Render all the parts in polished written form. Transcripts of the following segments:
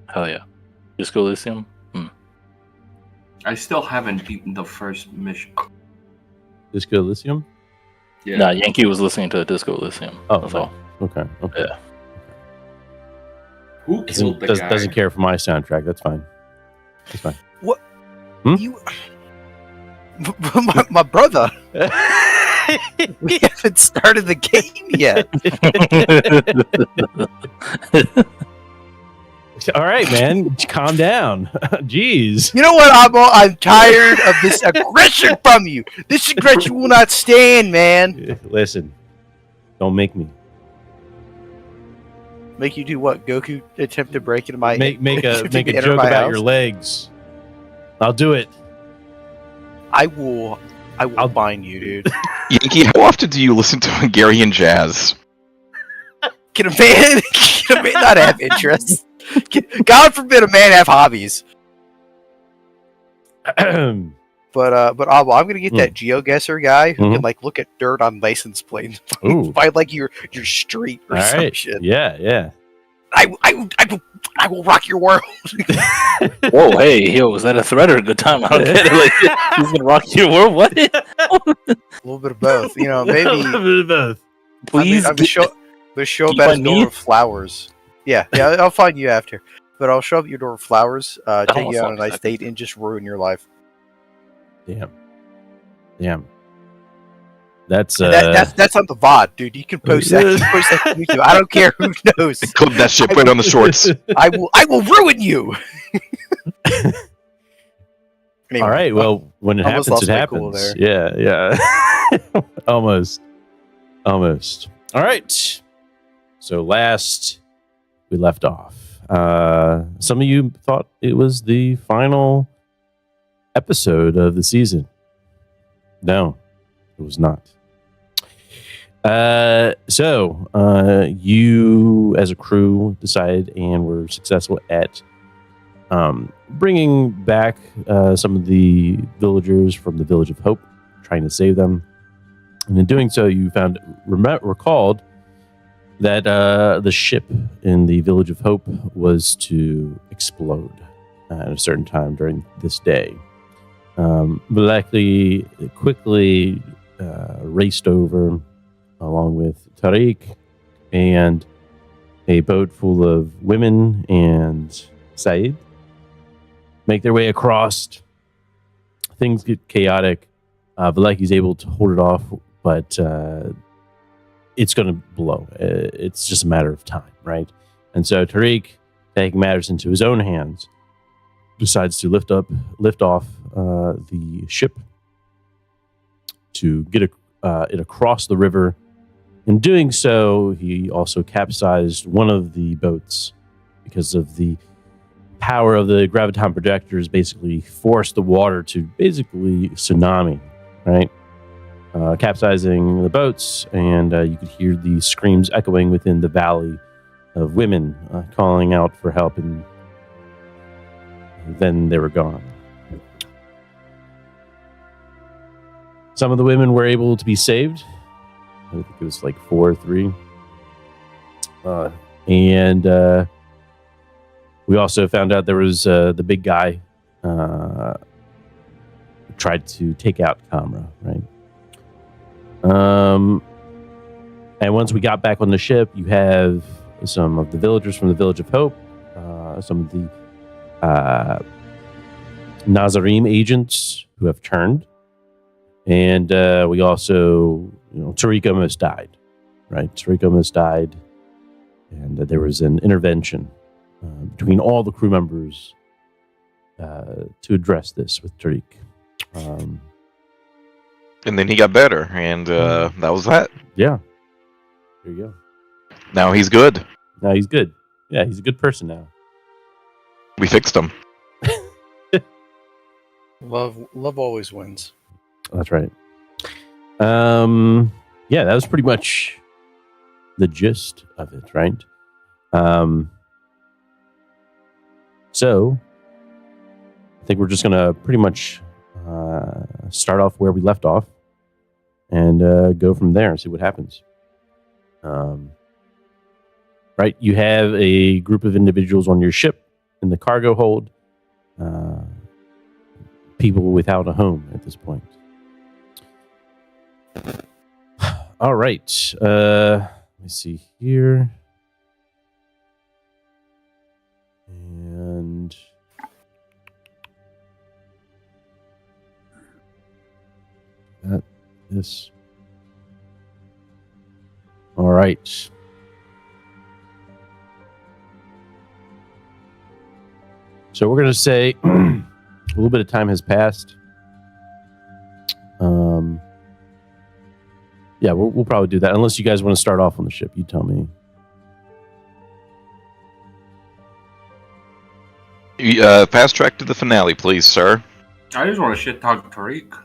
Hell yeah. Disco Elysium? I still haven't beaten the first mission. Disco Elysium? Yeah. Nah, Yankee was listening to Disco Elysium. Oh, that's all. Okay. Yeah. Who killed the guy? Doesn't care for my soundtrack. That's fine. That's fine. What? Hmm? You... my brother. We haven't started the game yet. All right, man. Calm down. Jeez. You know what, I'm tired of this aggression from you. This aggression will not stand, man. Listen. Don't make me. Make you do what? Goku attempt to break into my... Make a attempt to enter joke my about house? your legs. I'll do it. I will bind you, dude. Yankee, how often do you listen to Hungarian jazz? Can a man not have interests? God forbid a man have hobbies. But Abo, I'm gonna get that GeoGuessr guy who can like look at dirt on license plates, find like your street or some shit. Yeah. I will rock your world. Whoa, hey, yo, was that a threat or a good time? I don't get it. Like, he's gonna rock your world? What? A little bit of both, you know. Maybe a little bit of both. Please. I'm gonna show up at his door with flowers. Yeah, I'll find you after. But I'll show up at your door with flowers, take you on a nice date, and just ruin your life. Damn. That's on the VOD, dude. You can post that. You can post that to YouTube. I don't care who knows. Clip that shit. Put it on the shorts. I will ruin you. Anyway, all right. Well, when it happens, it happens. Yeah. Almost. All right. So last we left off. Some of you thought it was the final episode of the season. No, it was not. So you as a crew decided and were successful at bringing back some of the villagers from the Village of Hope, trying to save them. And in doing so, you recalled that the ship in the Village of Hope was to explode at a certain time during this day. Blackley quickly raced over along with Tariq and a boat full of women and Saeed. Make their way across. Things get chaotic. Blackley's able to hold it off, but it's going to blow. It's just a matter of time, right? And so Tariq, taking matters into his own hands, decides to lift off the ship to get it across the river. In doing so, he also capsized one of the boats because of the power of the graviton projectors. Basically, forced the water to basically tsunami, right? Capsizing the boats, and you could hear the screams echoing within the valley of women calling out for help, and then they were gone. Some of the women were able to be saved. I think it was like 4-3. And we also found out there was the big guy who tried to take out Kamra, right? And once we got back on the ship, you have some of the villagers from the Village of Hope, some of the Nazarim agents who have turned, and we also, Tariq almost died, right? Tariq almost died, and there was an intervention between all the crew members to address this with Tariq. And then he got better, and that was that. Yeah. There you go. Now he's good. Now he's good. Yeah, he's a good person now. We fixed him. Love always wins. That's right. Yeah, that was pretty much the gist of it, right? So I think we're just gonna pretty much start off where we left off and go from there and see what happens. Right, you have a group of individuals on your ship in the cargo hold. People without a home at this point. All right. Let me see here. And this. All right. So we're going to say a little bit of time has passed. Yeah, we'll probably do that. Unless you guys want to start off on the ship. You tell me. Fast track to the finale, please, sir. I just want to shit talk Tariq.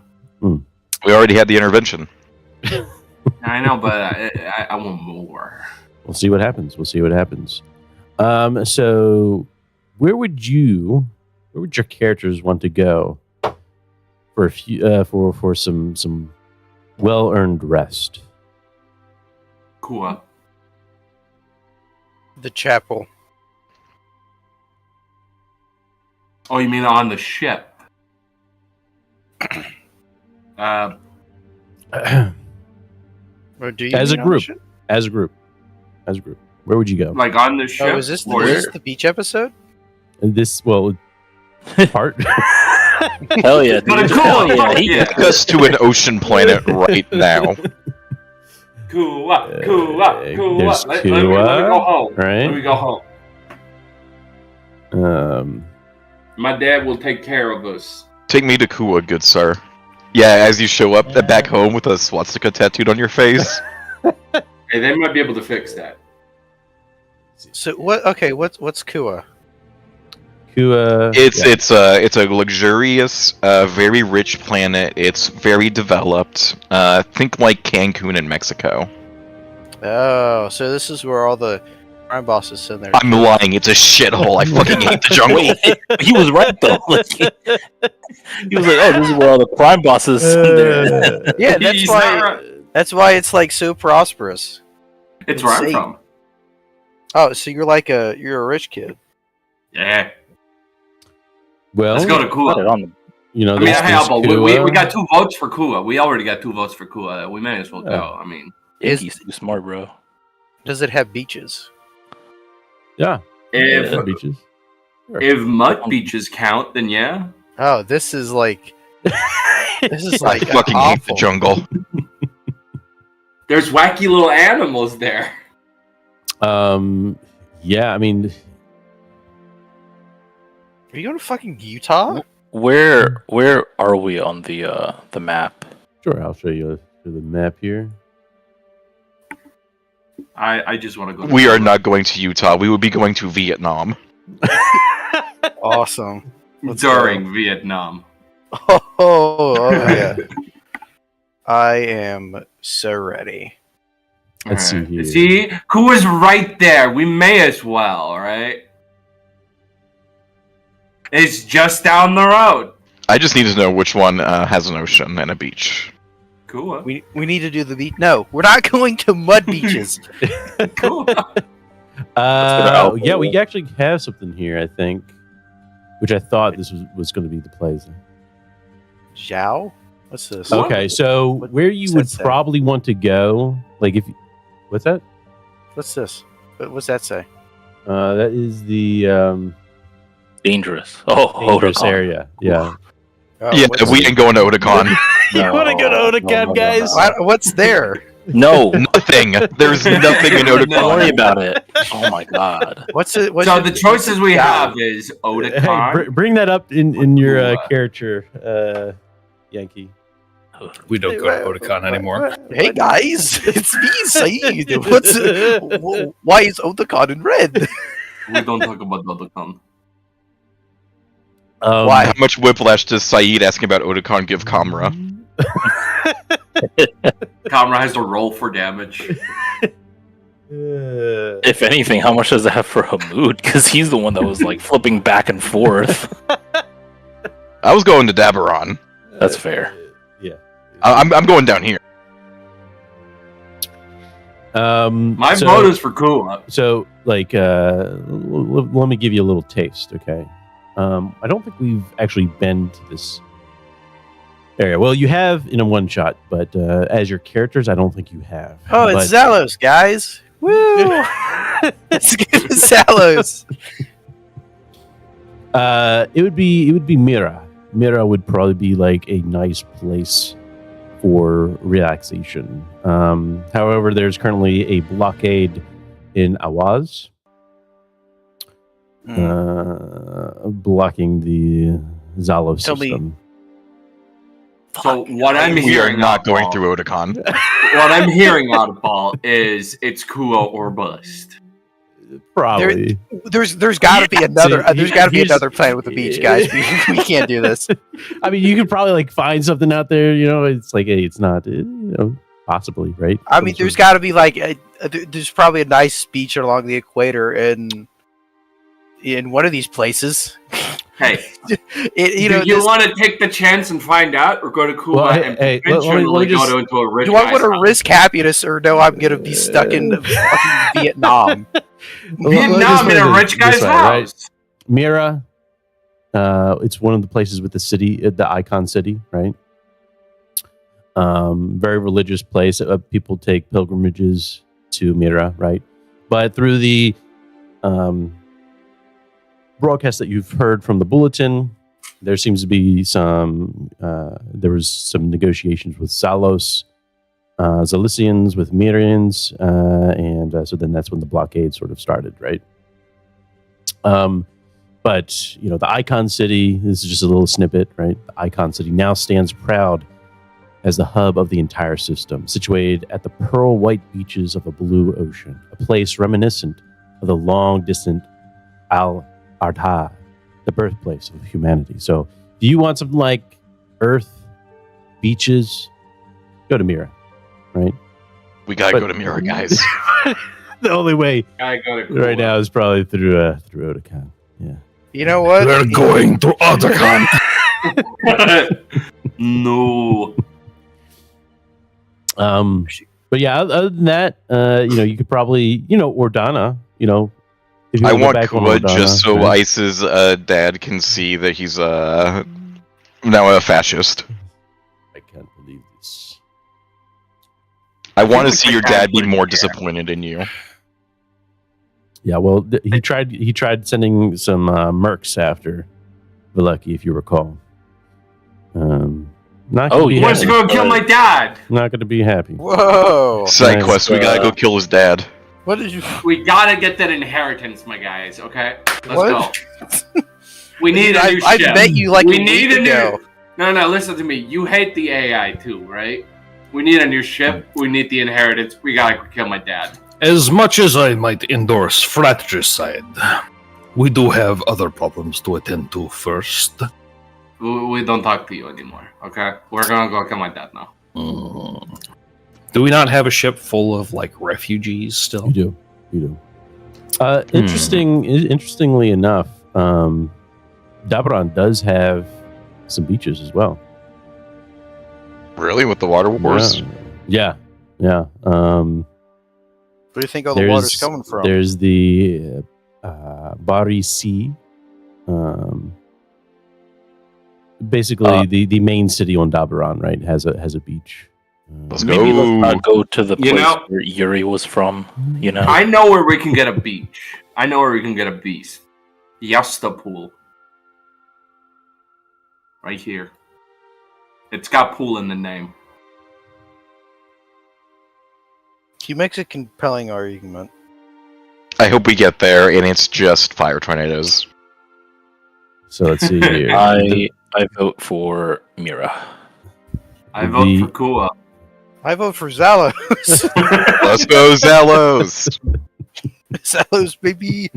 We already had the intervention. I know, but I want more. We'll see what happens. So where would your characters want to go for a few for some well-earned rest? Cool. The chapel. Oh, you mean on the ship? Or do you As a mean on the group. ship? As a group, where would you go? Like on the ship? Oh, is this Or- the beach episode? And this part. Hell yeah, But dude. cool, Hell yeah. yeah. Take us to an ocean planet right now. Cool up. Let me there's go home. Right? Let me go home. Um, My dad will take care of us. Take me to Kua, good sir. Yeah, as you show up back home with a swastika tattooed on your face. Hey, they might be able to fix that. So what? Okay, what's Kua? Kua. It's a luxurious, very rich planet. It's very developed. Think like Cancun in Mexico. Uh, Oh, so this is where all the crime bosses sit there. I'm lying. It's a shithole. I fucking hate the jungle. Wait, he was right though. Like, he was like, "Oh, this is where all the crime bosses sit there." Yeah, that's He's why. not right. That's why it's like so prosperous. It's where I'm Insane. from. Oh, so you're a rich kid. Yeah. Well, Let's go to Put it Kua. on the you know, I mean, there's hell, but Kua. we got 2 votes for Kua. We already got 2 votes for Kua. We may as well go. I mean, He's too smart, bro. Does it have beaches? Yeah, if beaches. if mud beaches count, then yeah. Oh, this is like I like fucking hate the awful. jungle. There's wacky little animals there. Yeah, I mean, Are you going to fucking Utah? Where are we on the map? sure, I'll show you the map here. I just want to go. We are not going to Utah. We would be going to Vietnam. Awesome. during Vietnam. Oh yeah. I am so ready. Let's see Alright. here. See, Kua's right there. We may as well, right? It's just down the road. I just need to know which one has an ocean and a beach. Kua. We need to do the beach. No, we're not going to mud beaches. Kua. Yeah, we actually have something here, I think, which I thought this was going to be the place. Zhao? What's this? What? Okay, so where you what's would that say? probably want to go, like if, what's that? What's this? What's that say? That is the Dangerous. Oh, dangerous Otakon. area. Yeah. Oh, Yeah, what's, we ain't going to Otakon. You wanna go to Otakon, guys? what's there? No, Nothing. There's nothing in don't worry Otakon. about it. Oh my god. What's it? What's So it- the choices we have is Hey, Otakon. bring that up in your Cool. character, Yankee. We don't go to Otakon anymore. Hey guys, it's me, Saeed. Why is Otakon in red? We don't talk about Otakon. Why? How much whiplash does Saeed asking about Otakon give Kamra? Kamra has to roll for damage. If anything, how much does it have for Hamoud? Because he's the one that was like flipping back and forth. I was going to Dabaron. That's fair. Yeah. I'm going down here. My so, vote is for Kua. So like let me give you a little taste, okay? I don't think we've actually been to this area. Well, you have in a one shot, but as your characters, I don't think you have. Oh, it's But- Zalos, guys! Woo! Let's get to Zalos. It would be Mira. Mira would probably be like a nice place for relaxation. However, there's currently a blockade in Awaz, blocking the Zalo Tell me- system. So what I'm We are hearing not out, going Paul, through Otakon. What I'm hearing out of Paul is it's Kuo or bust. Probably. There's got to be another. See, There's got to be here's- another planet with a beach, guys. We can't do this. I mean, you could probably like find something out there. You know, it's like it's not. Possibly, right? I mean, there's got to be like there's probably a nice beach along the equator in one of these places. Hey, Do you want to take the chance and find out, or go to Kuo Well, and hey, let me eventually just- go into a rich do I guy's want to house? risk happiness or no? I'm gonna be stuck in fucking Vietnam. Vietnam in a rich guy's house? Mira, it's one of the places with the city, the icon city, right? Very religious place. People take pilgrimages to Mira, right? But through the broadcast that you've heard from the bulletin, there seems to be some. There was some negotiations with Salos, Zalicians with Mirians, and so then that's when the blockade sort of started, right? But you know, the Icon City. This is just a little snippet, right? The Icon City now stands proud as the hub of the entire system, situated at the pearl white beaches of a blue ocean, a place reminiscent of the long-distant Al-Ardha, the birthplace of humanity. So, do you want something like Earth, beaches? Go to Mira, right? We gotta But- go to Mirror, guys. The only way I gotta Kuo. right now is probably through Otakon. Yeah. You know what? We're going to Otakon. No. But yeah, other than that, you could probably, Ordana, if you I wanna go want back on Kua Ordana, just so right? Ice's dad can see that he's now a fascist. I can't believe this. I want to think see the your dad dad be wouldn't more care. disappointed in you. Yeah, well, he tried sending some mercs after Valaki, if you recall. Not gonna Oh, be He yeah. wants to happy. go kill my dad. Not going to be happy. Whoa! Side Nice. quest, we gotta go kill his dad. What did you? We gotta get that inheritance, my guys. Okay, let's What? go. We need a new I ship. bet you like we a need week a new. ago. No, listen to me. You hate the AI too, right? We need a new ship. We need the inheritance. We gotta kill my dad. As much as I might endorse fratricide, we do have other problems to attend to first. We don't talk to you anymore. Okay, we're gonna go kill my dad now. Do we not have a ship full of like refugees still? You do. Interestingly enough, Dabran does have some beaches as well. Really, with the water wars? Yeah. Where do you think all the water's coming from? There's the Bari Sea. Basically, the main city on Dabaran, right, has a beach. Let's Maybe let's go. not go to the You place know- where Yuri was from. You know, I know where we can get a beach. I know where we can get a beast. Yasta pool. Right here. It's got pool in the name. He makes a compelling argument. I hope we get there and it's just fire tornadoes. So let's see here. I vote for Mira. I vote The- for Kua. I vote for Zalos. Let's go, Zelos! Zalos, baby.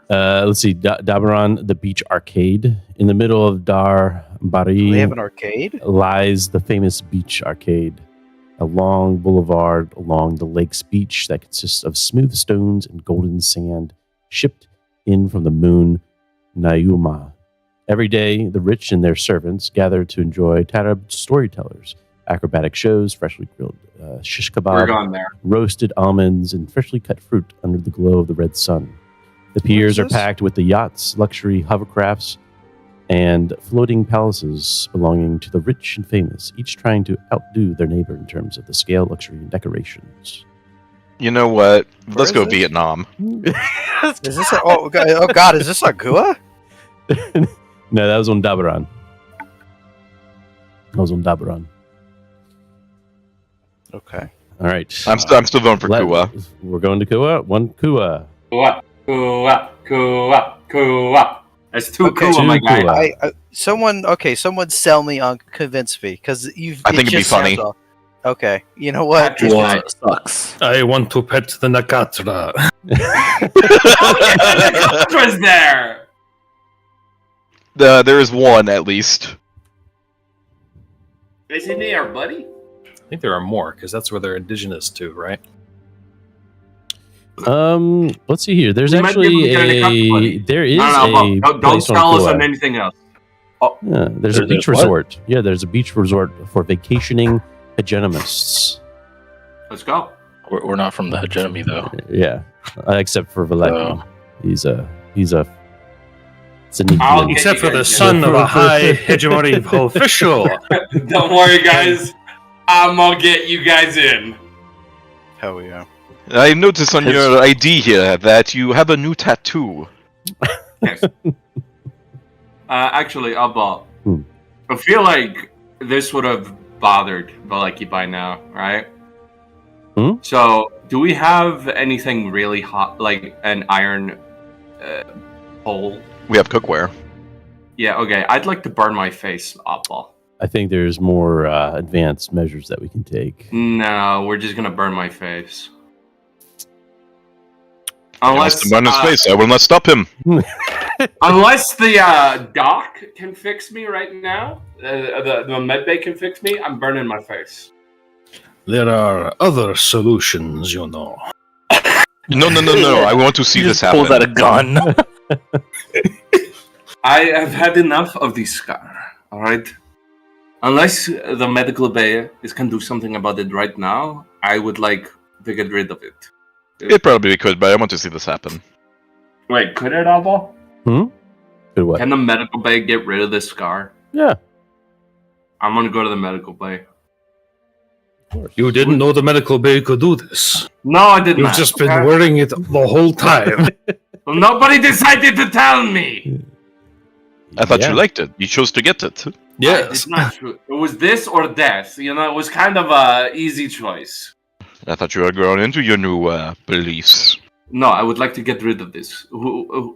Let's see, Dabaran, the beach arcade. In the middle of Dar Bari They have an arcade. lies the famous beach arcade, a long boulevard along the lake's beach that consists of smooth stones and golden sand shipped in from the moon Nayuma. Every day, the rich and their servants gather to enjoy Tarab storytellers acrobatic shows, freshly grilled shish We're kebab, going there. roasted almonds, and freshly cut fruit under the glow of the red sun. The piers are this? packed with the yachts, luxury hovercrafts, and floating palaces belonging to the rich and famous, each trying to outdo their neighbor in terms of the scale, luxury, and decorations. You know what? Let's is go this? Vietnam. Is this a, oh god, is this a Gua? No, that was on Dabaran. Okay. All right. I'm still voting for Kua. We're going to Kua. One Kua. Kua. That's two Okay. Kua, my Two guy. Kua. Someone sell me on, convince me, because you've. I think it'd be just sounds funny. all- Okay, you know what? Patrick Knight. Sucks. I want to pet the Nakatra. was there. There is one at least. Isn't there, buddy? I think there are more because that's where they're indigenous to, right? Let's see here. There's We might be able to get an account, actually buddy. there is No, a don't place sell on us Kua. on anything else. Yeah, there's a beach what? resort. Yeah, there's a beach resort for vacationing hegemonists. Let's go. We're not from the hegemony, though. Yeah, except for Valeki. Oh. He's a I'll Zenithian. get Except you for the guys, son of a high hegemony official. Don't worry, guys. I'm gonna get you guys in. Hell yeah. I notice on your ID here that you have a new tattoo. Yes. Actually, Abba, Hmm. I feel like this would have bothered Valeki by now, right? Hmm? So, do we have anything really hot, like an iron pole? We have cookware. Yeah, okay. I'd like to burn my face, Abba. I think there's more advanced measures that we can take. No, we're just gonna burn my face. He wants to burn his face. I will not stop him. Unless the doc can fix me right now, the medbay can fix me, I'm burning my face. There are other solutions, you know. No. I want to see He this just pulls out happen. a gun. I have had enough of this scar, alright? Unless the medical bay can do something about it right now, I would like to get rid of it. It probably could, but I want to see this happen. Wait, could it, Alba? Good what? Can the medical bay get rid of this scar? Yeah. I'm gonna go to the medical bay. You didn't know the medical bay could do this. No, I did You've not. just been okay? wearing it the whole time. Well, nobody decided to tell me! I thought Yeah. you liked it. You chose to get it. Yes. It's not true. It was this or death. You know, it was kind of a easy choice. I thought you were growing into your new beliefs. No, I would like to get rid of this. Who's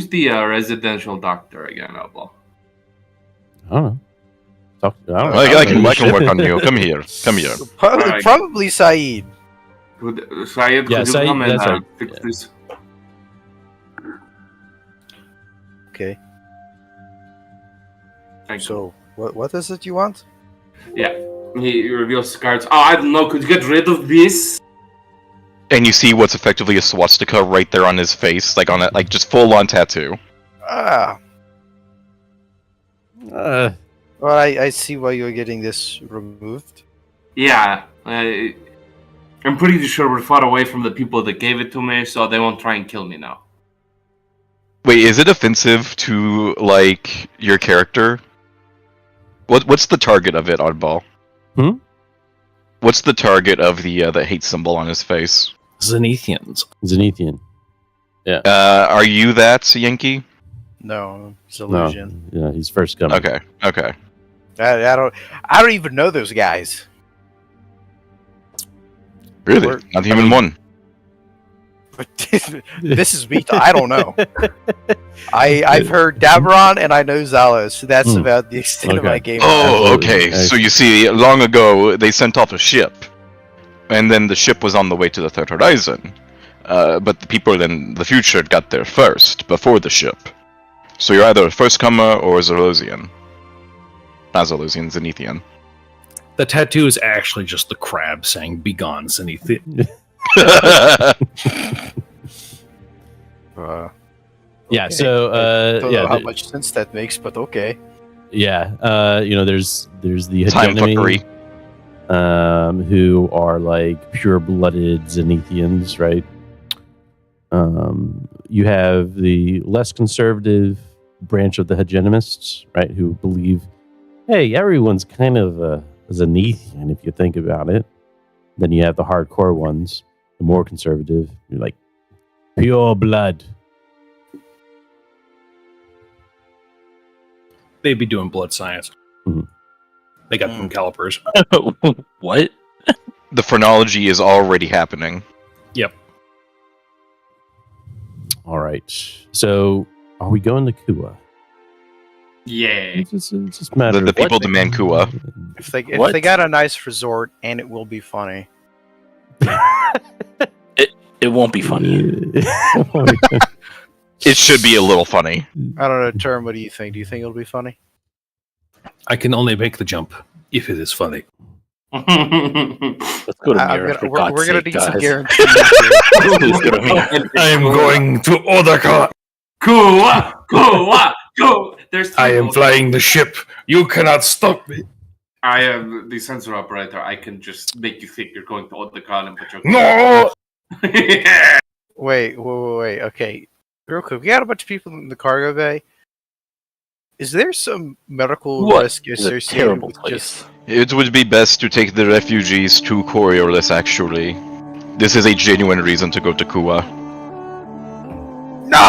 the residential doctor again, Alba? I don't know. I don't know. I can work on you. Come here. Probably, Alright. probably Saeed. Syed, Yeah, could you Syed, come and that's right. fix Yeah. this? Okay. Thank you. So what is it you want? Yeah, he reveals scars. Oh, I don't know. Could you get rid of this? And you see what's effectively a swastika right there on his face, like on it, like just full on tattoo. Ah. Uh, Well, I see why you're getting this removed. Yeah, I'm pretty sure we're far away from the people that gave it to me, so they won't try and kill me now. Wait, is it offensive to like your character? What's the target of it, Oddball? Hmm? What's the target of the hate symbol on his face? Zenithians. Zenithian. Are you that, Yankee? No, it's No. illusion. Yeah, he's first coming. Okay. I don't even know those guys. Really? Or- Not even one. But this is me. I don't know. I've heard Daveron and I know Zalos. That's Hmm. about the extent of Okay. my game. Oh, Absolutely. okay. So you see, long ago they sent off a ship, and then the ship was on the way to the Third Horizon. But the people in the future got there first, before the ship. So you're either a first comer or a Zerlosian. Not Zerlosian, Zenithian. The tattoo is actually just the crab saying "Begone, Zenithian." Yeah, Okay. so Don't know how yeah, much sense that makes, but okay. Yeah, there's the Time hegemony, fuckery. who are like pure-blooded Zenithians, right? You have the less conservative branch of the hegemonists, right, who believe, hey, everyone's kind of a Zenithian if you think about it. Then you have the hardcore ones, the more conservative. You're like pure blood. They'd be doing blood science. Mhm. They got them calipers. What? The phrenology is already happening. Yep. All right. So, are we going to Kua? Yeah. It's just a matter The of people what- demand Kua. If What? they got a nice resort, and it will be funny. It won't be funny. It should be a little funny. I don't know, Term. What do you think? Do you think it'll be funny? I can only make the jump if it is funny. Let's go to Mira, for we're God's gonna sake, need some guys. guarantees. Here. Please go to Mira. I am going to Odaka. Go! There's two I am Odakas. flying the ship. You cannot stop me. I am the sensor operator. I can just make you think you're going to Otakon and put your No! Yeah. Wait. Okay, real quick. We got a bunch of people in the cargo bay. Is there some medical What? risk It's a associated terrible with place. It would be best to take the refugees to Coriolis, actually. This is a genuine reason to go to Kua. No!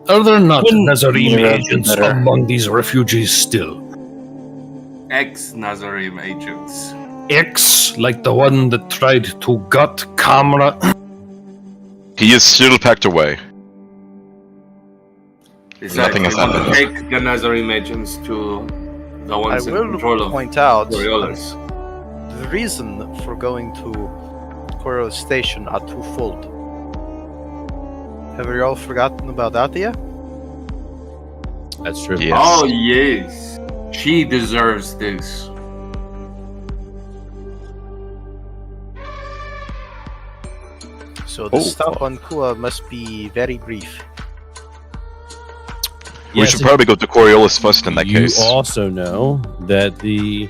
Are there not Wouldn't Nazarene Mira be agents better? among these refugees still? Ex-Nazarene agents. X, like the one that tried to gut Kamra. He is still packed away. Exactly. Nothing has happened. Take the Nazarene agents to the I ones in will control of point out Coriolis. the reason for going to Coriolis Station are twofold. Have you all forgotten about that yet? That's true. Yes. Oh yes, she deserves this. So the stop on Kua must be very brief. We Yes, should probably go to Coriolis first in that you case. also know that the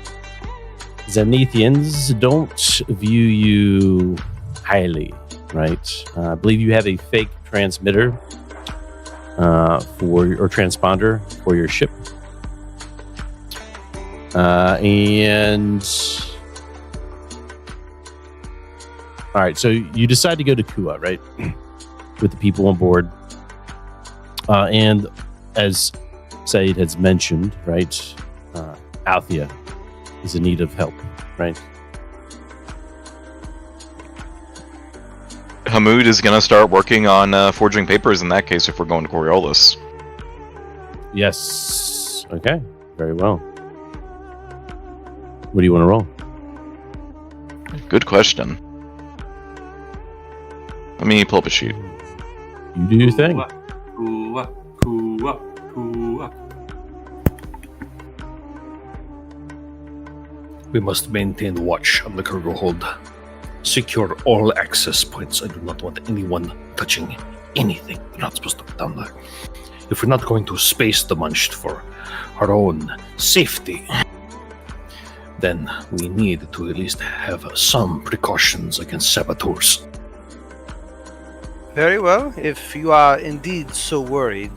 Zenithians don't view you highly, right? I believe you have a fake transmitter or transponder for your ship. And all right, so you decide to go to Kua, right? With the people on board. And as Said has mentioned, right, Althea is in need of help, right? Hamoud is gonna start working on forging papers in that case if we're going to Coriolis. Yes. Okay. Very well. What do you want to roll? Good question. Let me pull up a sheet. You do your thing. Kua. We must maintain watch on the cargo hold. Secure all access points. I do not want anyone touching anything. They're not supposed to be down there. If we're not going to space the munched for our own safety, then we need to at least have some precautions against saboteurs. Very well. If you are indeed so worried,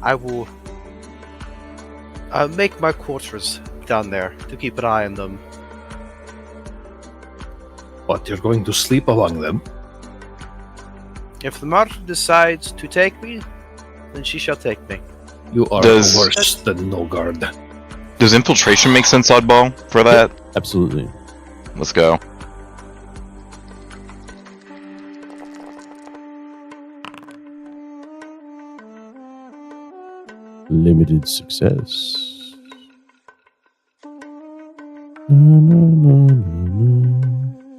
I will make my quarters down there to keep an eye on them. But you're going to sleep among them? If the martyr decides to take me, then she shall take me. You are Does- worse than no guard. Does infiltration make sense, Oddball, for that? Absolutely. Let's go. Limited success.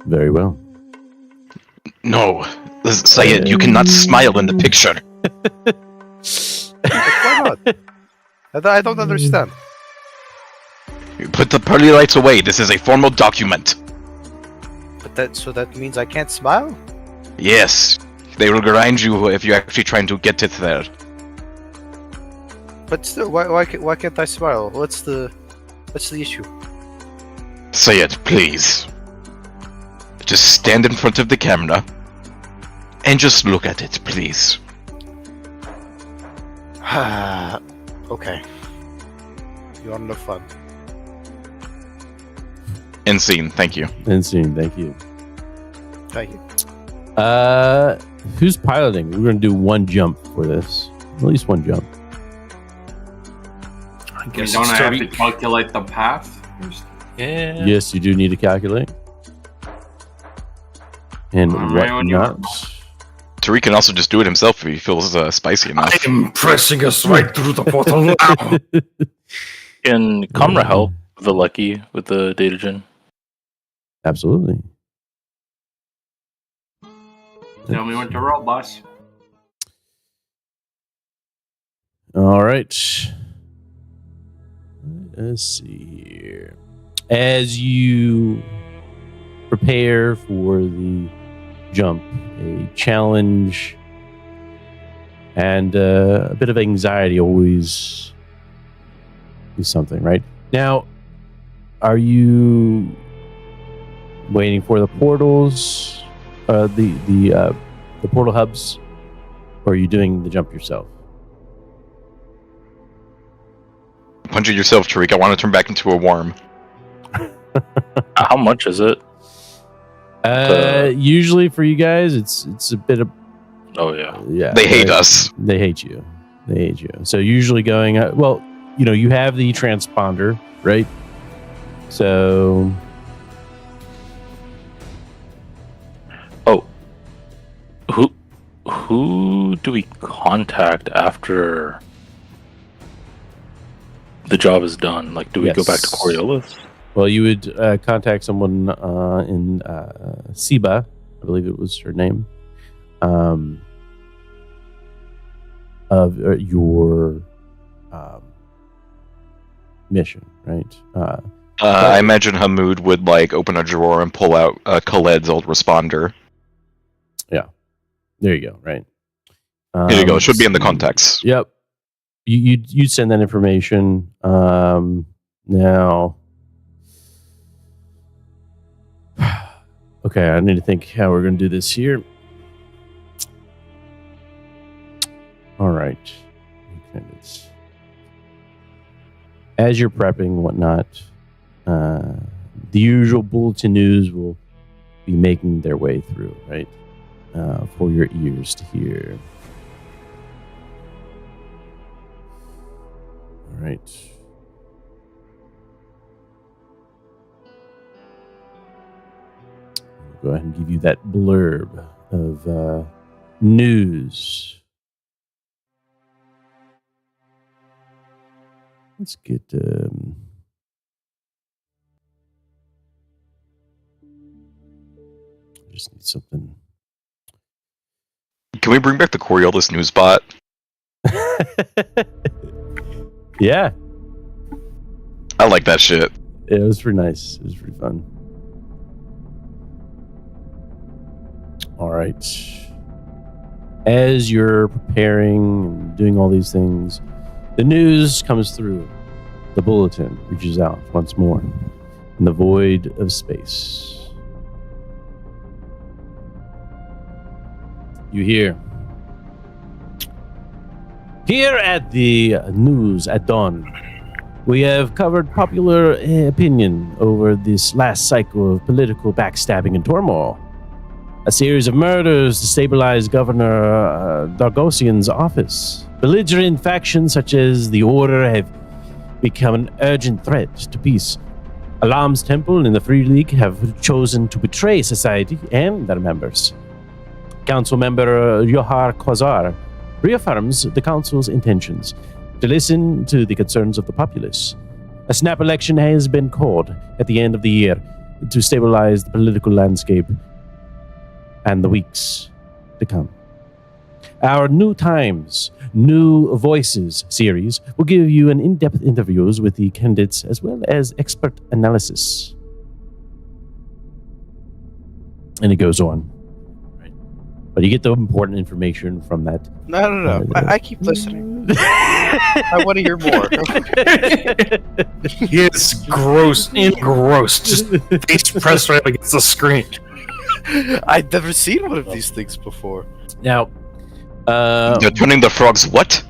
Very well. No, Sayed, you cannot smile in the picture. Why not? I don't understand. You put the pearly lights away. This is a formal document. But that means I can't smile? Yes, they will grind you if you're actually trying to get it there. But still, why can't I smile? What's the issue? Say it, please. Just stand in front of the camera and just look at it, please. Okay. You want no fun? End scene. Thank you. End scene. Thank you. Thank you. Who's piloting? We're going to do one jump for this. At least one jump. I We guess don't it's have to Tariq. calculate the path first. Yeah. Yes, you do need to calculate. And Alright, what when you- not? Tariq can also just do it himself if he feels spicy enough. I am pressing us right through the portal now. Can Kamra help Vilecki with the data gen? Absolutely. Tell me when to roll, boss. All right. Let's see here. As you prepare for the jump, a challenge and a bit of anxiety always is something, right? Now, are you waiting for the portals, the portal hubs, or are you doing the jump yourself? Punch it yourself, Tariq. I want to turn back into a worm. How much is it? Usually for you guys, it's a bit of Oh yeah. yeah. They hate us. They hate you. They hate you. So usually going well, you have the transponder, right? So Who do we contact after the job is done? Like, do we go back to Yes. Coriolis? well, you would contact someone in Siba, I believe it was her name, of your mission, right? I imagine Hamoud would open a drawer and pull out Khaled's old responder. There you go, right? Here you go. It should be in the so- contacts. Yep. You'd send that information. Now, okay, I need to think how we're going to do this here. All right. As you're prepping and whatnot, the usual bulletin news will be making their way through, right? For your ears to hear. All right. I'll go ahead and give you that blurb of news. Let's get. I just need something. Can we bring back the Coriolis news bot? Yeah, I like that shit. it was pretty nice. It was pretty fun. All right. As you're preparing and doing all these things, the news comes through. The bulletin reaches out once more in the void of space. You hear. Here at the news at dawn, we have covered popular opinion over this last cycle of political backstabbing and turmoil. A series of murders destabilized Governor Dargosian's office. Belligerent factions such as the Order have become an urgent threat to peace. Alam's Temple and the Free League have chosen to betray society and their members. Council member Yohar Quasar reaffirms the council's intentions to listen to the concerns of the populace. A snap election has been called at the end of the year to stabilize the political landscape and the weeks to come. Our New Times, New Voices series will give you an in-depth interviews with the candidates as well as expert analysis. And it goes on. Right. But you get the important information from that. No. I keep listening. I want to hear more. He is engrossed, just face pressed right against the screen. I've never seen one of these things before. Now, They're turning the frogs what?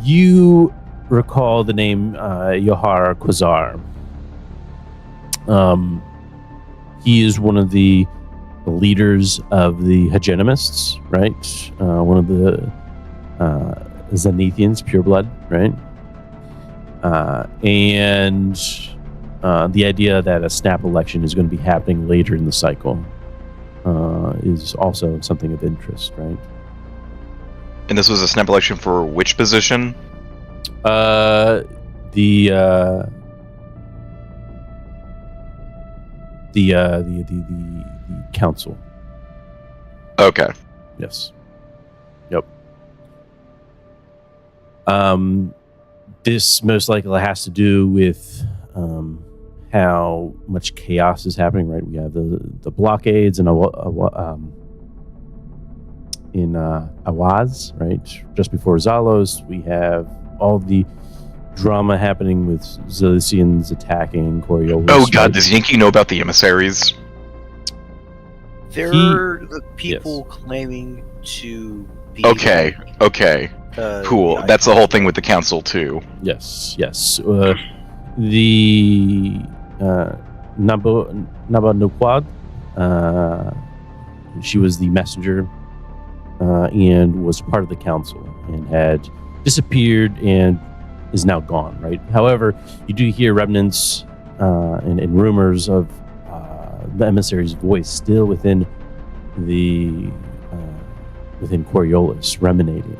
you recall the name Yohar Quasar. He is one of the leaders of the hegemonists, right? One of the Zenithians, pureblood, right? And the idea that a snap election is going to be happening later in the cycle is also something of interest, right? And this was a snap election for which position? The council. Okay. Yes. Yep. This most likely has to do with how much chaos is happening. Right. We have the blockades in Awaz. Right. Just before Zalos, we have all the drama happening with Zilicians attacking Coriolis. Oh god, does Yankee know about the emissaries? There are the people claiming to be... Okay. Cool. That's the whole thing with the council, too. Yes. The Nabanuquad, she was the messenger and was part of the council and had disappeared and is now gone, right? However, you do hear remnants and rumors of the emissary's voice still within the within Coriolis, reminiscing.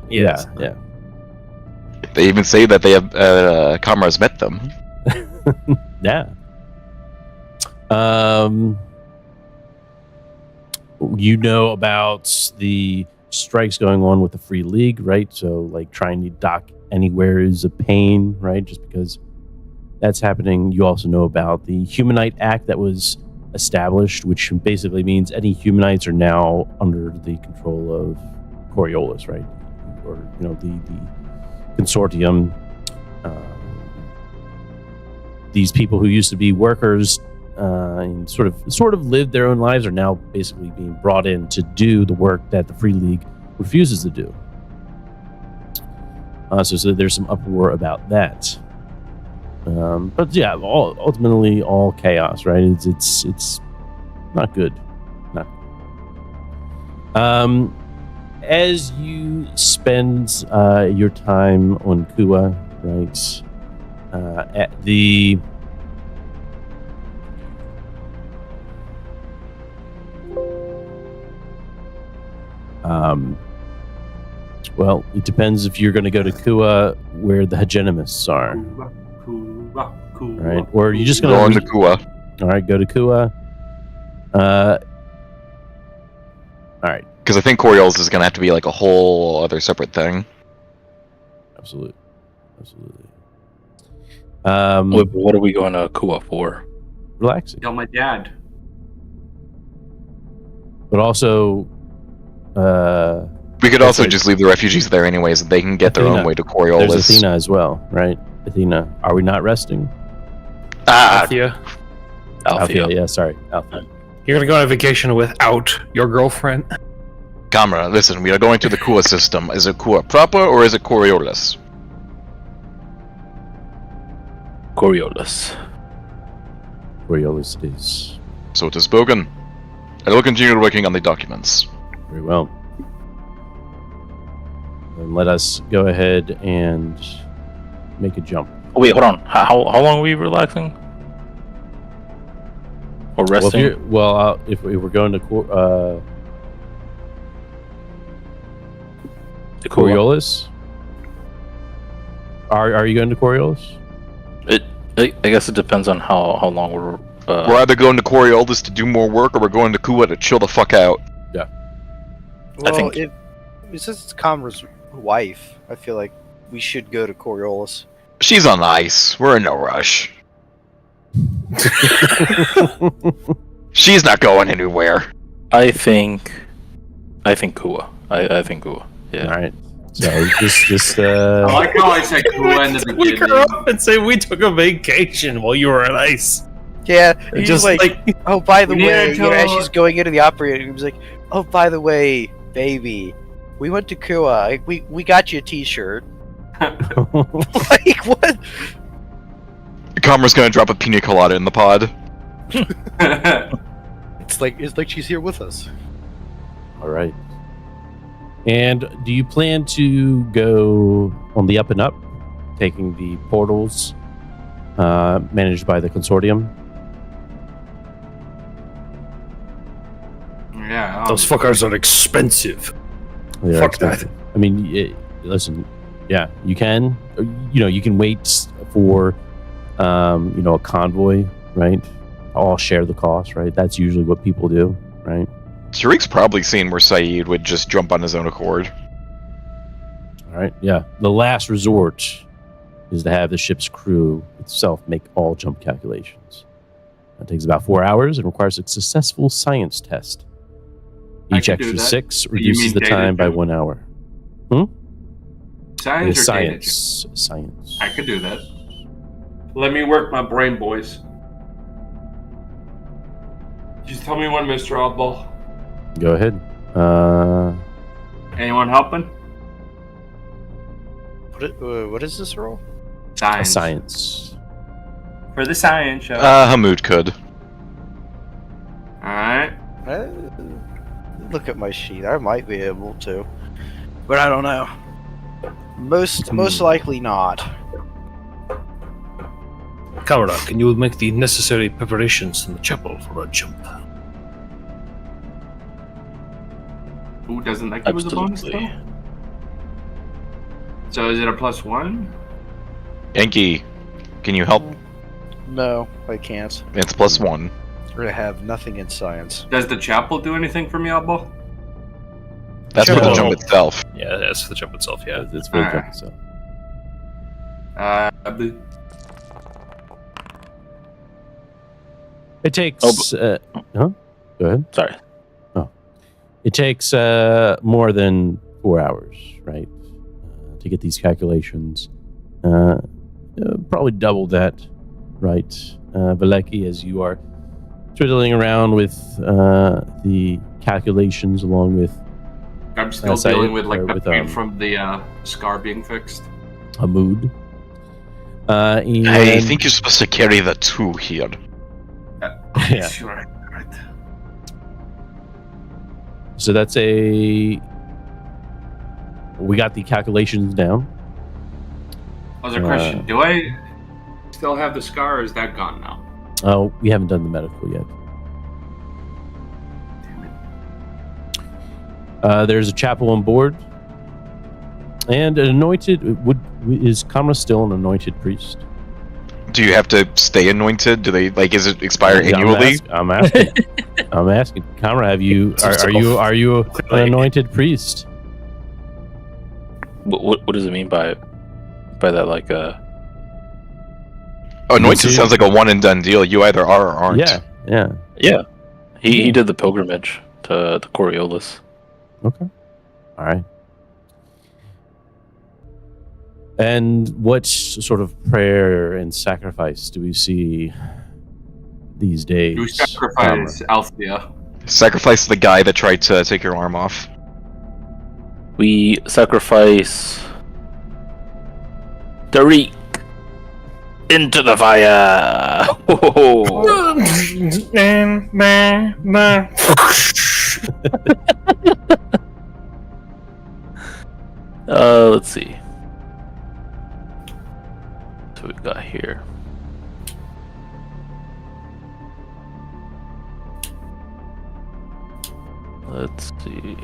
Yes. Yeah. They even say that they have comrades met them. Yeah. You know about the strikes going on with the Free League, right? So, like, trying to dock anywhere is a pain, right? Just because that's happening. You also know about the Humanite Act that was established, which basically means any Humanites are now under the control of Coriolis, right? Or, you know, the consortium. These people who used to be workers and sort of lived their own lives are now basically being brought in to do the work that the Free League refuses to do. So there's some uproar about that. But yeah, ultimately all chaos, right? It's not good. Not. As you spend your time on Kua, right? At the well, it depends if you're going to go to Kua where the hegemonists are. Right? Or are you just going to go to Kua? All right, go to Kua. All right. Because I think Coriolis is going to have to be like a whole other separate thing. Absolutely. What are we going to Kua for? Relaxing. Tell my dad. But also, we could also just leave the refugees there anyways, and they can get their own way to Coriolis. There's Athena as well, right? Athena, are we not resting? Althea. Yeah, sorry. Althea. You're gonna go on a vacation without your girlfriend? Camera, listen, we are going to the Kua system. Is it Kua proper or is it Coriolis? Coriolis. Coriolis it is. So it is spoken. I will continue working on the documents. Very well. Then let us go ahead and make a jump. Oh, wait, hold on. How long are we relaxing? Or resting? If we're going to Coriolis, are you going to Coriolis? I guess it depends on how long we're. We're either going to Coriolis to do more work, or we're going to Kua to chill the fuck out. Well, since it's Kamra's wife, I feel like we should go to Coriolis. She's on ice. We're in no rush. She's not going anywhere. I think Kua. I think Kua. Yeah. All right. So just I like how I said Kua in the Wake her beginning. up and say we took a vacation while you were on ice. Yeah, he's Just like, oh, by the We way, need you know, as to- she's going into the operating room, he's like, oh, by the way, baby, we went to Kua. We got you a T-shirt. Like what? Comra's gonna drop a pina colada in the pod. It's like she's here with us. all right. And do you plan to go on the up and up, taking the portals managed by the consortium? Yeah. Those fuckers are expensive. They're Fuck that. expensive. I mean, listen. Yeah, you can. You can wait for, a convoy, right? All share the cost, right? That's usually what people do, right? Tariq's probably seen where Saeed would just jump on his own accord. All right. Yeah. The last resort is to have the ship's crew itself make all jump calculations. It takes about 4 hours and requires a successful science test. I Each could do extra that. 6 You reduces mean the data time by jump? 1 hour. Science or data? Science. I could do that. Let me work my brain, boys. Just tell me when, Mr. Oddball. Go ahead. Anyone helping? What is this roll? Science. Science. For the science show. Hamoud could. Alright. Look at my sheet. I might be able to, but I don't know. Most likely not. Kamara, can you make the necessary preparations in the chapel for a jump? Who doesn't like it was a bonus Absolutely. though? So is it a +1? Yankee, can you help? No, I can't. It's +1. I have nothing in science. Does the chapel do anything for me, Oddball? That's for the Sure. jump itself. Yeah, that's for the jump itself, yeah. It's very Alright. good. So. It takes. Huh? Go ahead. Sorry. It takes more than 4 hours, right, to get these calculations. Probably double that, right, Valeki, as you are twiddling around with the calculations along with I'm still Saeed, dealing with like or the with, pain from the scar being fixed. Hamoud. And I think you're supposed to carry the 2 here. Yeah. Sure. Right. So that's a. We got the calculations down. Other question: do I still have the scar, or is that gone now? Oh, we haven't done the medical yet. Damn it. There's a chapel on board, and an anointed. Is Kamra still an anointed priest? Do you have to stay anointed? Do they is it expire annually? I'm asking. I'm asking. Kamra, have you? Are you an anointed priest? What does it mean by that? Like Anointed sounds like a one and done deal. You either are or aren't. Yeah. he did the pilgrimage to Coriolis. Okay. All right. And what sort of prayer and sacrifice do we see these days? Do we sacrifice Althea? Sacrifice the guy that tried to take your arm off. We sacrifice Tariq into the fire. Let's see. So we got here. Let's see.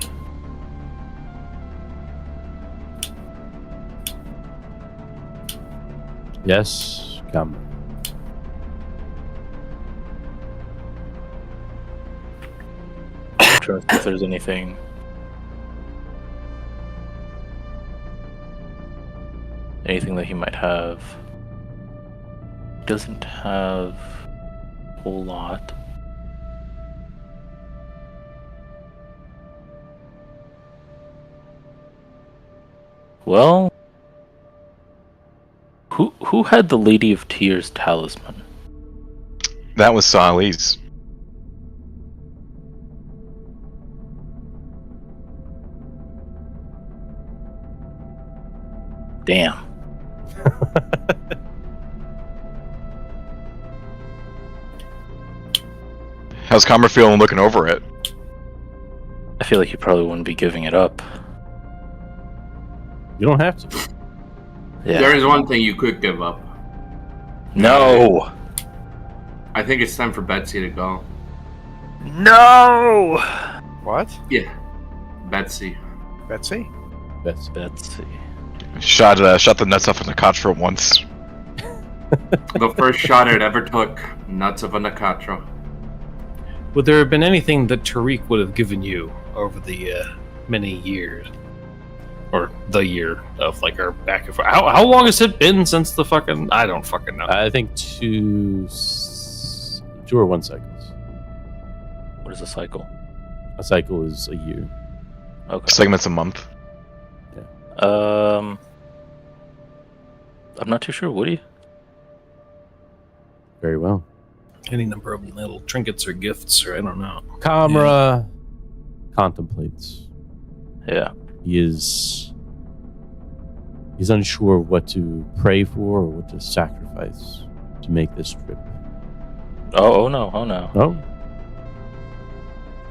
Yes, come. Trying to see if there's anything. anything that he might have. Doesn't have a whole lot. Well, who had the Lady of Tears talisman? That was Sally's. Damn. How's Comer feeling looking over it? I feel like he probably wouldn't be giving it up. You don't have to. Yeah. There is one thing you could give up. No. I think it's time for Betsy to go. No. What? Yeah. Betsy. Betsy? Betsy. Shot the nuts off of Nakatra once. The first shot it ever took. Nuts of a Nakatra. Would there have been anything that Tariq would have given you over the many years? Or the year of like our back and forth? How long has it been since the fucking... I don't fucking know. I think 2 or 1 cycles. What is a cycle? A cycle is a year. Okay. Segments a month. I'm not too sure. Woody? Very well. Any number of little trinkets or gifts, or I don't know. Kamra contemplates. Yeah. He's unsure of what to pray for or what to sacrifice to make this trip. Oh no. Oh,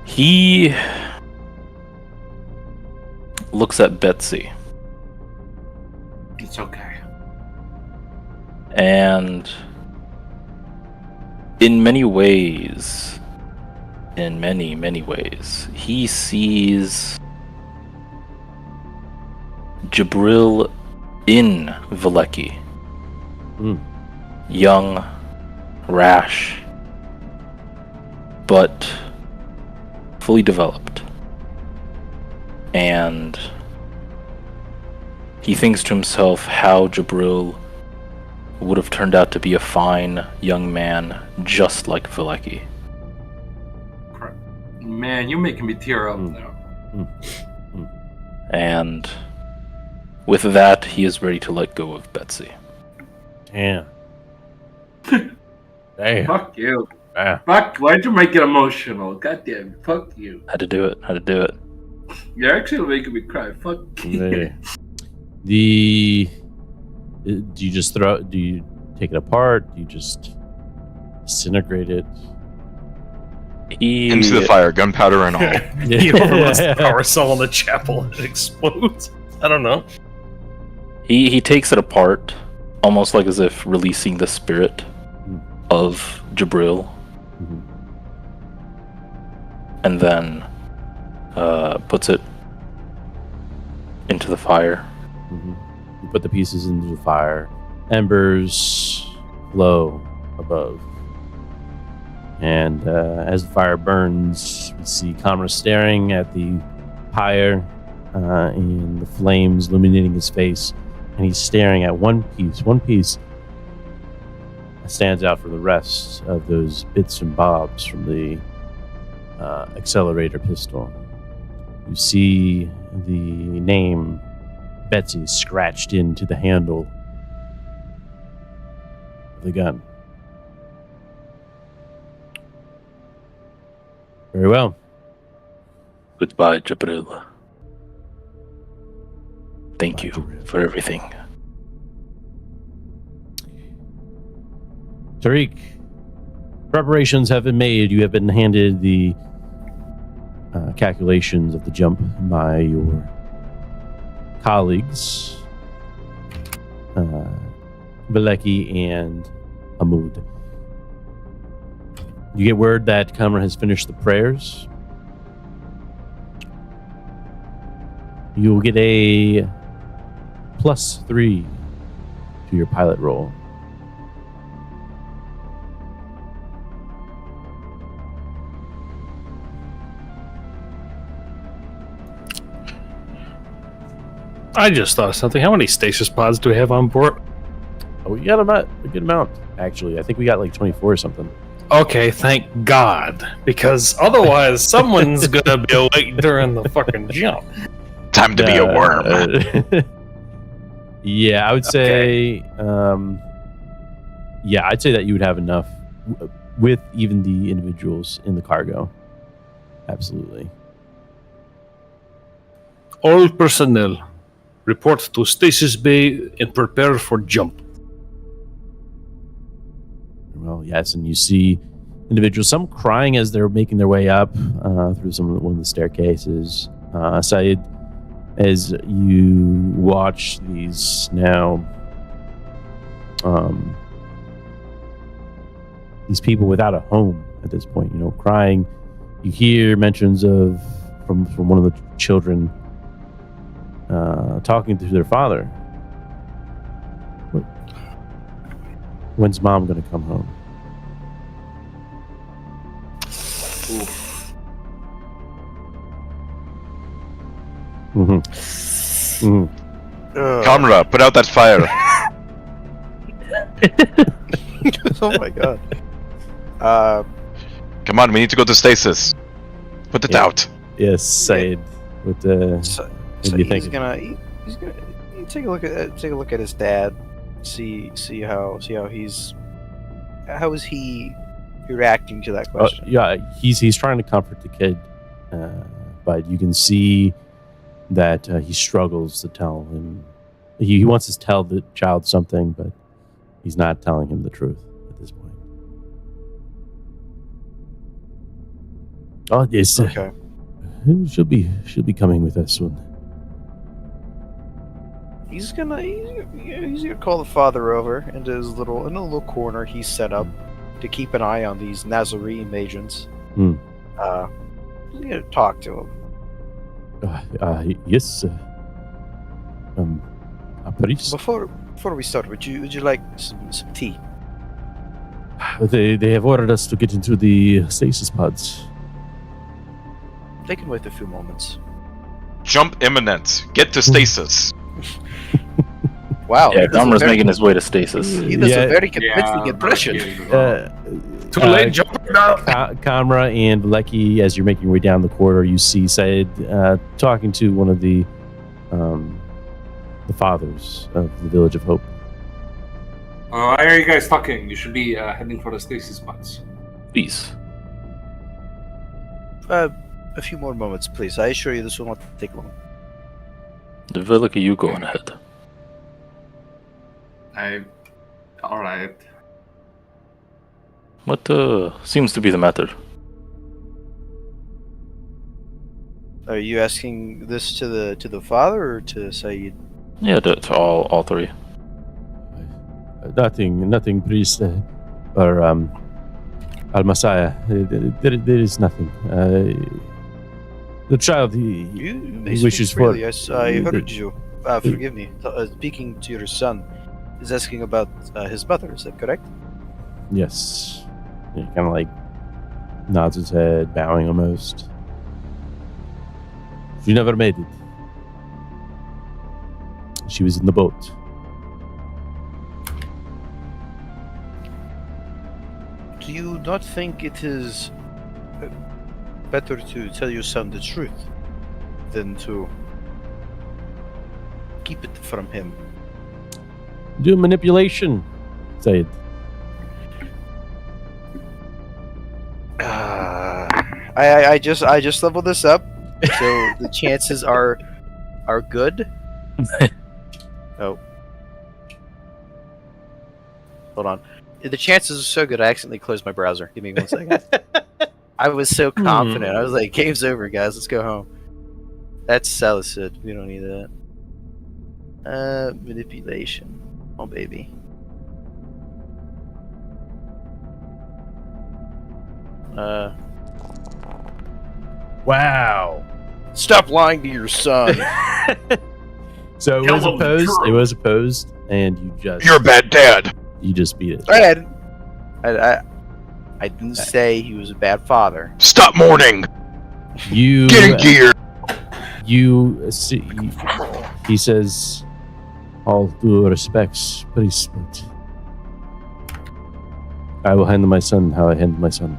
He looks at Betsy It's okay. and in many ways, many ways, he sees Jabril in Valeki. Mm. Young, rash, but fully developed. And he thinks to himself how Jabril would have turned out to be a fine young man just like Valeki. Man, you're making me tear up now. And with that, he is ready to let go of Betsy. damn. Damn. Fuck you. Ah. Fuck, why'd you make it emotional? Goddamn, fuck you. Had to do it. You're actually making me cry. Fuck you. The do you just throw? Do you take it apart? Do you just disintegrate it? He Into the fire, gunpowder and all. You overlost the power cell in the chapel and it explodes. I don't know. He takes it apart, almost like as if releasing the spirit of Jabril, Mhm. and then puts it into the fire. Mhm. You put the pieces into the fire. Embers glow above. And as the fire burns, we see Kamra staring at the pyre and the flames illuminating his face. And he's staring at one piece stands out from the rest of those bits and bobs from the accelerator pistol. You see the name Betsy scratched into the handle of the gun. Very well. Goodbye, Jabril. Thank you Jabril. for everything. Tariq, preparations have been made. You have been handed the calculations of the jump by your colleagues, Valeki and Hamoud. You get word that Kamra has finished the prayers. You will get a +3 to your pilot roll. I just thought of something. How many stasis pods do we have on board? Oh, we got a good amount, actually. I think we got like 24 or something. Okay, thank God. Because otherwise, someone's gonna be awake during the fucking jump. Time to be a worm. Yeah, I would say. Yeah, I'd say that you would have enough with even the individuals in the cargo. Absolutely. All personnel, report to Stasis Bay and prepare for jump. Well, yes, and you see individuals, some crying as they're making their way up through one of the staircases. Saeed, as you watch these now, these people without a home at this point, crying. You hear mentions of from one of the children talking to their father. When's mom going to come home? Camera, put out that fire. Oh my god. Come on, we need to go to stasis. Put it out. Yes, Said. What do you think? He's gonna take a look at his dad. See how is he reacting to that question? Yeah, he's trying to comfort the kid, but you can see that he struggles to tell him. He wants to tell the child something, but he's not telling him the truth at this point. Oh, yes. Okay. She'll be coming with us soon. He's gonna call the father over into in a little corner he's set up to keep an eye on these Nazarene agents. Hmm. He's gonna talk to him. Yes. A priest. Before we start, would you like some tea? They have ordered us to get into the stasis pods. They can wait a few moments. Jump imminent. Get to stasis. Wow. Yeah, Dahmer's making his way to stasis. He does a very convincing impression. Too late, jump now. Kamra and Lecky, as you're making your way down the corridor, you see Said talking to one of the fathers of the Village of Hope. Why are you guys talking? You should be heading for the stasis spots. Please. A few more moments, please. I assure you this will not take long. The Velika, you go on ahead. Alright. What seems to be the matter? Are you asking this to the father or to Saeed? Yeah, to all three. Nothing, priest or Al-Messiah. There is nothing. The child, he wishes for... Yes, I heard you. Forgive me. Speaking to your son, is asking about his mother. Is that correct? Yes. He kind of like nods his head, bowing almost. She never made it. She was in the boat. Do you not think it is better to tell your son the truth than to keep it from him? Do manipulation, Said. I just leveled this up, so the chances are good. Oh, hold on. The chances are so good. I accidentally closed my browser. Give me 1 second. I was so confident. I was like, "Game's over, guys. Let's go home." That's Salicid. We don't need that. Manipulation. Oh, baby. Wow. Stop lying to your son. So it was opposed. It was opposed, and You're a bad dad. You just beat it. I didn't say he was a bad father. Stop mourning. You Get in gear. You see. He says, all due respects, priest, but I will handle my son how I handle my son.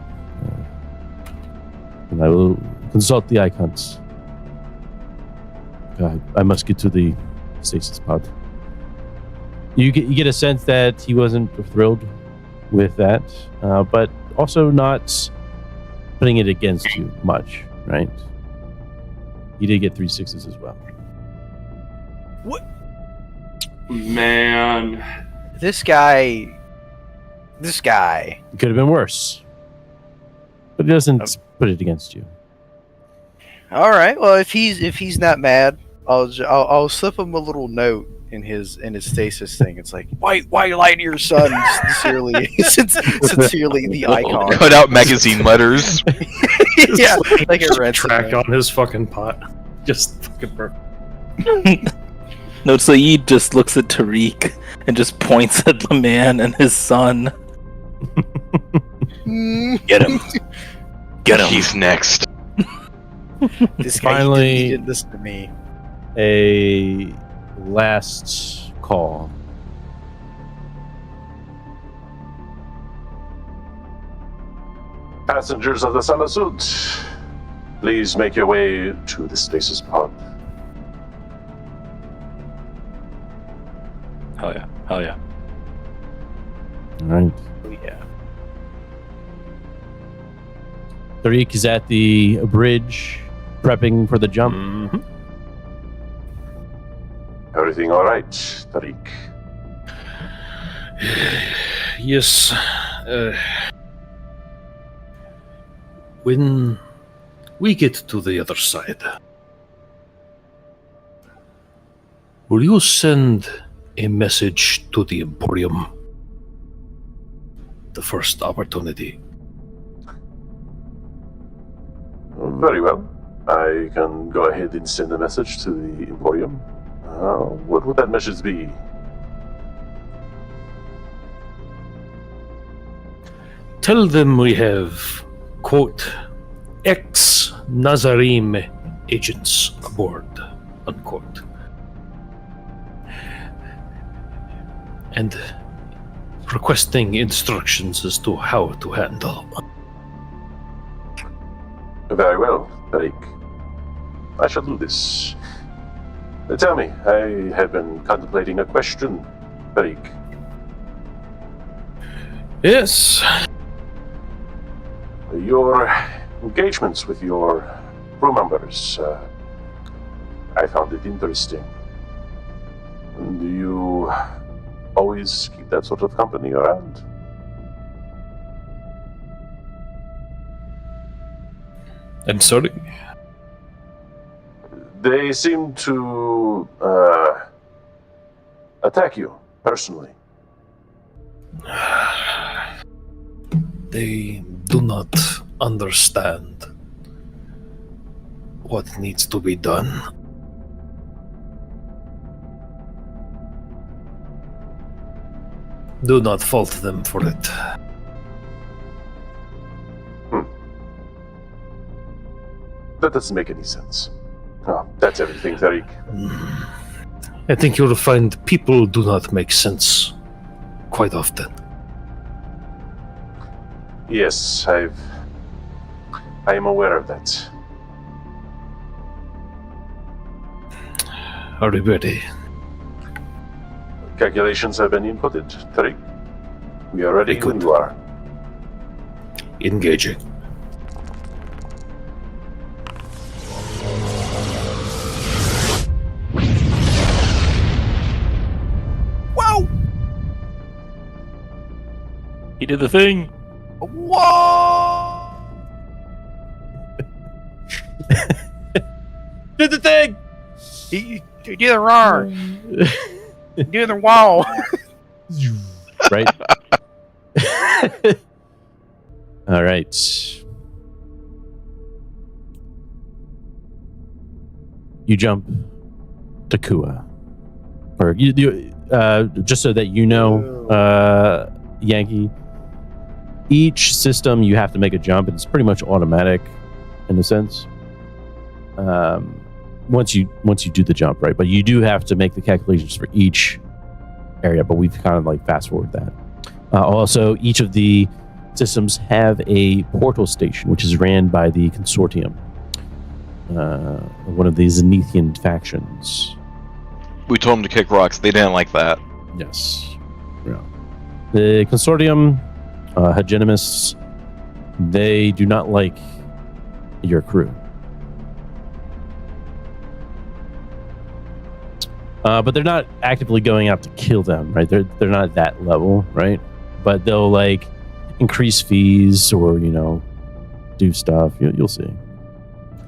And I will consult the icons. God, I must get to the stasis pod. You get a sense that he wasn't thrilled with that, but also not putting it against you much, right? You did get 3 6s as well. What? Man. This guy. It could have been worse, but he doesn't put it against you. All right. Well, if he's not mad, I'll slip him a little note in his stasis thing. It's like, why you lie to your son? Sincerely, the icon. Cut out magazine letters. Yeah, like a red Track on his fucking pot. Just fucking perfect. No, Saeed just looks at Tariq and just points at the man and his son. Get him. Get him. He's next. This guy Finally- he didn't listen to me. A last call. Passengers of the Salasut, please make your way to the stasis pod. Hell yeah. Hell yeah. All right. Oh, yeah. Tariq is at the bridge, prepping for the jump. Mhm. Everything all right, Tariq? Yes. When we get to the other side, will you send a message to the Emporium? The first opportunity. Very well. I can go ahead and send a message to the Emporium. What would that message be? Tell them we have, quote, ex-Nazarim agents aboard, unquote. And requesting instructions as to how to handle. Very well, Tariq. I shall do this. Tell me, I have been contemplating a question, Tariq. Yes. Your engagements with your crew members, I found it interesting. Do you always keep that sort of company around? I'm sorry. They seem to attack you personally. They do not understand what needs to be done. Do not fault them for it. That doesn't make any sense. Oh, that's everything, Tariq. I think you'll find people do not make sense quite often. Yes, I am aware of that. Are you ready? Calculations have been inputted, Tariq. We are ready when Good. you are. Engaging. Whoa! He did the thing. Whoa! Did the thing! You do the roar. Do the wall. Right? All right. You jump to Kua. Or you just so that you know, Yankee, each system you have to make a jump, and it's pretty much automatic in a sense. once you do the jump, right? But you do have to make the calculations for each area. But we've kind of like fast forward that. Also, each of the systems have a portal station, which is ran by the Consortium, one of the Zenithian factions. We told them to kick rocks. They didn't like that. Yes. Yeah. The Consortium, hegemonists, they do not like your crew. But they're not actively going out to kill them, right? They're not at that level, right? But they'll like increase fees or, do stuff. You'll see.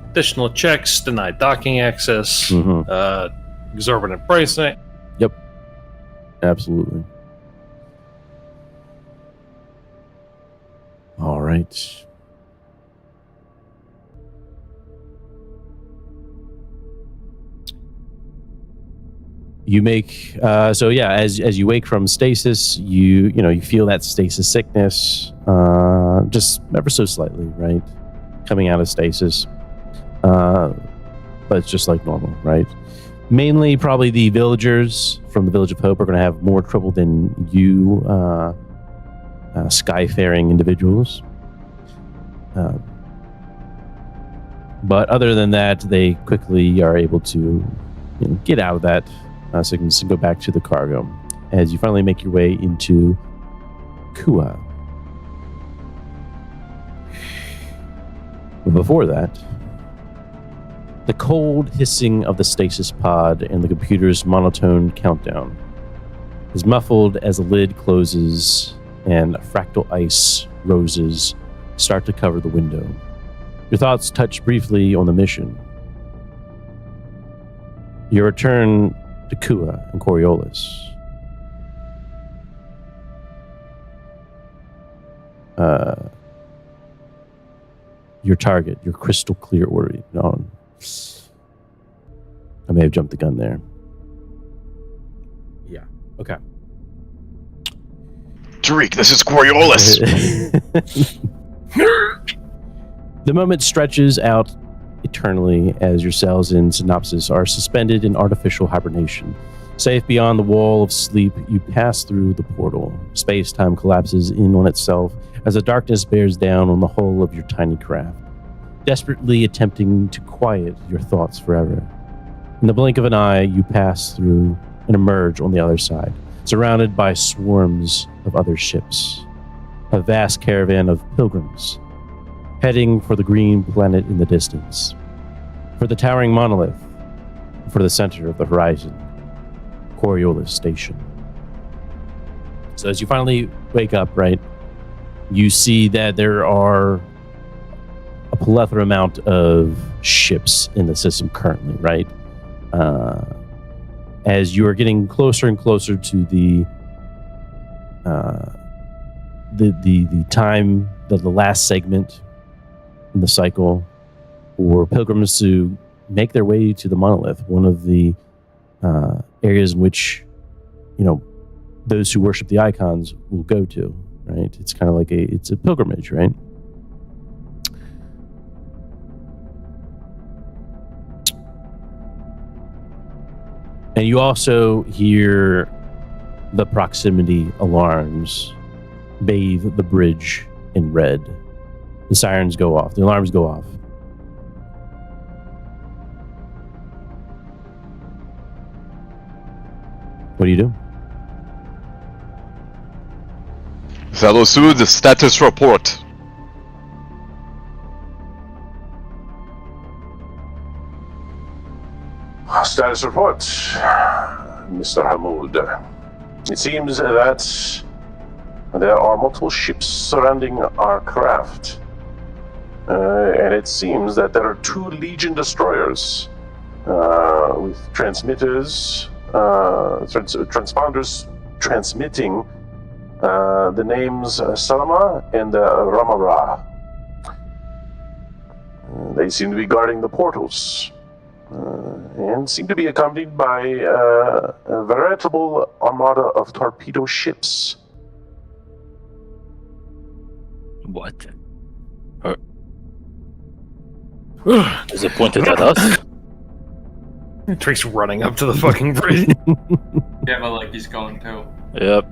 Additional checks, denied docking access, Mm-hmm. Exorbitant pricing. Yep. Absolutely. All right. You make as you wake from stasis, you feel that stasis sickness, just ever so slightly, right? Coming out of stasis, but it's just like normal, right? Mainly, probably the villagers from the Village of Hope are going to have more trouble than you, skyfaring individuals. But other than that, they quickly are able to get out of that, so you can just go back to the cargo. As you finally make your way into Kua. But before that, the cold hissing of the stasis pod and the computer's monotone countdown is muffled as the lid closes and fractal ice roses start to cover the window. Your thoughts touch briefly on the mission. Your return to Kua and Coriolis. Your target, your crystal clear order. No, I may have jumped the gun there. Yeah. Okay. Tariq, this is Coriolis. The moment stretches out eternally as your cells in Synopsis are suspended in artificial hibernation. Safe beyond the wall of sleep, you pass through the portal. Space-time collapses in on itself as the darkness bears down on the hull of your tiny craft, desperately attempting to quiet your thoughts forever. In the blink of an eye, you pass through and emerge on the other side, surrounded by swarms of other ships. A vast caravan of pilgrims, heading for the green planet in the distance, for the towering monolith, for the center of the horizon, Coriolis Station. So as you finally wake up, right, you see that there are a plethora amount of ships in the system currently, right? As you are getting closer and closer to the time, the last segment in the cycle for pilgrims to make their way to the monolith, one of the areas in which those who worship the icons will go to, right? It's kind of like it's a pilgrimage, right? And you also hear the proximity alarms bathe the bridge in red. The sirens go off. The alarms go off. What do you do? Fellow Sue, the status report. Status report, Mr. Hamoud. It seems that there are multiple ships surrounding our craft. And it seems that there are 2 Legion destroyers with transmitters, transponders transmitting the names Salama and Ramara. They seem to be guarding the portals. And seem to be accompanied by a veritable armada of torpedo ships. What? Is it pointed at us? Trick's running up to the fucking bridge. Yeah, but like he's going too. Yep.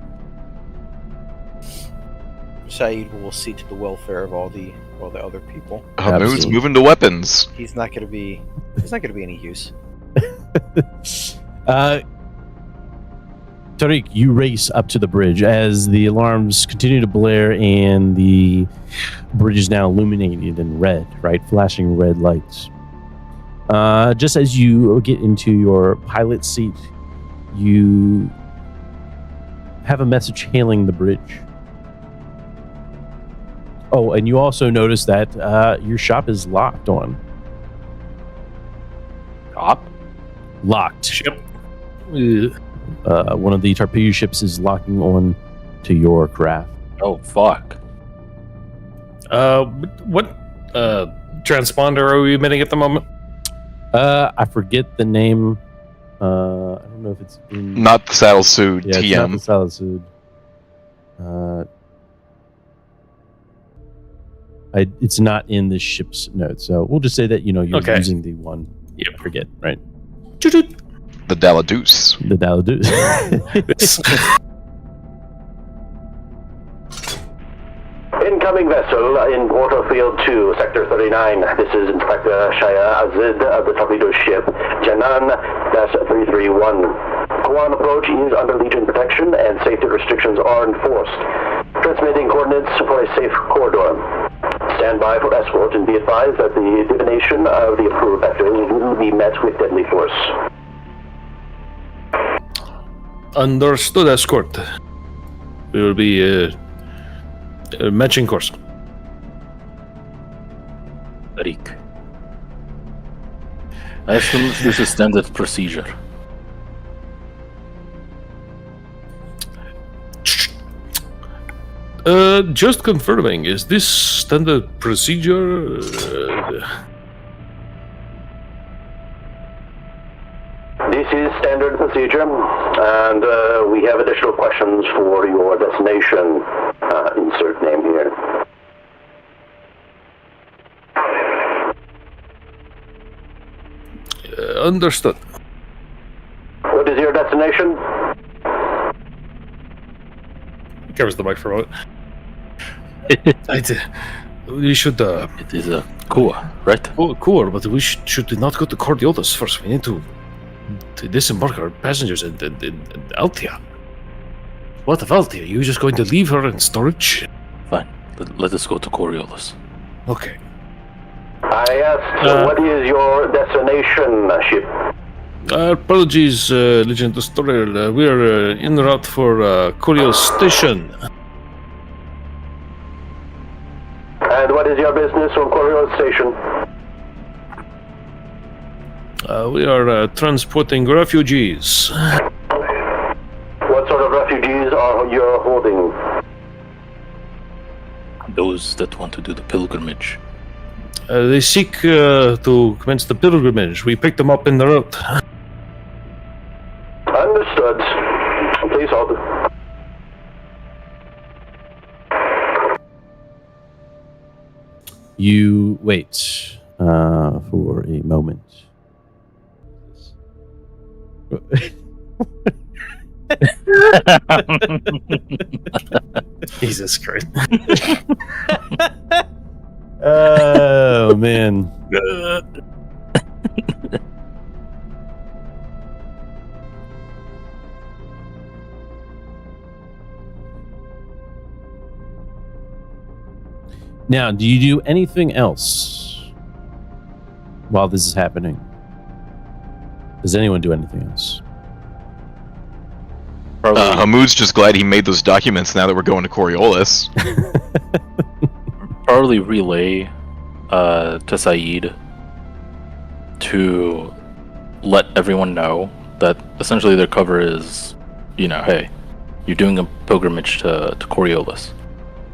Saeed will see to the welfare of all the other people. Hamoud's Absolutely. moving to weapons. He's not gonna be any use. Tariq, you race up to the bridge as the alarms continue to blare and the bridge is now illuminated in red, right? Flashing red lights. Just as you get into your pilot seat, you have a message hailing the bridge. Oh, and you also notice that your shop is locked on. Op? Locked. Ship. One of the torpedo ships is locking on to your craft. Oh, fuck. What transponder are we emitting at the moment? I forget the name. I don't know if it's in... Not the saddle suit, yeah, it's TM. not the Salasud. It's not in the ship's notes, so we'll just say that you're Okay. using the one. Yep. Forget, right? The Daladus. The Daladus. Incoming vessel in Waterfield 2, Sector 39. This is Inspector Shaya Azid of the torpedo ship Janan-331. Kwan approach is under Legion protection and safety restrictions are enforced. Transmitting coordinates for a safe corridor. Stand by for escort and be advised that the divination of the approved vector will be met with deadly force. Understood, escort. We will be matching course. Tariq. I assume this is standard procedure. Just confirming, is this standard procedure? This is standard procedure, and we have additional questions for your destination. Insert name here. Understood. What is your destination? Covers the mic for a moment. We should It is a Kua, right? cool, but we should not go to Coriolis first. We need to disembark our passengers in Altia. What of Altia? You just going to leave her in storage? Fine. Let us go to Coriolis. Okay. I asked, what is your destination, ship? Apologies, Legend Destroyer. We are en route for Coriolis Station. And what is your business on Coriolis Station? We are transporting refugees. What sort of refugees are you holding? Those that want to do the pilgrimage. They seek to commence the pilgrimage. We picked them up in the road. Understood. Please hold. You wait for a moment. Jesus Christ. Oh man. Now, do you do anything else while this is happening? Does anyone do anything else? Probably, Hamoud's just glad he made those documents now that we're going to Coriolis. probably relay to Saeed to let everyone know that essentially their cover is, hey, you're doing a pilgrimage to Coriolis.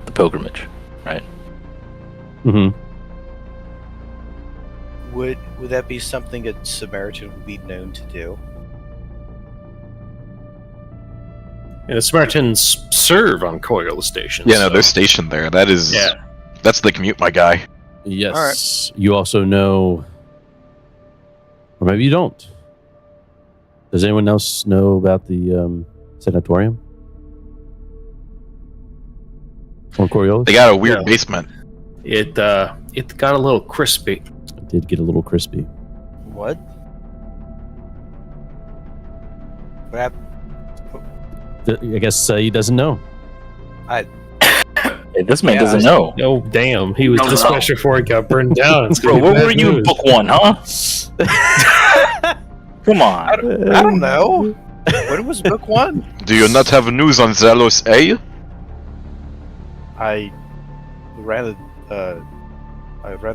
The pilgrimage, right? Mm-hmm. Would that be something a Samaritan would be known to do? Yeah, Samaritans serve on Coriolis Station. Yeah, no, so- they're stationed there. That is, that's the commute, my guy. Yes. You also know, or maybe you don't. Does anyone else know about the sanatorium? Or Coriolis? They got a weird basement. It got a little crispy. It did get a little crispy. What? What happened? I guess he doesn't know. Hey, this man doesn't know. Oh, damn. He was No, no. dispatched before he got burned down. It's Bro, gonna be what bad were you in news. book 1, huh? Come on. I don't know. When was book 1? Do you not have news on Zalos A? I ran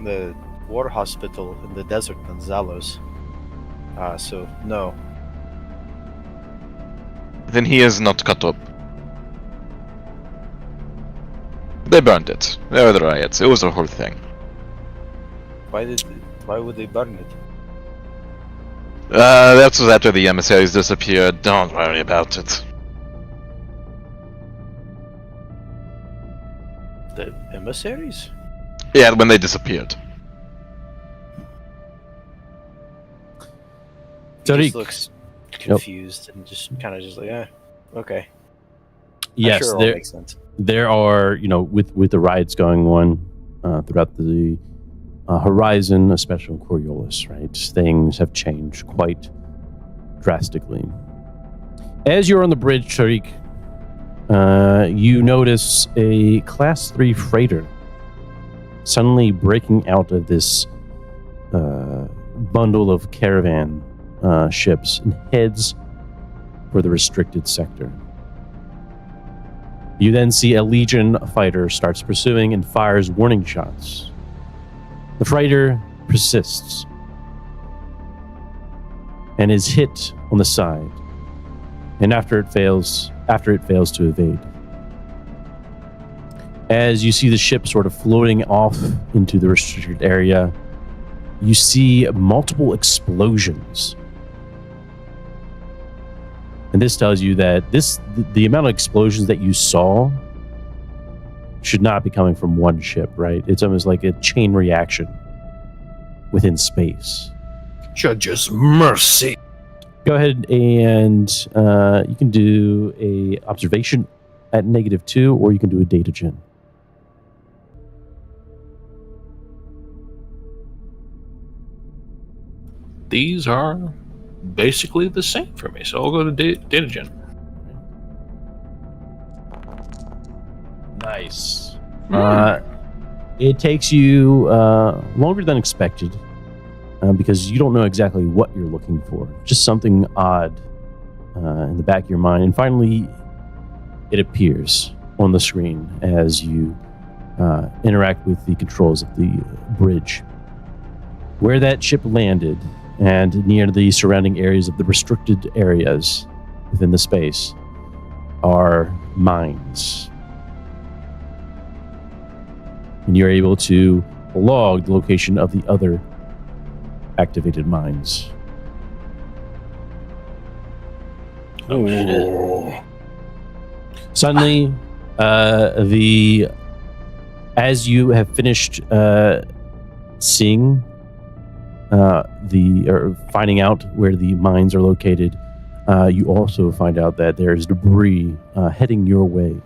the war hospital in the desert in Zalos. So no. Then he is not cut up. They burned it. There were the riots. It was a whole thing. Why would they burn it? That was after the emissaries disappeared. Don't worry about it. The emissaries? Yeah, when they disappeared. He Tariq. just looks confused and just kind of just like, okay. Yes, I'm sure it all there, makes sense. there are, with the riots going on throughout the horizon, especially in Coriolis, right? Things have changed quite drastically. As you're on the bridge, Tariq, you notice a Class 3 freighter suddenly breaking out of this bundle of caravan ships and heads for the restricted sector. You then see a Legion fighter starts pursuing and fires warning shots. The freighter persists and is hit on the side, and after it fails to evade. As you see the ship sort of floating off into the restricted area, you see multiple explosions. And this tells you that the amount of explosions that you saw should not be coming from one ship, right? It's almost like a chain reaction within space. Judge's mercy. Go ahead and you can do a observation at -2, or you can do a data gen. These are basically the same for me, so I'll go to data gen. Nice. It takes you longer than expected because you don't know exactly what you're looking for. Just something odd in the back of your mind. And finally, it appears on the screen as you interact with the controls of the bridge. Where that ship landed and near the surrounding areas of the restricted areas within the space are mines. And you're able to log the location of the other activated mines. Oh, Suddenly, as you have finished seeing or finding out where the mines are located, you also find out that there's debris heading your way.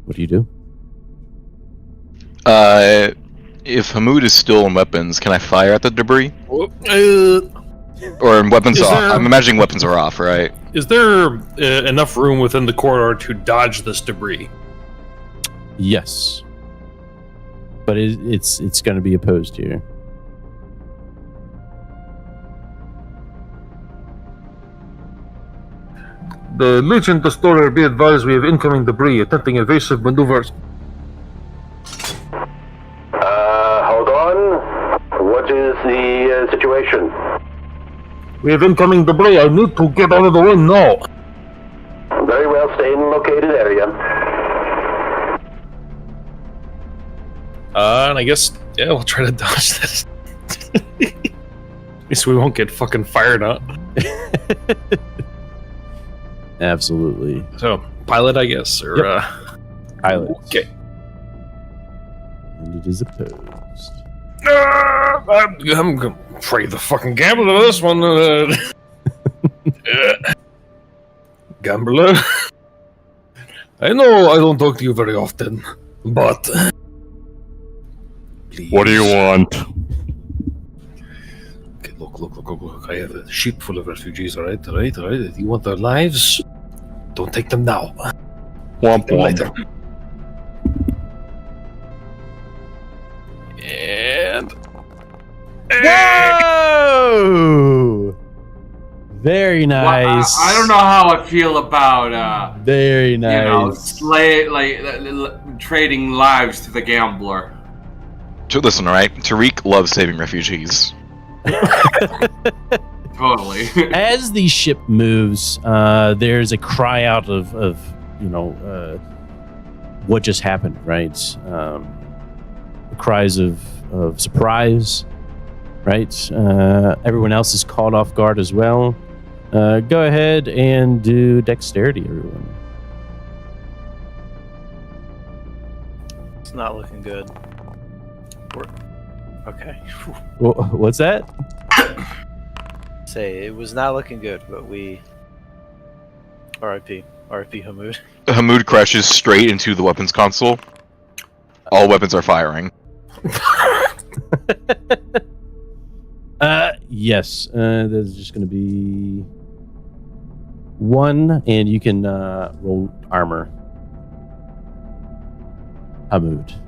What do you do? If Hamoud is still in weapons, can I fire at the debris? Or weapons Is off? there- I'm imagining weapons are off, right? is there enough room within the corridor to dodge this debris? Yes, but it's going to be opposed here. The Legion Destroyer be advised we have incoming debris attempting evasive maneuvers. Hold on. What is the situation? We have incoming debris. I need to get out of the way now. Very well, stay in the located area. And I guess, yeah, we'll try to dodge this. At least we won't get fucking fired up. Absolutely. So, pilot, I guess, or Yep. Pilot. okay. And it is opposed. I'm gonna pray the fucking gambler to this one. Gambler. I know I don't talk to you very often, but please. What do you want? Okay, look. I have a ship full of refugees, alright? If you want their lives, don't take them now. Womp Take them womp. later. And Whoa! Very Well, nice. I don't know how I feel about Very nice. trading lives to the gambler. Listen, alright? Tariq loves saving refugees. Totally. As the ship moves, there's a cry out of what just happened, right? Cries of surprise, right? Everyone else is caught off guard as well. Go ahead and do dexterity, everyone. It's not looking good. Okay. What's that? Say it was not looking good, but we. R.I.P. R.I.P. Hamoud. Hamoud crashes straight into the weapons console. All weapons are firing. Yes. There's just going to be one, and you can roll armor. Hamoud.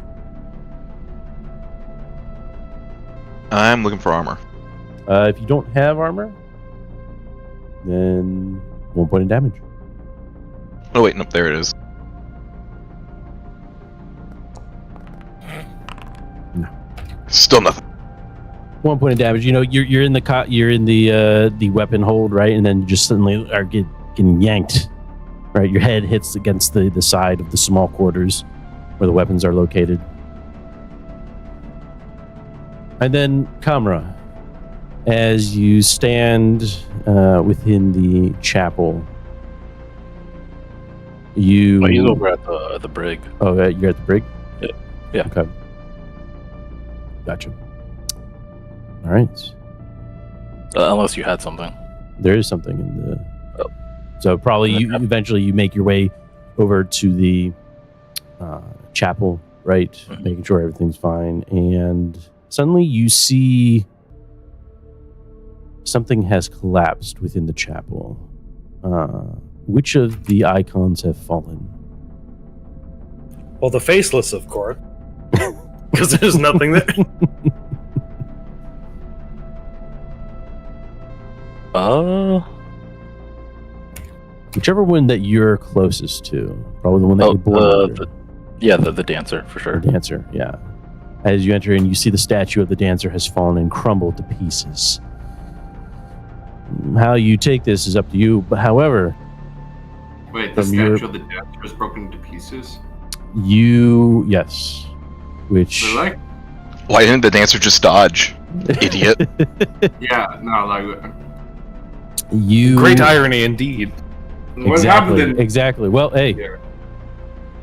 I'm looking for armor. If you don't have armor, then 1 point of damage. Oh wait, nope, there it is. No. Still nothing. 1 point of damage. You know, you're in the weapon hold, right, and then you just suddenly are getting yanked. Right, your head hits against the side of the small quarters where the weapons are located. And then, Kamra, as you stand within the chapel, you... Well, he's over at the brig. Oh, you're at the brig? Yeah. Okay. Gotcha. All right. Unless you had something. There is something in the... So probably you eventually make your way over to the chapel, right? Mm-hmm. Making sure everything's fine. And suddenly you see something has collapsed within the chapel. Which of the icons have fallen? well, the faceless, of course, because there's nothing there. Whichever one that you're closest to. Probably the one that you're born under. The dancer for sure. The dancer, yeah. As you enter in, you see the statue of the dancer has fallen and crumbled to pieces. How you take this is up to you. But however, Wait, the From your- statue of the dancer was broken to pieces? yes. Which... Really? Why didn't the dancer just dodge? Idiot. Yeah, no, like... You... Great irony indeed. What happened in... Exactly. Well, hey, here?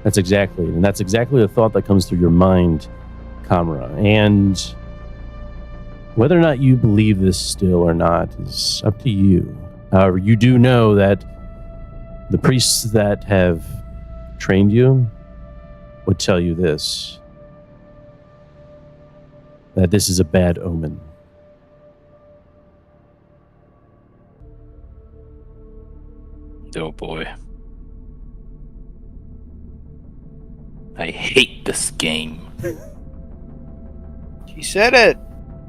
that's exactly the thought that comes through your mind, Kamra. And whether or not you believe this still or not is up to you. However, you do know that the priests that have trained you would tell you this, that this is a bad omen. Oh boy. I hate this game. He said it.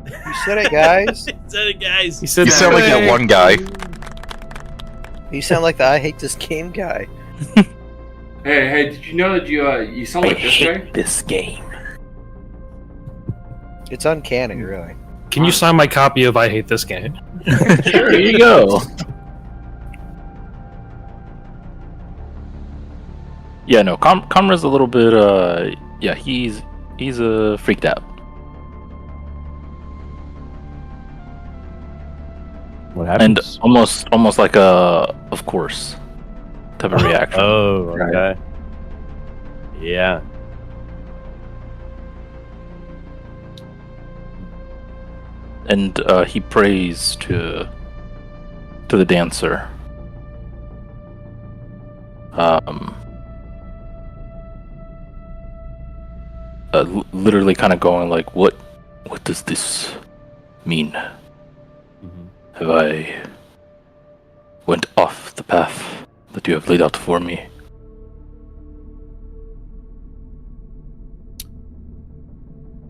You said it, guys. said it, guys. He said, You sound like that one guy. You sound like the I hate this game guy. Hey, did you know that you sound I like this guy? hate this game. It's uncanny, really. "Can you sign my copy of I Hate This Game?" Sure, here you go. Yeah, no, Kamra's a little bit, he's freaked out. What And happens? almost like a, of course, type of reaction. Oh, okay. Yeah. And he prays to the dancer. Literally kind of going like, what does this mean? Have I went off the path that you have laid out for me?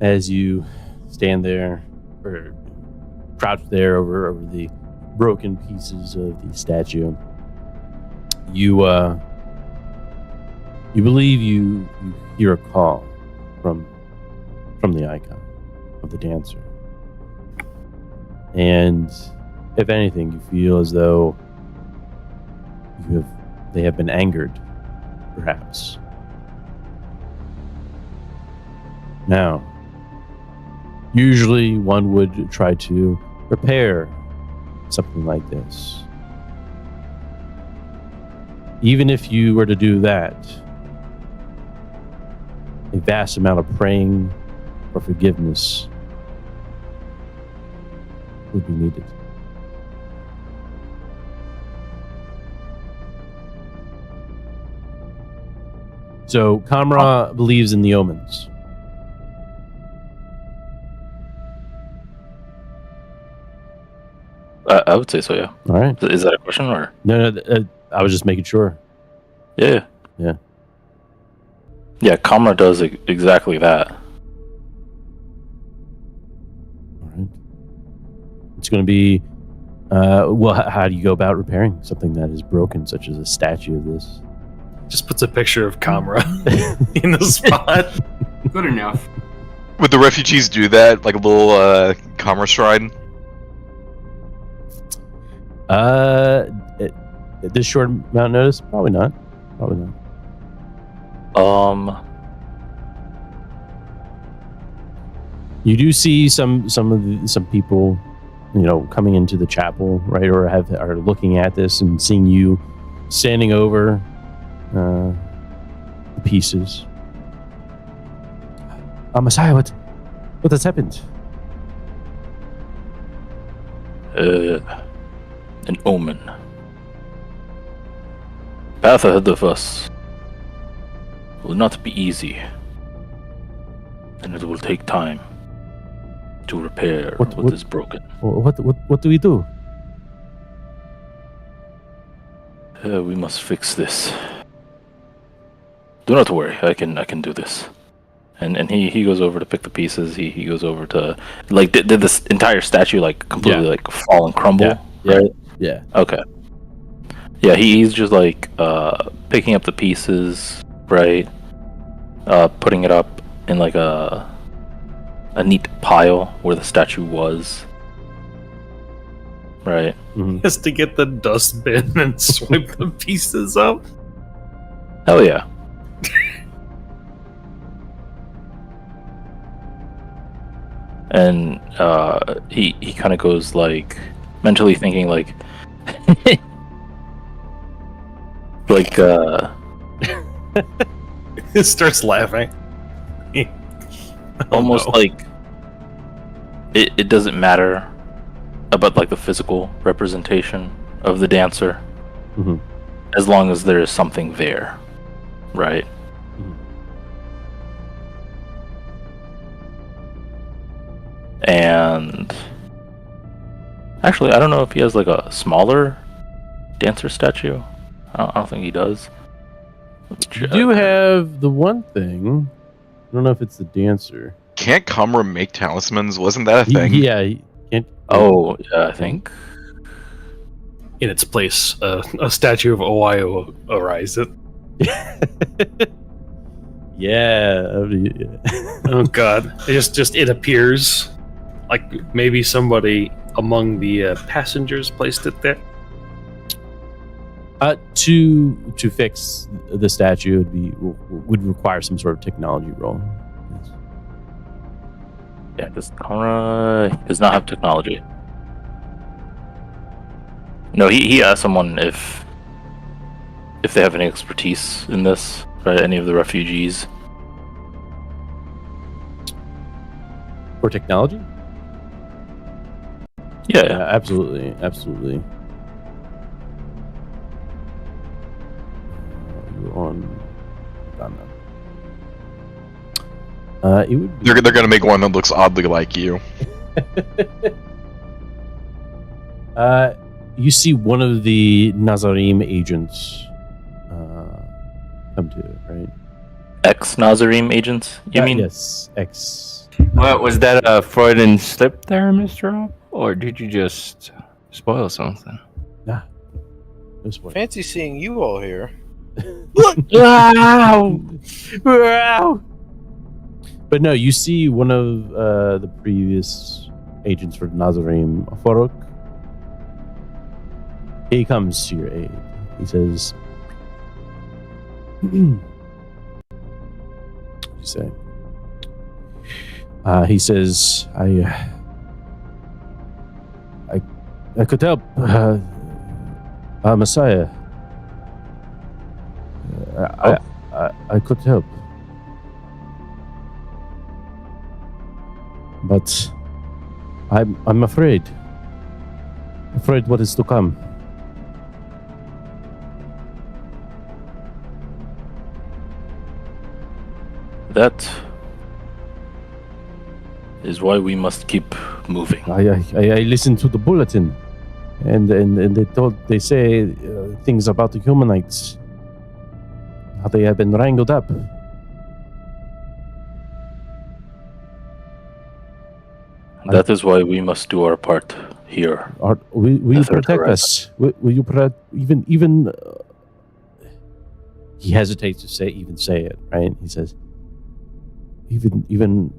As you stand there, or crouch there over the broken pieces of the statue, you believe you hear a call from the icon of the dancer. And if anything, you feel as though they have been angered, perhaps. Now, usually one would try to repair something like this. Even if you were to do that, a vast amount of praying for forgiveness would be needed. So, Kamra believes in the omens. I would say so, yeah. All right. Is that a question or? No, I was just making sure. Yeah. Yeah. Yeah, Kamra does exactly that. All right. It's going to be, well, how do you go about repairing something that is broken, such as a statue of this? Just puts a picture of Kamra in the spot. Good enough. Would the refugees do that, like a little commerce shrine? At this short amount of notice, probably not. You do see some people, coming into the chapel, right, or are looking at this and seeing you standing over the pieces. Messiah, what has happened? An omen. Path ahead of us will not be easy, and it will take time to repair what is broken. What do we do? We must fix this. Do not worry, I can do this. And he goes over to pick the pieces. He goes over to did this entire statue completely fall and crumble? Yeah. Right? Yeah. Okay. Yeah, he's just picking up the pieces, right? Putting it up in a neat pile where the statue was. Right. Mm-hmm. Just to get the dustbin and swipe the pieces up. Hell yeah. And he kind of goes mentally thinking It starts laughing. Almost it doesn't matter about the physical representation of the dancer, mm-hmm. as long as there is something there, right? Mm-hmm. And actually, I don't know if he has a smaller dancer statue. I don't think he does. You do have the one thing. I don't know if it's the dancer. Can't Kamra make talismans? Wasn't that a thing? Yeah. He can't. Oh, yeah, I think. In its place, a statue of Ohio arises. Yeah. Oh God! It appears like maybe somebody among the passengers placed it there. To fix the statue would require some sort of technology roll. Yeah, Kamra does not have technology. No, he asked someone if they have any expertise in this, right? Any of the refugees. For technology? Yeah. Absolutely, absolutely. You're on Ghana. It would be... They're gonna make one that looks oddly like you. You see one of the Nazarim agents come to it, right? Ex-Nazarim agents, you mean? Yes, X. Well, was that a Freudian slip there, Mr. Rob? Or did you just spoil something? Nah. This one. Fancy seeing you all here. Wow! Wow! But no, you see one of the previous agents for Nazarim, Faruk. He comes to your aid. He says, "What do you say?" He says, "I could help, Messiah. I could help, but I'm afraid what is to come." That is why we must keep moving. I listened to the bulletin, and they say things about the humanites, how they have been wrangled up. That is why we must do our part here. Will you protect us? Will you protect even? He hesitates to say it, right? He says, even.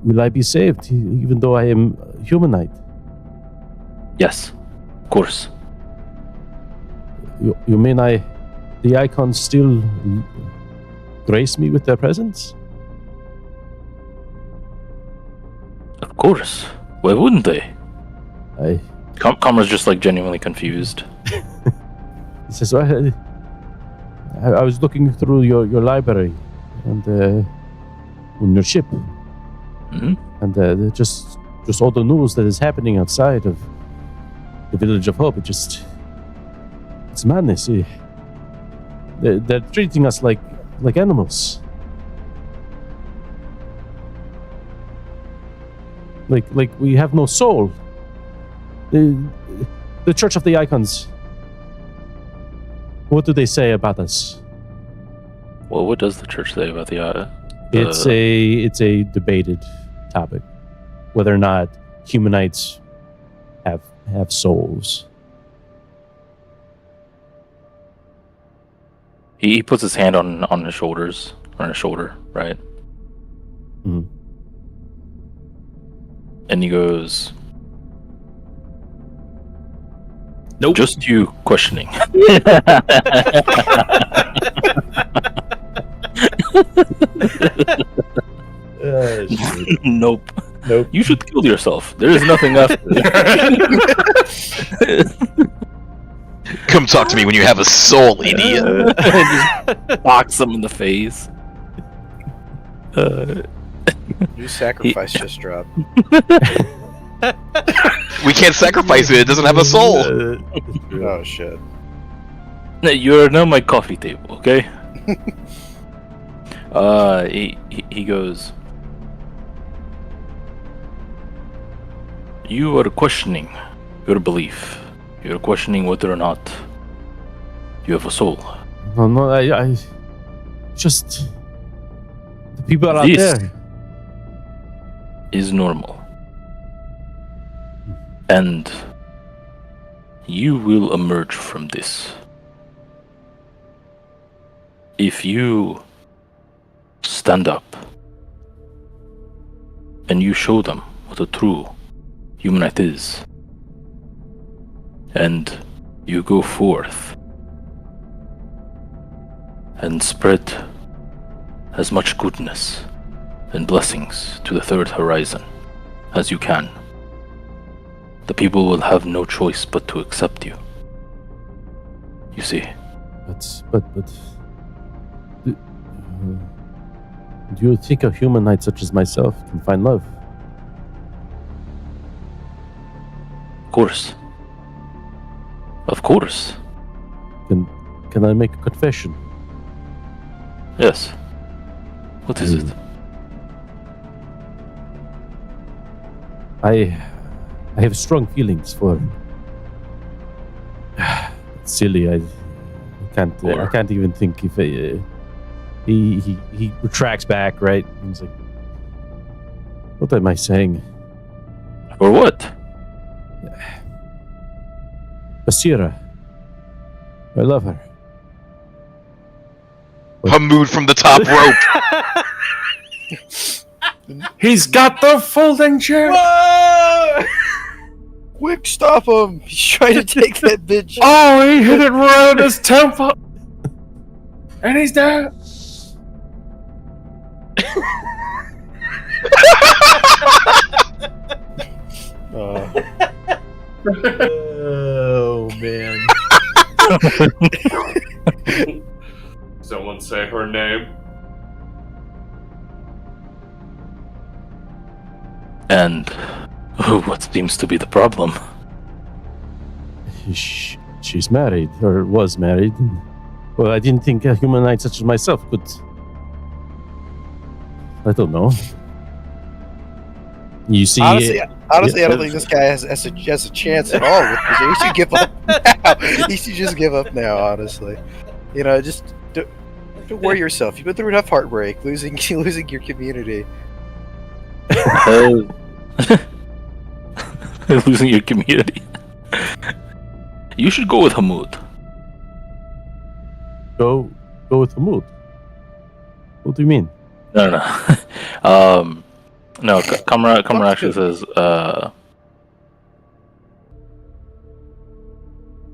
Will I be saved, even though I am a humanite? Yes, of course. You mean the icons still grace me with their presence? Of course. Why wouldn't they? Kamra's just like genuinely confused. He says, I was looking through your library and on your ship. Mm-hmm. And just all the news that is happening outside of the Village of Hope, it's madness. They're treating us like animals. Like we have no soul. The Church of the Icons. What do they say about us? Well, what does the church say about the It's a debated topic, whether or not humanites have souls. He puts his hand on his shoulders, on his shoulder, right? Mm-hmm. And he goes, Nope. Just you questioning. Nope. You should kill yourself. There is nothing after. Come talk to me when you have a soul, idiot. Just box him in the face. New sacrifice just dropped. We can't sacrifice it. It doesn't have a soul. Oh shit. You're now my coffee table, okay? He goes, you are questioning your belief. You're questioning whether or not you have a soul. No, I just the people out This there is normal. And you will emerge from this. If you stand up and you show them what a true humanite is, and you go forth and spread as much goodness and blessings to the third horizon as you can, the people will have no choice but to accept you. You see. But do you think a humanite such as myself can find love? course. Of course. Can I make a confession? Yes. What is it? I have strong feelings for. It's silly. I can't even think if he retracts back. Right? He's like, what am I saying? For what? Basira. I love her. Hamoud from the top rope. He's got the folding chair. Whoa! Quick, stop him! He's trying to take that bitch. Oh, he hit it right on his temple. And he's dead. Oh man. Someone say her name. And what seems to be the problem? She's married, or was married. Well, I didn't think a humanite such as myself could. I don't know. You see, Honestly, I don't think this guy has a chance at all with this. He should give up now. He should just give up now, honestly. You know, just don't worry yourself. You've been through enough heartbreak, losing your community. Losing your community. You should go with Hamoud. Go with Hamoud. What do you mean? No. No, Kamra actually says,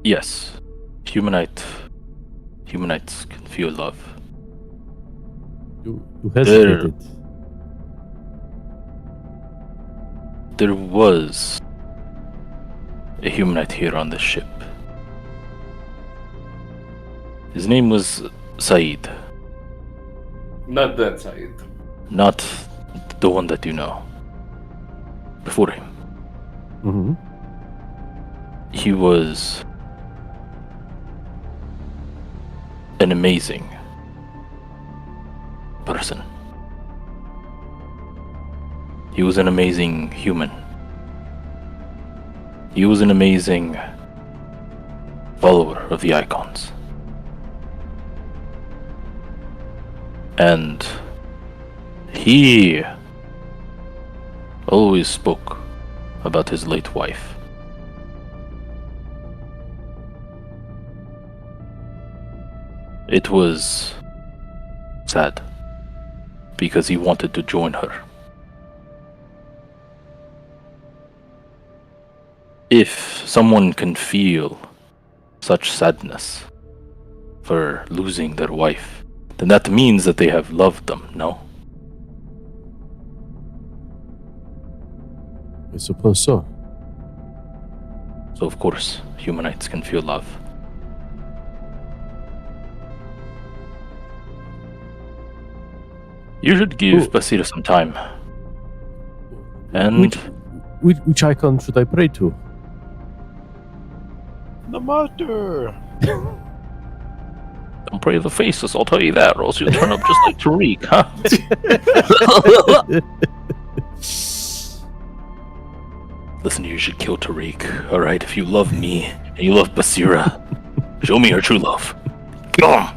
yes, humanites can feel love. You hesitated. There was a humanite here on this ship. His name was Saeed. Not that side. Not the one that you know. Before him. Mm-hmm. He was an amazing person. He was an amazing human. He was an amazing follower of the icons. And he always spoke about his late wife. It was sad because he wanted to join her. If someone can feel such sadness for losing their wife, then that means that they have loved them, no? I suppose so. So of course, humanites can feel love. You should give Basira some time. And which icon should I pray to? The master. don't pray the faces, I'll tell you that, or else you'll turn up just like Tariq, huh? Listen, you should kill Tariq, alright? If you love me and you love Basira, show me your true love. Kill him!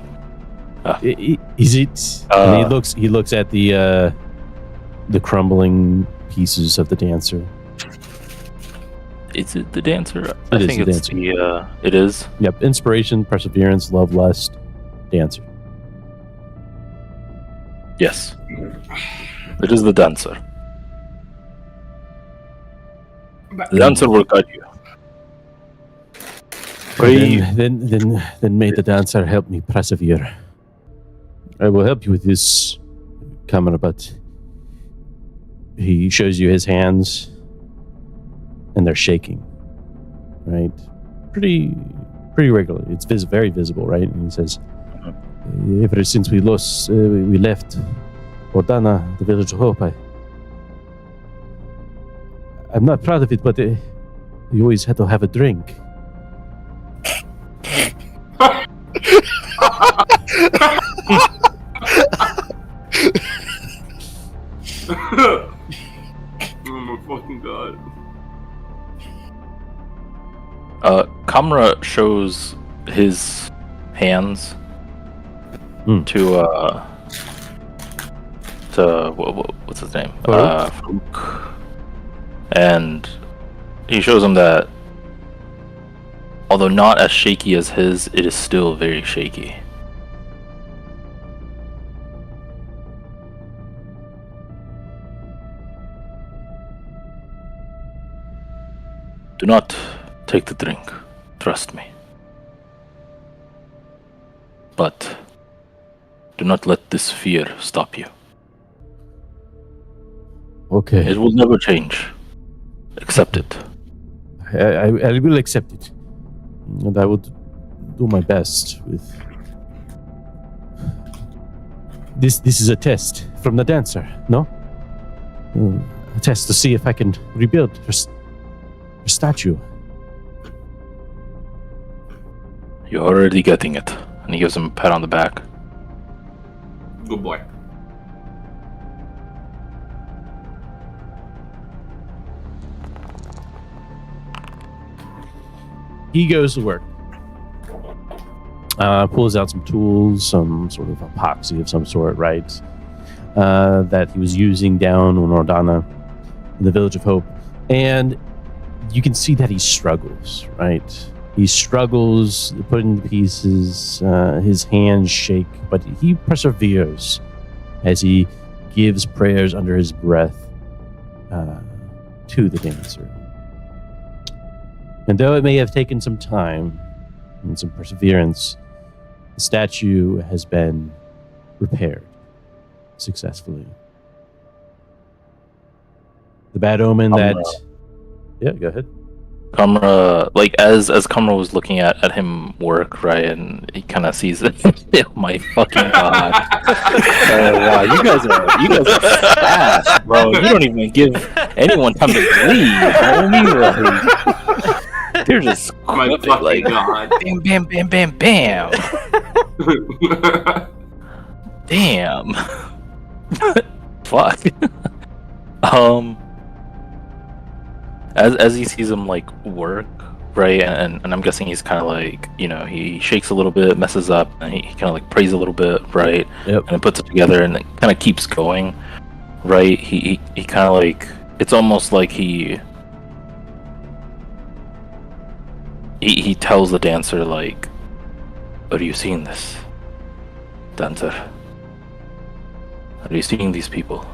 Is it? And he looks at the crumbling pieces of the dancer. Is it the dancer? It I think it's the. It is. Yep. Inspiration, perseverance, love, lust, dancer. Yes. It is the dancer. The dancer will guide you. Pray. Then may the dancer help me persevere. I will help you with this camera, but he shows you his hands, and they're shaking, right? Pretty regularly. It's very visible, right? And he says, ever since we left Ordana, the village of hope, I'm not proud of it, but You always had to have a drink. Oh my fucking god. Kamra shows his hands to what's his name? Farouk. And he shows him that although not as shaky as his, it is still very shaky. Do not take the drink. Trust me. But do not let this fear stop you. Okay. It will never change. Accept it. I will accept it. And I will do my best with... This is a test from the dancer, no? A test to see if I can rebuild her statue. You're already getting it. And he gives him a pat on the back. Good boy. He goes to work. Pulls out some tools, some sort of epoxy of some sort, right? That he was using down on Ordana in the Village of Hope. And you can see that he struggles, right? He struggles putting the pieces, his hands shake, but he perseveres as he gives prayers under his breath to the dancer. And though it may have taken some time and some perseverance, the statue has been repaired successfully. The bad omen that... Yeah, go ahead. Kamra, like as Kamra was looking at him work, right, and he kind of sees it. Oh my fucking god! Wow, you guys are fast, bro. You don't even give anyone time to breathe, homie. Like, they're just My quick, fucking like god. bam, bam, bam, bam, bam. Damn. Fuck. As he sees him like work, right, and I'm guessing he's kind of like, you know, he shakes a little bit, messes up, and he kind of like prays a little bit, right, Yep. and then puts it together, and it kind of keeps going, right. He kind of like, it's almost like he tells the dancer like, "Are you seeing this, dancer? Are you seeing these people?"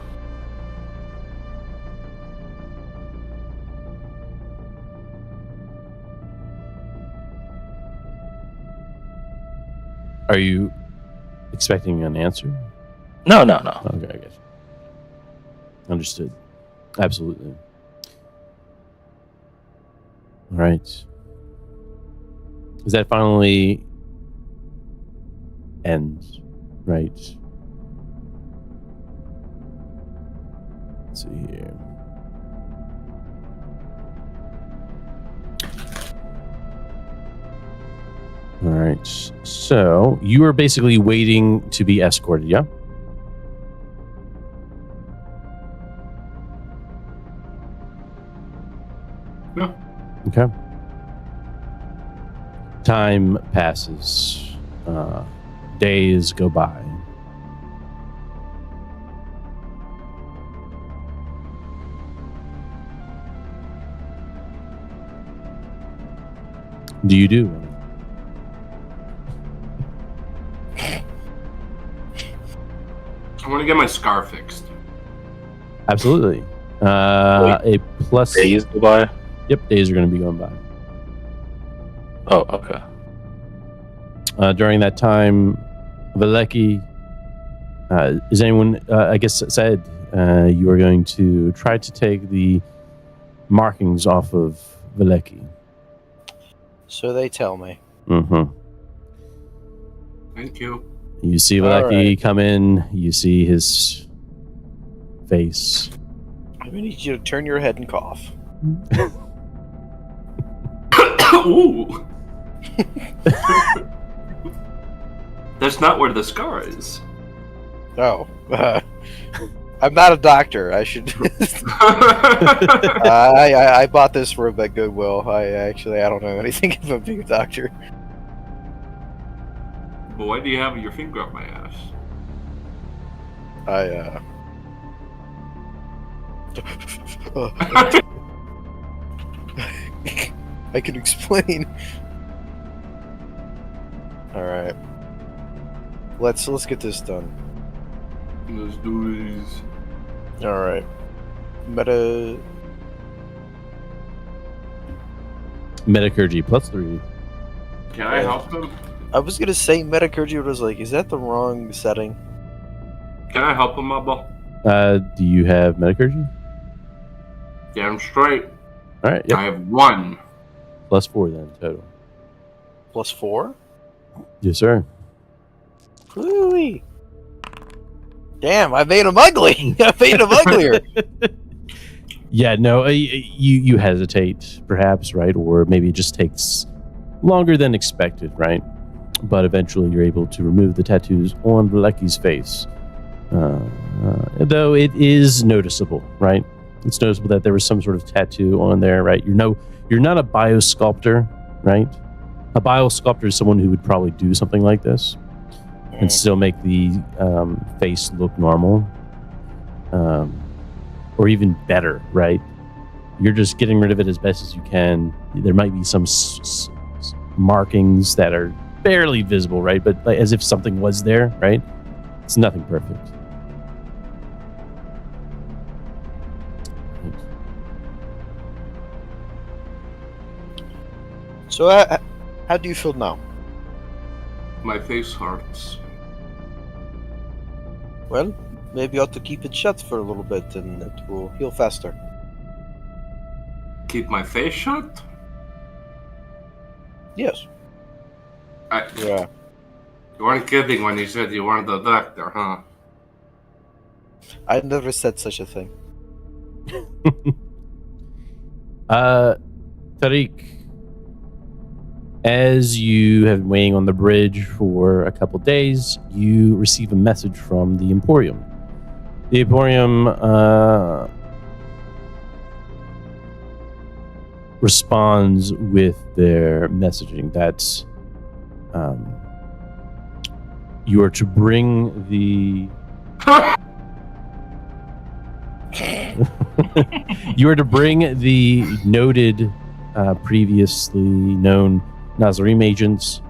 Are you expecting an answer? No. Okay, I guess. Understood. Absolutely. All right. Does that finally end? Right. Let's see here. All right. So you are basically waiting to be escorted, yeah? Yeah. Okay. Time passes. Days go by. Do you do? I want to get my scar fixed. Absolutely. A plus. Days go by. Yep, days are going to be going by. Oh, okay. During that time, Valeki, is anyone, I guess, said you are going to try to take the markings off of Valeki. So they tell me. Mm-hmm. Thank you. You see Valeki come in, you see his face. I need you to turn your head and cough. Ooh. That's not where the scar is. Oh. I'm not a doctor. I should. I bought this robe at Goodwill. I don't know anything about being a doctor. But why do you have your finger up my ass? I can explain. All right. Let's get this done. Let's do this. All right. Metacurgy +3. Can I help him? I was gonna say Metacurgy, but I was like, is that the wrong setting? Can I help him, Mabba? Do you have Metacurgy? Damn straight. All right. Yep. I have 1. +4 then total. +4? Yes, sir. Ooh-wee. Damn, I made him ugly. I made him uglier. Yeah, no, you hesitate, perhaps, right? Or maybe it just takes longer than expected, right? But eventually you're able to remove the tattoos on Vlecki's face. Though it is noticeable, right? It's noticeable that there was some sort of tattoo on there, right? You're not a biosculptor, right? A biosculptor is someone who would probably do something like this and still make the face look normal. Or even better, right? You're just getting rid of it as best as you can. There might be some markings that are barely visible, right? But like, as if something was there, right? It's nothing perfect. So, how do you feel now? My face hurts. Well, maybe you ought to keep it shut for a little bit and it will heal faster. Keep my face shut? Yes. Yeah. You weren't kidding when you said you weren't a doctor, huh? I never said such a thing. Tariq, as you have been waiting on the bridge for a couple days, you receive a message from the Emporium. The Emporium responds with their messaging that you are to bring the you are to bring the noted previously known Nazarene agents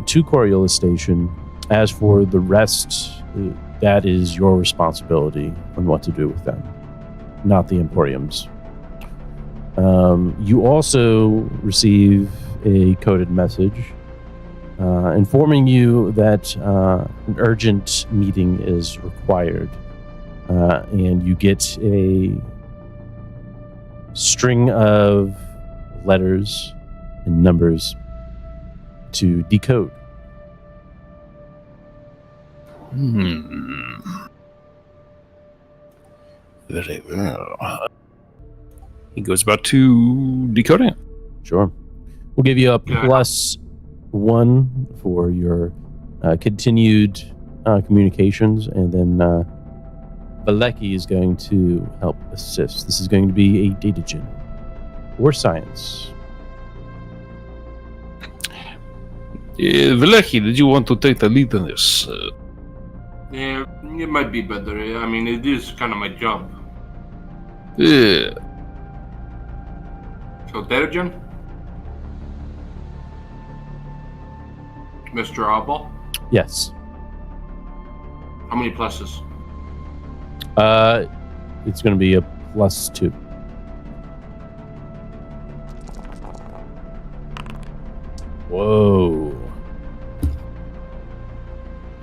to Coriolis Station. As for the rest, that is your responsibility on what to do with them, not the Emporium's. You also receive a coded message informing you that an urgent meeting is required, and you get a string of letters and numbers to decode. Very well. He goes about to decoding it. Sure. We'll give you a +1 for your continued communications, and then Vlecki is going to help assist. This is going to be a data gen or science. Vlecki, did you want to take the lead in this? Yeah, it might be better. I mean, it is kind of my job. Yeah. So, Derigen? Mr. Abel? Yes. How many pluses? It's going to be a +2. Whoa.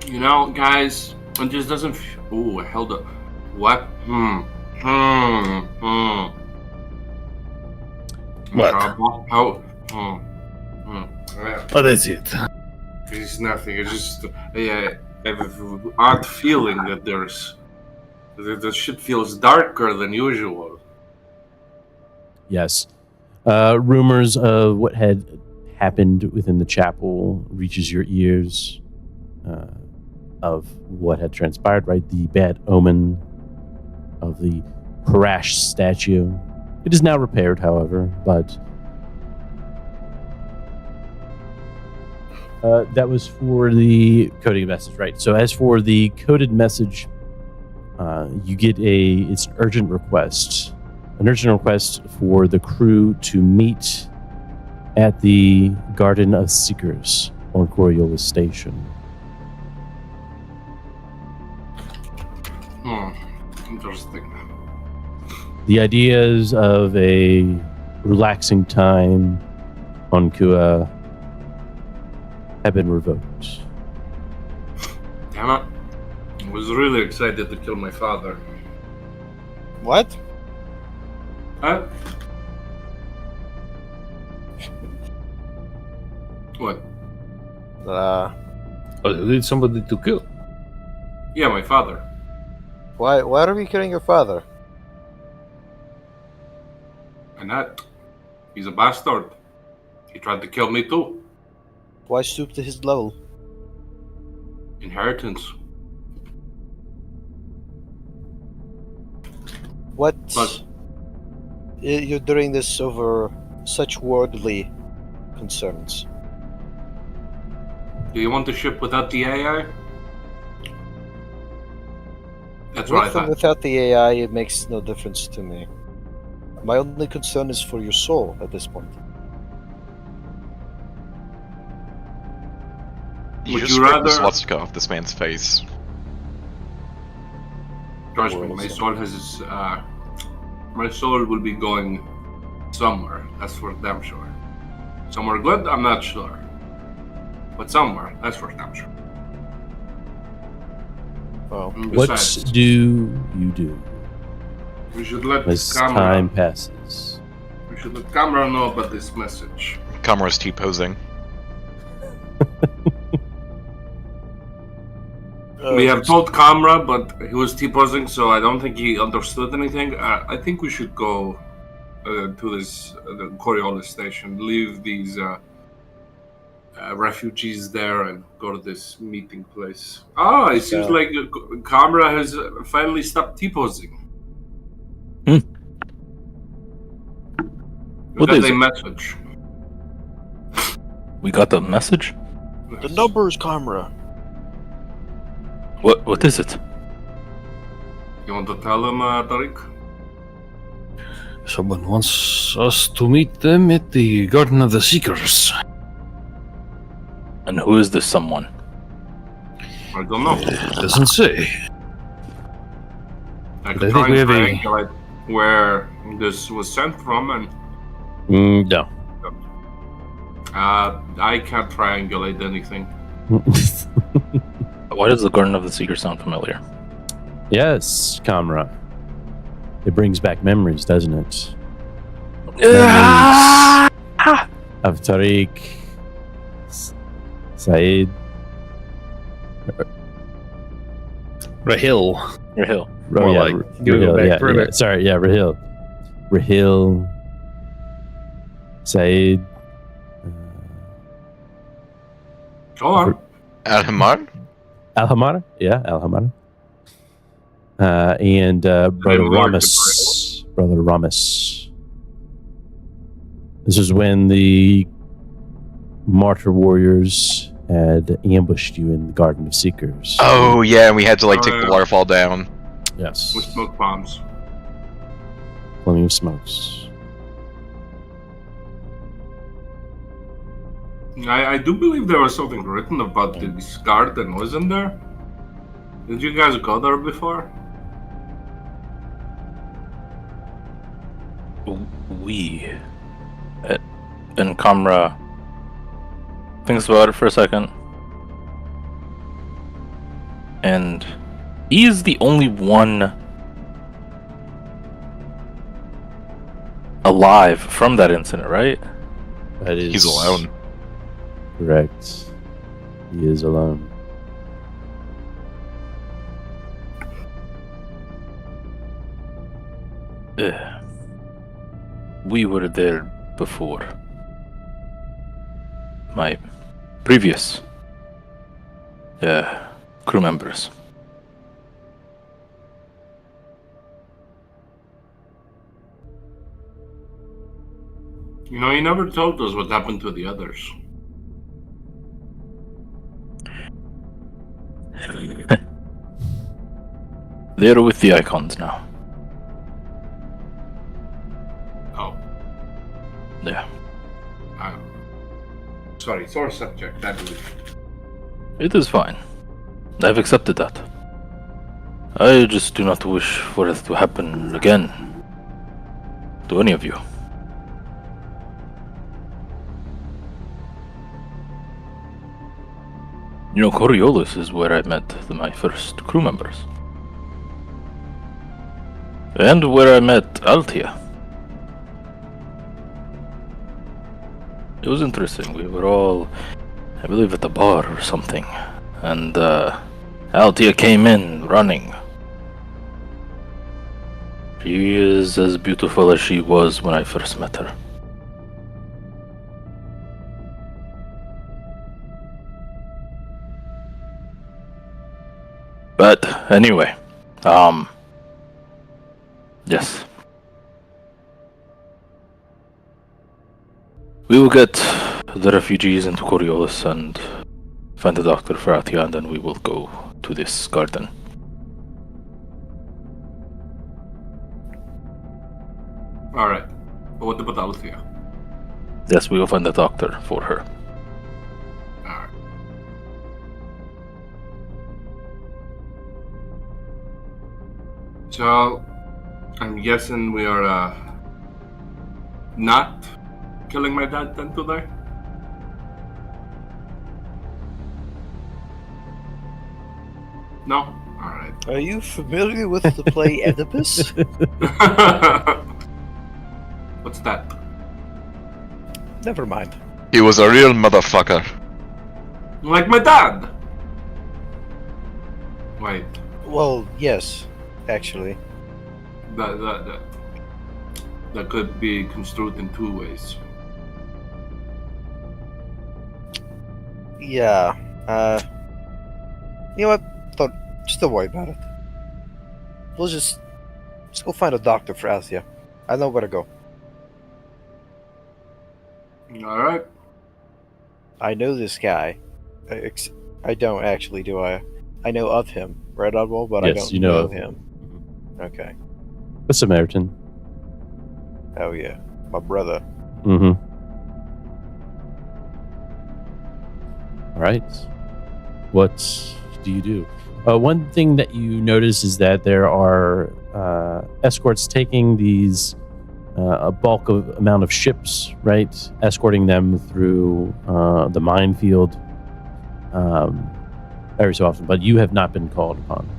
You know, guys, it just doesn't. Ooh, I held up. What? What? How? What is it? It's nothing. It's just I have an odd feeling that the shit feels darker than usual. Yes. Rumors of what had happened within the chapel reaches your ears, of what had transpired, right? The bad omen of the crashed statue. It is now repaired, however, but that was for the coding message, right? So as for the coded message, you get it's an urgent request for the crew to meet at the Garden of Seekers on Coriolis Station. Interesting. The ideas of a relaxing time on Kua have been revoked. Damn it. I was really excited to kill my father. What? Huh? What? Oh, you need somebody to kill. Yeah, my father. Why are we killing your father? And that. He's a bastard. He tried to kill me too. Why stoop to his level? Inheritance. What? But You're doing this over such worldly concerns. do you want the ship without the AI? That's what I With or thought. without the AI, it makes no difference to me. My only concern is for your soul at this point. You Would just you scraped the rather- swastika off this man's face. Trust me, my soul has my soul will be going somewhere. That's for damn sure. Somewhere good, I'm not sure. But somewhere, that's for damn sure. Well, And What besides, do you do we should let as camera. time passes? We should let camera know about this message. Kamara's T-posing. We have told Kamra, but he was T-posing, so I don't think he understood anything. I think we should go to this the Coriolis station, leave these refugees there, and go to this meeting place. Ah, it seems like Kamra has finally stopped T-posing. We What got is a it? message. We got the message. The numbers, camera. What is it? You want to tell him, Tariq? Someone wants us to meet them at the Garden of the Seekers. And who is this someone? I don't know. It doesn't say. I But could I try think we and have a- triangulate where this was sent from, and No. I can't triangulate anything. Why does the Garden of the Seeker sound familiar? Yes, Kamra. It brings back memories, doesn't it? Ah! Of Tariq, Saeed, Rahil. Rahil. More yeah, like, give it Rahil, back yeah, further. yeah. Sorry, yeah, Rahil, Saeed. Go on. Alhamar? Alhamara? Yeah, Alhamara. And Brother Lord Ramus. Brother Ramus. This is when the Martyr Warriors had ambushed you in the Garden of Seekers. Oh, yeah, and we had to, like, take the yeah. waterfall down. Yes. With smoke bombs. Plenty of smokes. I do believe there was something written about this garden, wasn't there? Did you guys go there before? We. And Kamra thinks about it for a second. And he is the only one alive from that incident, right? That is He's alone. correct. He is alone. We were there before. My previous crew members. You know, you never told us what happened to the others. They're with the icons now. Oh. Yeah. Sorry, sore subject, I believe. It is fine. I've accepted that. I just do not wish for it to happen again. To any of you. You know, Coriolis is where I met my first crew members. And where I met Altia. It was interesting. We were all, I believe, at the bar or something. And Altia came in running. She is as beautiful as she was when I first met her. But anyway, yes. We will get the refugees into Coriolis and find a doctor for Atia, and then we will go to this garden. Alright. But what about Althea? Yes, we will find a doctor for her. Alright. So, I'm guessing we are, not killing my dad then today? No? Alright. Are you familiar with the play Oedipus? What's that? Never mind. He was a real motherfucker. Like my dad! Wait. Well, yes, actually. That could be construed in two ways. Yeah. You know what? Just don't worry about it. We'll just go find a doctor for Althea. I know where to go. Alright. I know this guy. I don't actually, do I? I know of him, right, Oddwell? But Yes, I don't you know know of him. Okay. A Samaritan. Oh yeah, my brother. Mm-hmm. All right. What do you do? One thing that you notice is that there are escorts taking these a bulk of amount of ships, right? Escorting them through the minefield every so often, but you have not been called upon.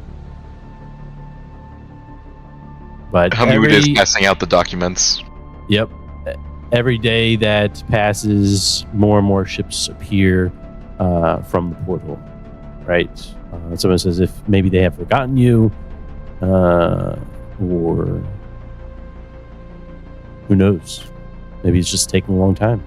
But Hamid is passing out the documents. Yep. Every day that passes, more and more ships appear from the portal, right? It's almost as if maybe they have forgotten you, or who knows? Maybe it's just taking a long time.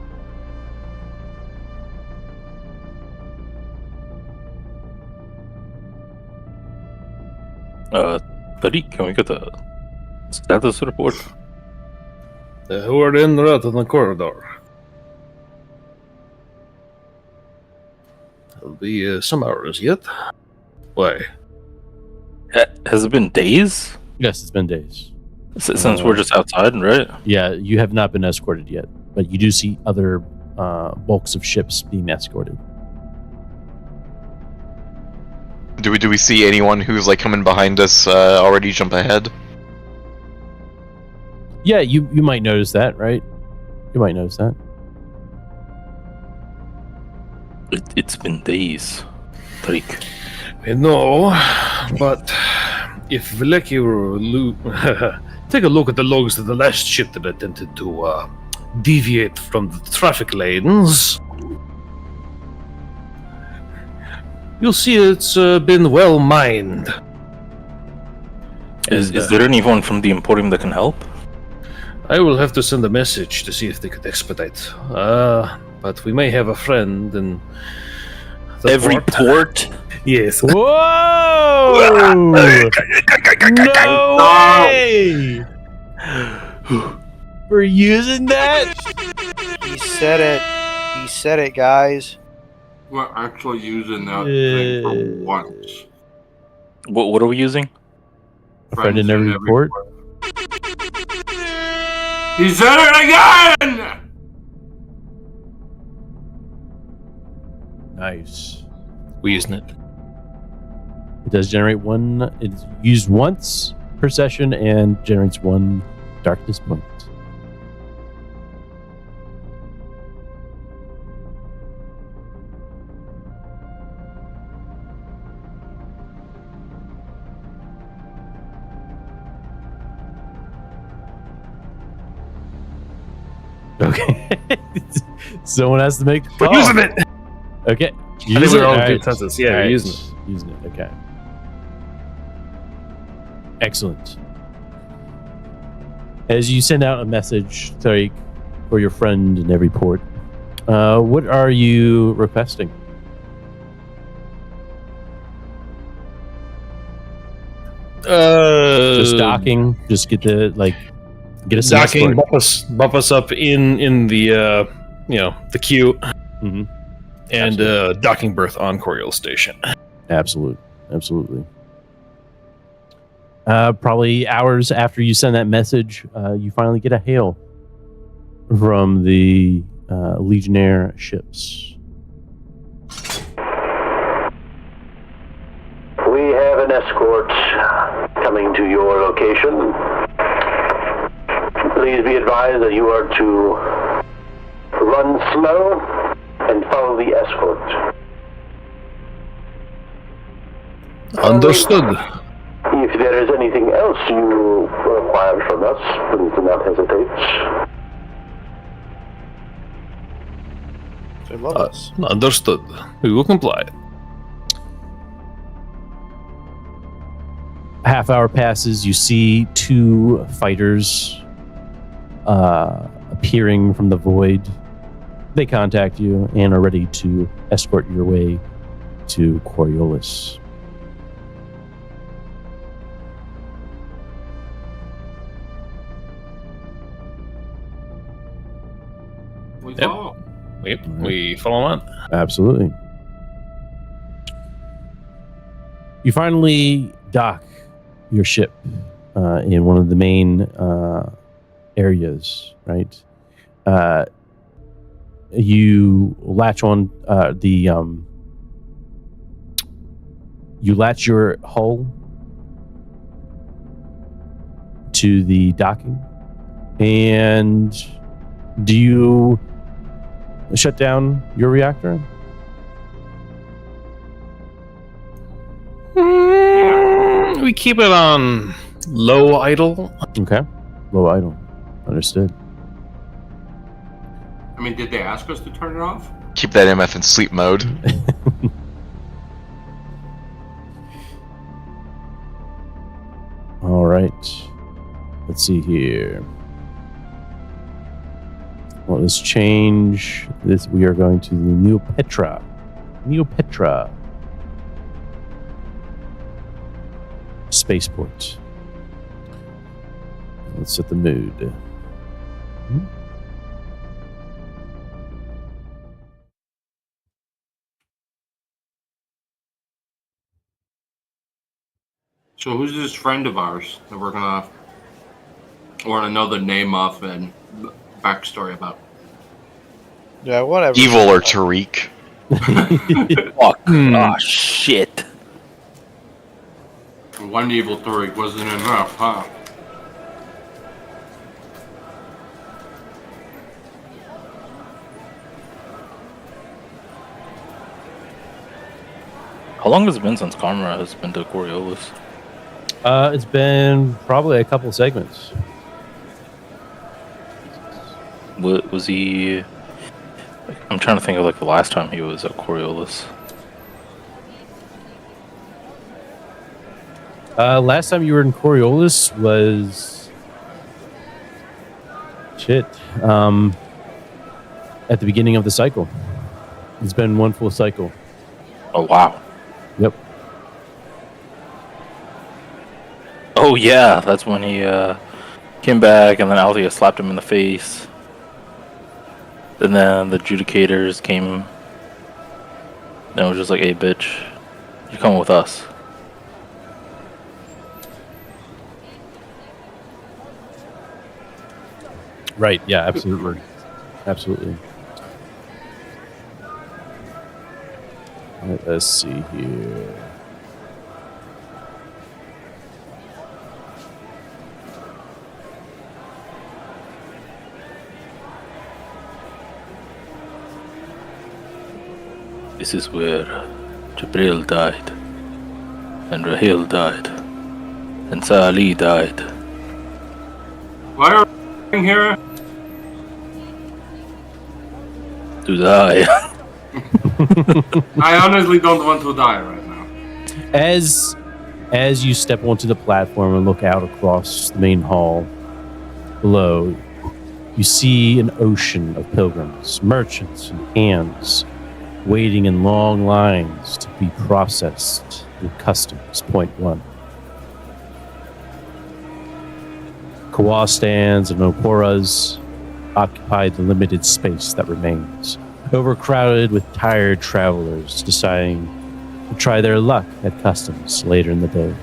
Tariq, can we get a status report? Who are in and out of the corridor? It'll be some hours yet. Why? Has it been days? Yes, it's been days. Since we're just outside, right? Yeah, you have not been escorted yet, but you do see other bulks of ships being escorted. Do we see anyone who's like coming behind us already jump ahead? Yeah, you might notice that, right? You might notice that. It's been days, Tariq. I know, but if Vileki were take a look at the logs of the last ship that attempted to deviate from the traffic lanes, you'll see it's been well mined. Is there anyone from the Emporium that can help? I will have to send a message to see if they could expedite. But we may have a friend in the Every port? Yes. Whoa! No way! We're using that? He said it. He said it, guys. We're actually using that thing for once. What are we using? A friend in every port? He said it again! Nice. We're using it. It does generate one. It's used once per session and generates one darkness point. Okay. Someone has to make the call. We're using it! Okay. I think we're all in consensus. Yeah, All we're right. using it. Using it. Okay. Excellent. As you send out a message, Tariq, for your friend in every port, what are you requesting? Just docking. Just get the get a docking. escort. Bump us up in the the queue, Mm-hmm. and docking berth on Coriolis Station. Absolutely. Probably hours after you send that message, you finally get a hail from the Legionnaire ships. We have an escort coming to your location. Please be advised that you are to run slow and follow the escort. Understood. If there is anything else you require from us, please do not hesitate. They love us. Understood. We will comply. A half hour passes. You see two fighters appearing from the void. They contact you and are ready to escort your way to Coriolis. We Yep. follow. We follow on. Absolutely. You finally dock your ship in one of the main areas, right? You latch on you latch your hull to the docking, and do you shut down your reactor? We keep it on low idle. Okay. Low idle. Understood. I mean, did they ask us to turn it off? Keep that MF in sleep mode. All right. Let's see here. Well, let's change this. We are going to the Neopetra. Spaceport. Let's set the mood. So who's this friend of ours that we're gonna want to know the name of and backstory about? Yeah, whatever. Evil or Tariq. Oh, shit. One evil Tariq wasn't enough, huh? How long has it been since Karma has been to Coriolis? It's been probably a couple segments. Was he? I'm trying to think of like the last time he was at Coriolis. Last time you were in Coriolis was shit. At the beginning of the cycle. It's been one full cycle. Oh, wow. Yep. Oh, yeah. That's when he came back, and then Althea slapped him in the face. And then the adjudicators came. And it was just like, hey, bitch, you're coming with us. Right. Yeah, absolutely. Absolutely. Let's see here. This is where Jabril died, and Rahil died, and Sa'ali died. Why are we here? To die. I honestly don't want to die right now. As you step onto the platform and look out across the main hall below, you see an ocean of pilgrims, merchants, and hands waiting in long lines to be processed in customs point 1. Kawa stands and oporas occupy the limited space that remains, overcrowded with tired travelers deciding to try their luck at customs later in the day.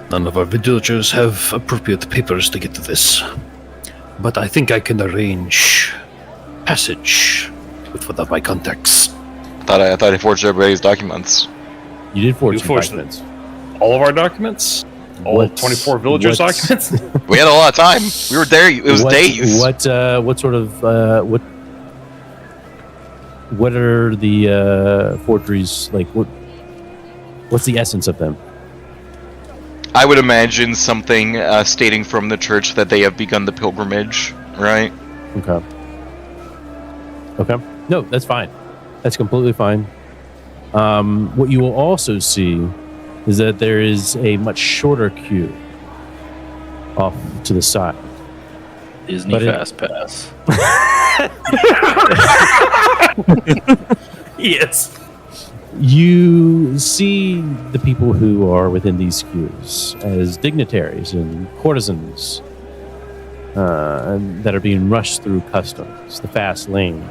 None of our villagers have appropriate papers to get to this. But I think I can arrange passage with one of my contacts. I thought I forged everybody's documents. You did forge You some forged documents. All of our documents? All What- 24 villagers' what- documents? We had a lot of time. We were there. It was days. What sort of what are the forgeries like? What's the essence of them? I would imagine something stating from the church that they have begun the pilgrimage, right? Okay. Okay. No, that's fine. That's completely fine. What you will also see is that there is a much shorter queue off to the side. Disney But it- Fast Pass. Yes. You see the people who are within these queues as dignitaries and courtesans that are being rushed through customs, the fast lane,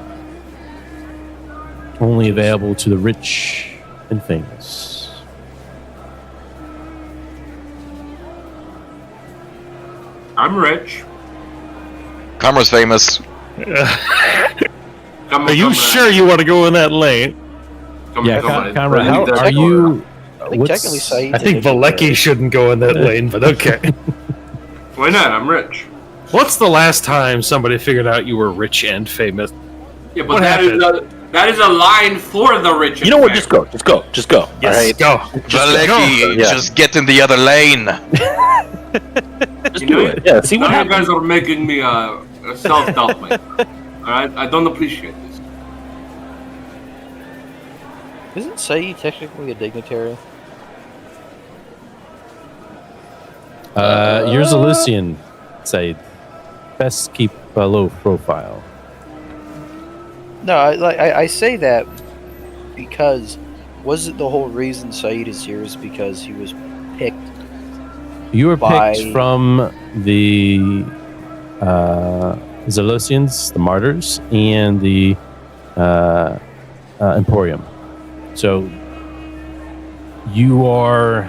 only available to the rich and famous. I'm rich. Karma's famous. Are you sure you want to go in that lane? Yeah, Conrad, how are you? I think technically Saeed. I think Valeki shouldn't go in that lane, but okay. Why not? I'm rich. What's the last time somebody figured out you were rich and famous? Yeah, but What that is a line for the rich. You know what? Just go. Just go. Just go. Yes, All right. go. Valeki, Yeah. just get in the other lane. Just do it. Yeah. See what Now you happens. guys are making me a self-doubt. Alright, I don't appreciate this. Isn't Saeed technically a dignitary? You're Zalucian, Said. Best keep a low profile. No, I say that because was it the whole reason Saeed is here is because he was picked? You were By- picked from the Zalucians, the Martyrs, and the Emporium. So you are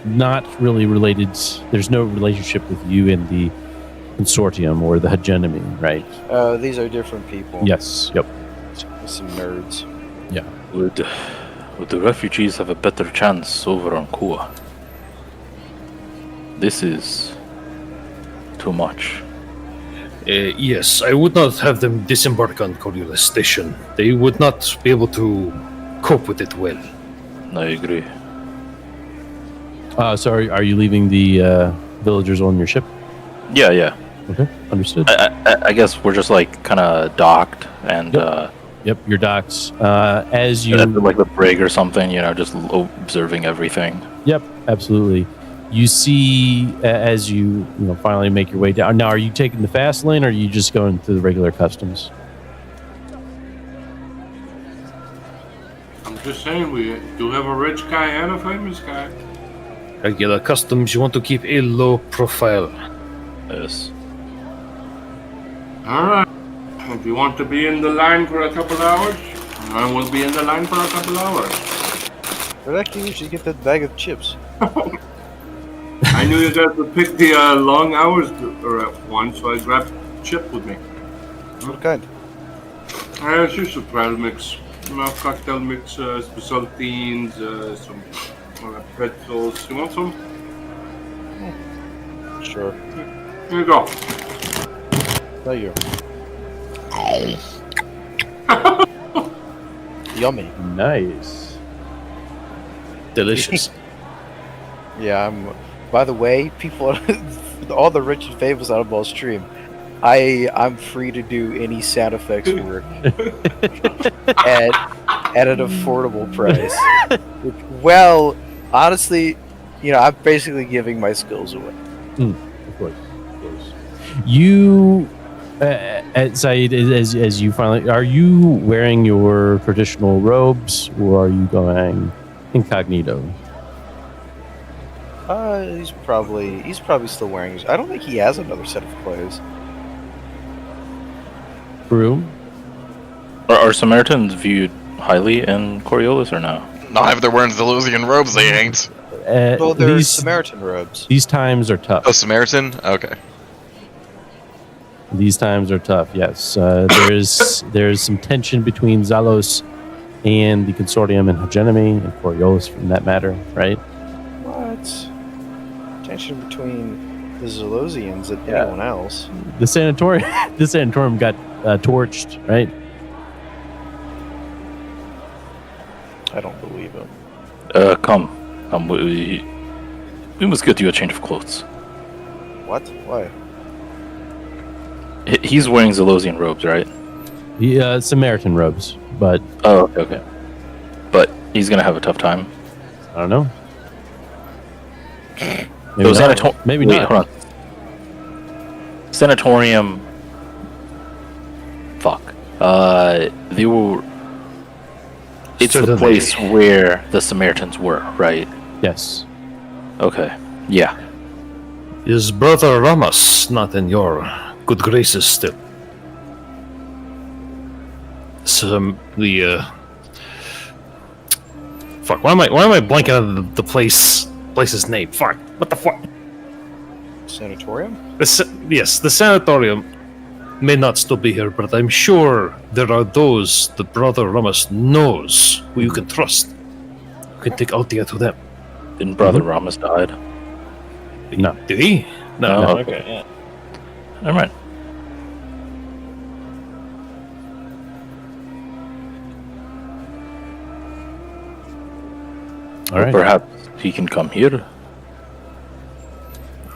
not really related. There's no relationship with you in the consortium or the hegemony, right? These are different people. Yes. Yep. Some nerds. Would the refugees have a better chance over on Kua? This is too much. Yes, I would not have them disembark on Coriolis Station. They would not be able to cope with it well. I agree. Sorry, are you leaving the villagers on your ship? Yeah, yeah. Okay, understood. I guess we're just like kind of docked and Yep, your docks. As you at like the brig or something, you know, just observing everything. Yep, absolutely. You see, as you finally make your way down. Now, are you taking the fast lane, or are you just going through the regular customs? I'm just saying, we do have a rich guy and a famous guy. Regular customs, you want to keep a low profile. Yes. Alright. If you want to be in the line for a couple hours, I will be in the line for a couple hours. Where the heck do you usually get that bag of chips? I knew you guys would pick the long hours one, so I grabbed chip with me. What kind? It's just a trail mix. Cocktail mix, some saltines, some pretzels. You want some? Sure. Here you go. Thank you. Yummy. Nice. Delicious. Yeah, by the way, people, all the rich and famous on Ball stream, I'm free to do any sound effects work at an affordable price. Well, honestly, I'm basically giving my skills away. Of course. You, Saeed, as you finally, are you wearing your traditional robes, or are you going incognito? He's probably still wearing his. I don't think he has another set of clothes. Brew? Are Samaritans viewed highly in Coriolis or no? Not if they're wearing Zelosian robes, they ain't. Well, they're Samaritan robes. These times are tough. Oh, Samaritan? Okay. These times are tough, yes. There's some tension between Zalos and the Consortium and Hegemony and Coriolis, from that matter, right? What? Tension between the Zelosians and anyone else. The sanatorium got torched, right? I don't believe him. Come. We must get you a change of clothes. What? Why? He's wearing Zelosian robes, right? Samaritan robes, but... Oh, okay. But he's gonna have a tough time. I don't know. Maybe not. Maybe Wait, not. Hold on. Sanatorium. Fuck. They were. It's the place where the Samaritans were, right? Yes. Okay. Yeah. Is Brother Ramos not in your good graces still? Fuck, why am I blanking out the place's name? Fuck, what the fuck? Sanatorium? Yes, the sanatorium may not still be here, but I'm sure there are those that Brother Ramos knows who you can trust. You can take Altia to them. Didn't Brother Ramos died? No. Did he? No. No. Okay, yeah. Never mind. All right. Perhaps he can come here.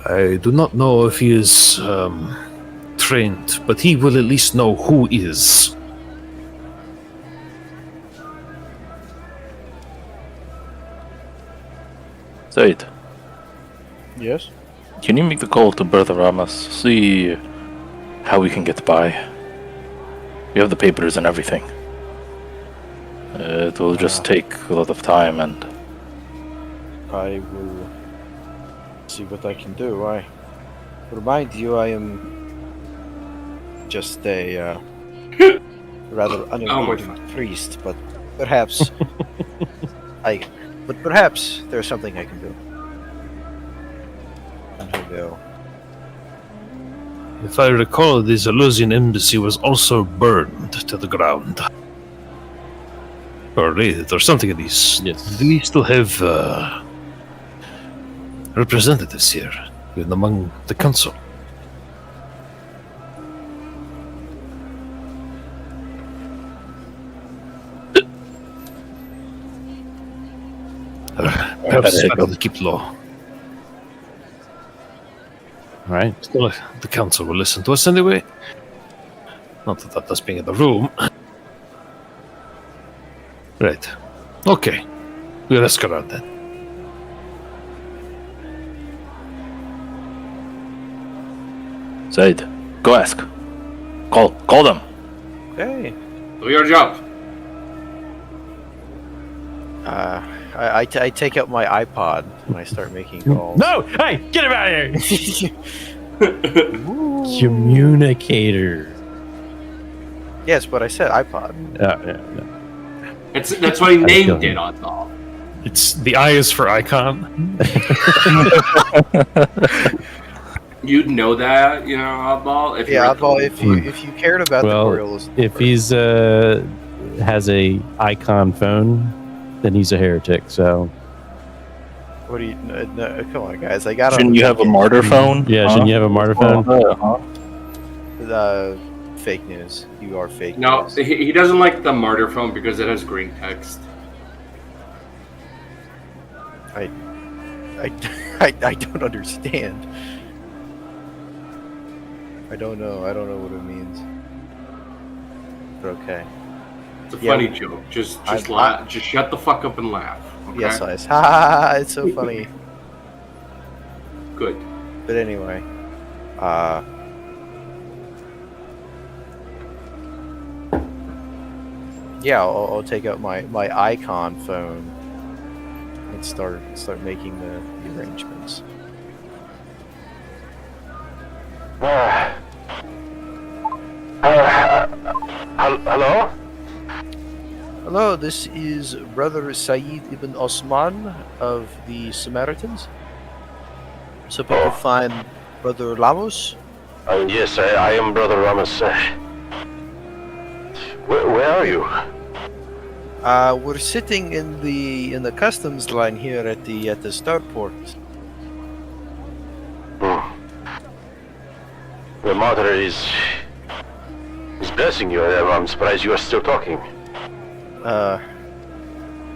I do not know if he is trained, but he will at least know who is. Said, Yes. can you make the call to Bertha Ramos? See how we can get by. We have the papers and everything. It will just take a lot of time, and I will see what I can do. I remind you, I am just a rather unimportant priest, but perhaps perhaps there's something I can do. And I will. If I recall, the Zelosian embassy was also burned to the ground. Or raided, or something of these. Yes. Do we still have representatives here, even among the council? Perhaps I will keep low. All right. Still, the council will listen to us anyway. Not that us being in the room. Right. Okay. We'll escalate then. Said, go ask. Call them. Okay. Do your job. I take out my iPod and I start making calls. No! Hey, get him out of here! Communicator. Yes, but I said iPod. Yeah. That's what he named it on top. It's the I is for icon. You'd know that, Oddball. Oddball, if you cared about the Coriolis. If he's has a icon phone, then he's a heretic. So. What do you? No, come on, guys! I got. Shouldn't you have a martyr phone? Yeah, shouldn't you have a martyr phone? Fake news. You are fake. No, news. he doesn't like the martyr phone because it has green text. I don't understand. I don't know what it means. But okay. It's a funny joke. Just laugh. Just shut the fuck up and laugh. Okay? Yes, I. Ha! It's so funny. Good. But anyway, yeah, I'll take out my icon phone and start making the arrangements. Hello? Hello, this is Brother Saeed ibn Osman of the Samaritans. So people find Brother Lamos. Yes, I am Brother Ramos. Where are you? We're sitting in the customs line here at the starport. The Mother is blessing you. I'm surprised you are still talking.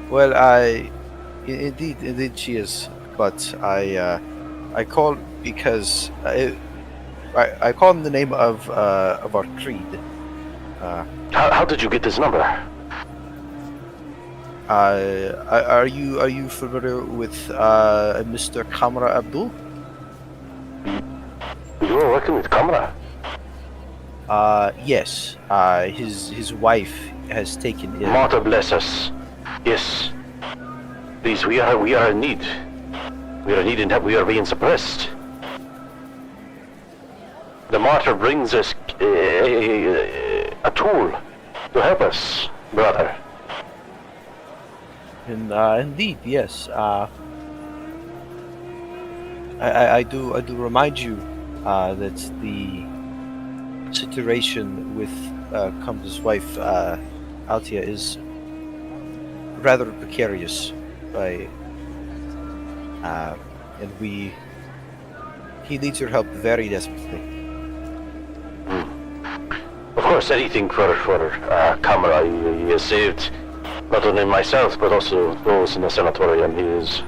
Well, indeed she is. But I called because I called in the name of our creed. How did you get this number? Are you familiar with Mr. Kamra Abdul? You are working with Kamra? Yes. His wife has taken ill. Mother bless us. Yes. Please, we are in need. We are in need and we are being suppressed. The martyr brings us a tool to help us, brother. And indeed, yes. I do remind you that the situation with Kamra's wife, Altia, is rather precarious. And he needs your help very desperately. Of course, anything for Kamra. He has saved not only myself, but also those in the sanatorium. He is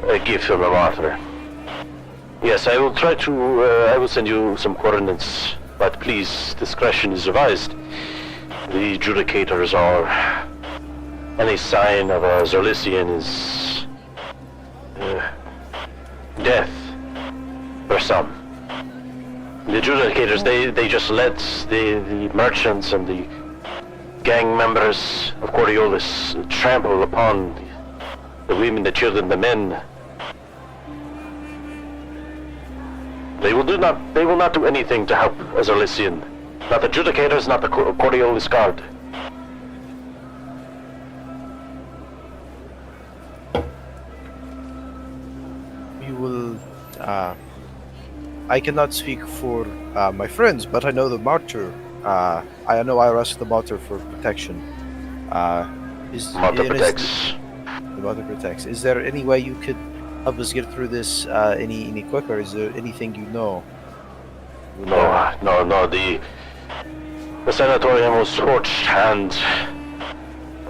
a gift from a martyr. Yes, I will try to, I will send you some coordinates, but please, discretion is advised. The adjudicators are, any sign of a Zerlisian is death for some. The adjudicators, they just let the merchants and the gang members of Coriolis trample upon the women, the children, the men. They will not do anything to help a Zerlisian. Not the adjudicators, not the Coriolis guard. You will. I cannot speak for my friends, but I know the martyr. I know I arrested the martyr for protection. Martyr protects. The martyr protects. Is there any way you could help us get through this any quicker? Is there anything you know? No. The sanatorium was torched,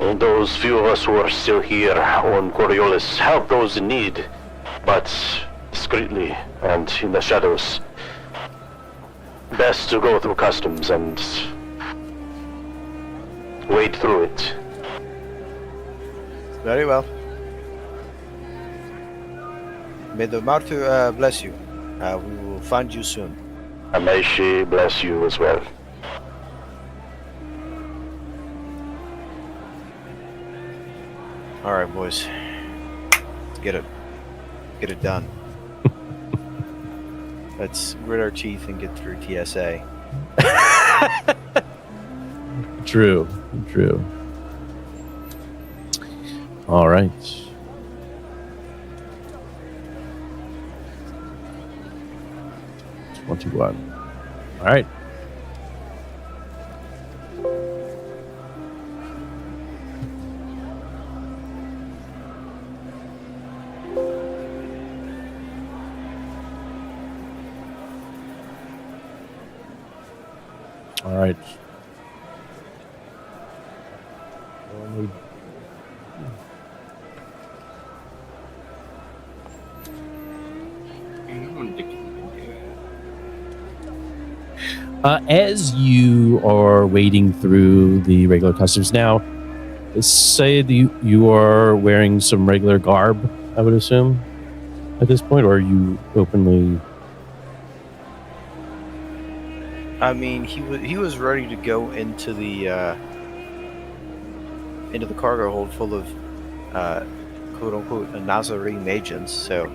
and those few of us who are still here on Coriolis help those in need, but discreetly and in the shadows. Best to go through customs and wade through it. Very well. May the martyr bless you. We will find you soon. And may she bless you as well. All right, boys. Let's get it done. Let's grit our teeth and get through TSA. True. All right. $21. All right. All right. As you are wading through the regular customs now, say you are wearing some regular garb, I would assume, at this point, or are you openly? I mean, he was ready to go into the cargo hold full of quote unquote Nazarene agents. So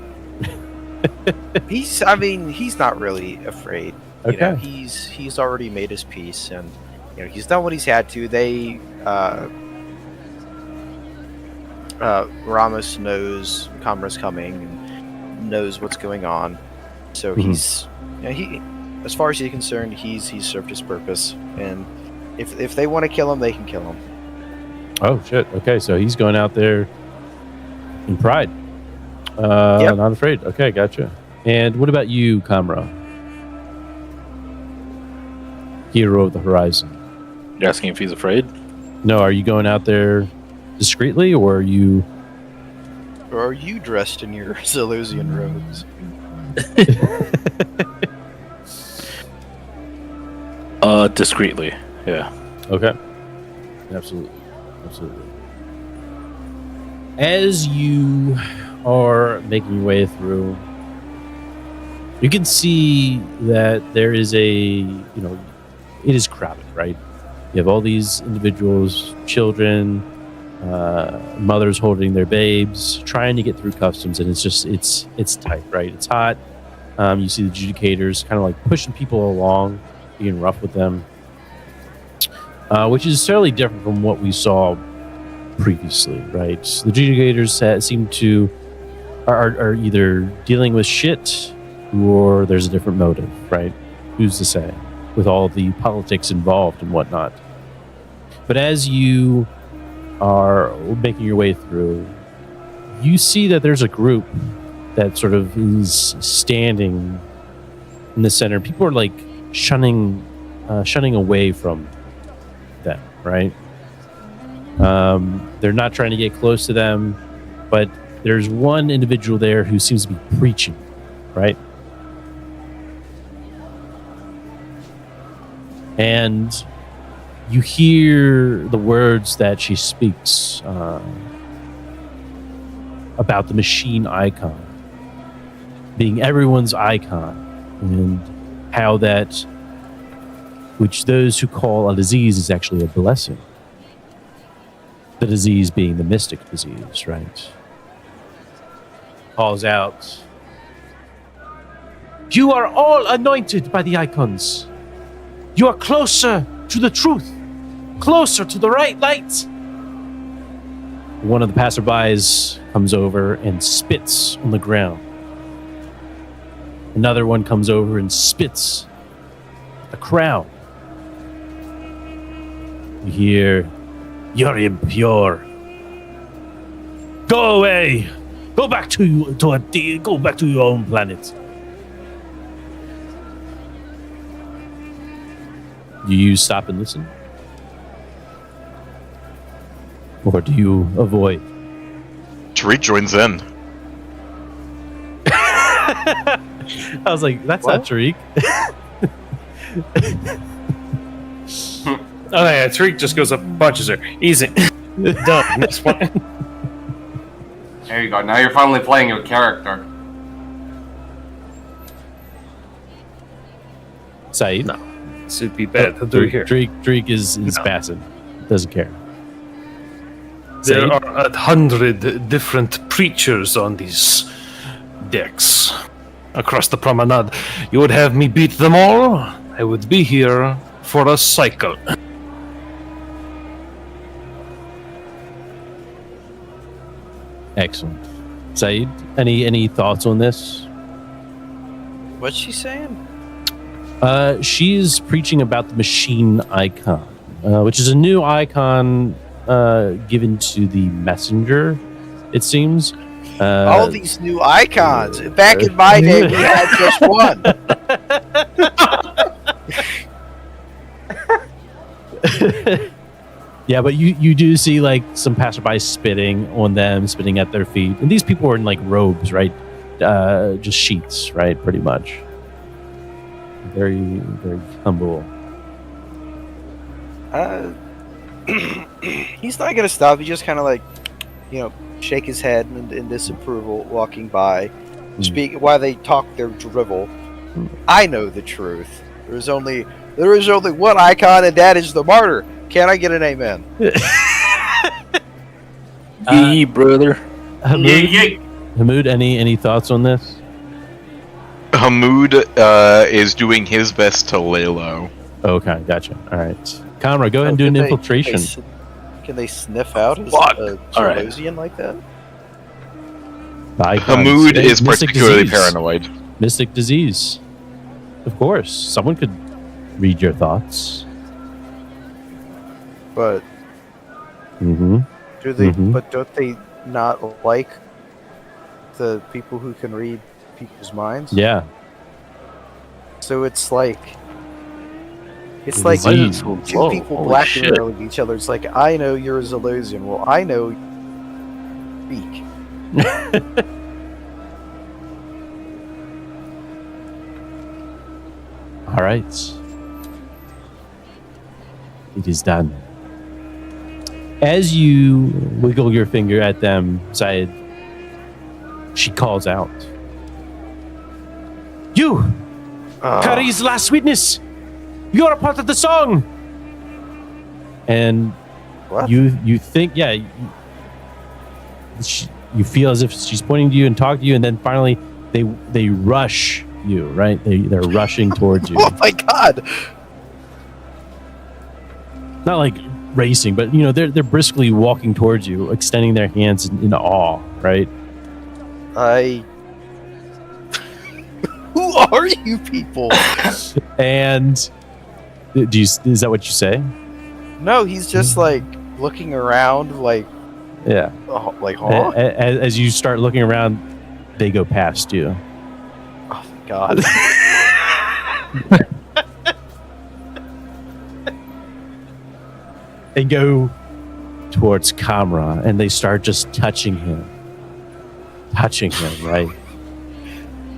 he's not really afraid. You know, he's already made his peace, and he's done what he's had to. They Ramos knows Kamra's coming and knows what's going on, so he's as far as he's concerned, he's served his purpose, and if they want to kill him, they can kill him. Oh shit! Okay, so he's going out there in pride, not afraid. Okay, gotcha. And what about you, Kamra? Hero of the Horizon. You're asking if he's afraid? No, are you going out there discreetly, or are you? Or are you dressed in your Zelosian robes? Discreetly, yeah. Okay. Absolutely. As you are making your way through, you can see that there is it is crowded, right? You have all these individuals, children, mothers holding their babes, trying to get through customs, and it's tight, right? It's hot. You see the adjudicators kind of like pushing people along, being rough with them, which is fairly different from what we saw previously, right? The adjudicators seem to are either dealing with shit or there's a different motive, right? Who's to say? With all the politics involved and whatnot. But as you are making your way through, you see that there's a group that sort of is standing in the center. People are like shunning away from them, right? They're not trying to get close to them, but there's one individual there who seems to be preaching, right? And you hear the words that she speaks about the machine icon being everyone's icon, and how that which those who call a disease is actually a blessing. The disease being the mystic disease, right? Calls out, "You are all anointed by the icons. You are closer to the truth, closer to the right light." One of the passerbys comes over and spits on the ground. Another one comes over and spits a crown. You hear, "You're impure. Go away. Go back to your own planet." Do you stop and listen? Or do you avoid? Tariq joins in. I was like, that's not Tariq. Oh yeah, Tariq just goes up and punches her. Easy. Done. That's fine. There you go. Now you're finally playing your character. Saeed? No. This would be bad to do here. Drake is No. passive. Doesn't care. There Saeed? are 100 different preachers on these decks across the promenade. You would have me beat them all? I would be here for a cycle. Excellent. Saeed, any thoughts on this? What's she saying? She's preaching about the machine icon, which is a new icon given to the messenger, it seems. All these new icons. Back in my day, we had just one. Yeah, but you do see like some passerby spitting on them, spitting at their feet, and these people are in like robes, right? Just sheets, right? Pretty much. Very, very humble. He's not gonna stop. He just kind of like, shake his head in disapproval, walking by. Speak while they talk their drivel. I know the truth. There is only one icon, and that is the martyr. Can I get an amen? Yee, brother. Hamoud, any thoughts on this? Hamoud is doing his best to lay low. Okay, gotcha. All right, Conrad, go ahead and do an infiltration. Can they sniff out a Charlosian like that? Hamoud is Mystic particularly disease. paranoid. Mystic disease. Of course, someone could read your thoughts. But Mm-hmm. do they? Mhm. But don't they not like the people who can read people's minds? Yeah. So it's like Why is it so two low? people Holy blackmailing each other. It's like, I know you're a Zalosian. Well, I know you speak. All right. It is done. As you wiggle your finger at them, Syed, she calls out. You! Kari's last witness! You're a part of the song! And What? you think, yeah, you feel as if she's pointing to you and talking to you, and then finally they rush you, right? They're rushing towards you. Oh my god! Not like racing, but they're briskly walking towards you, extending their hands in awe, right? Who are you people? And is that what you say? No, he's just like looking around, like, Yeah. huh? As you start looking around, they go past you. Oh my god. They go towards Kamra, and they start just touching him, right?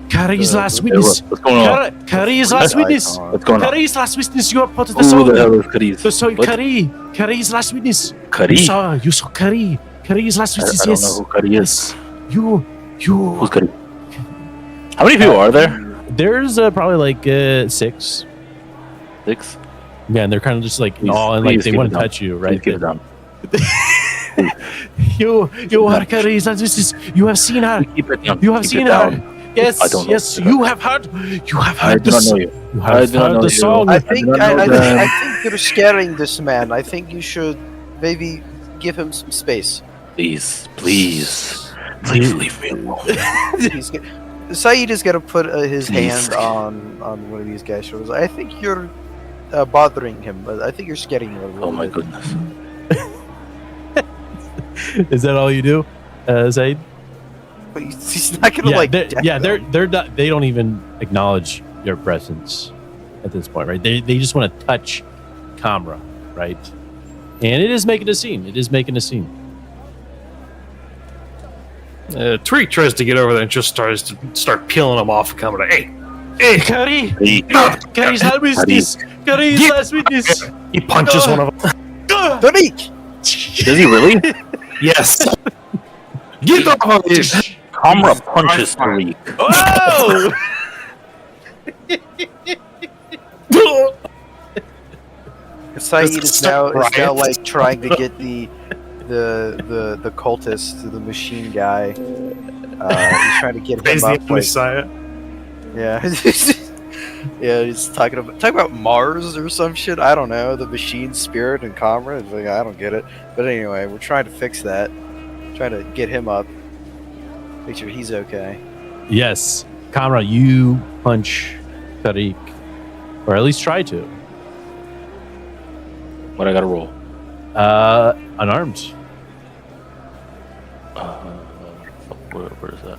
Kari's last witness. What's going on? Kari's last witness. What's going on? Kari's last witness. You are part of the Who song. the hell is Kariz? The song, What? Kari's last witness. Kari? You saw Kari. Kari's last witness. I don't Yes. know who Kari is. You. Who's Kari? How many people are there? There's probably like 6. 6? Yeah, and they're kind of just like Please- all and like please they keep want it to down. touch you, Please right? keep it down. You are Kari's last witness. You have seen her. Keep it down. You have Keep seen it her. down. Yes, I don't know. yes, you have heard. You have I heard do not this. know you. You I have do not heard know the you. song. I think I don't know I that. think you're scaring this man. I think you should maybe give him some space. Please leave me alone. Saeed is gonna put his Please. hand on one of these guys' shoulders. I think you're bothering him, but I think you're scaring him a little Oh my bit. goodness. Is that all you do, Zaid? But he's not gonna like. deck them. they're not, they don't even acknowledge your presence at this point, right? They just want to touch Kamra, right? And it is making a scene. Tariq tries to get over there and just start peeling him off the camera. Hey, Kari! Hey, Kari's last witness! Kari's last witness! he punches one of them. Tariq! does he really? Yes. Get off of me! Kamra punches Tariq. Oh! Saeed is now like trying to get the cultist, the machine guy. He's trying to get him up. Like, Messiah. yeah, yeah. He's talking about Mars or some shit. I don't know. The machine spirit and Comrade. Like, I don't get it. But anyway, we're trying to fix that. Trying to get him up. Make sure he's okay. Yes. Kamra, you punch Tariq. Or at least try to. What I gotta roll? Unarmed. Where is that?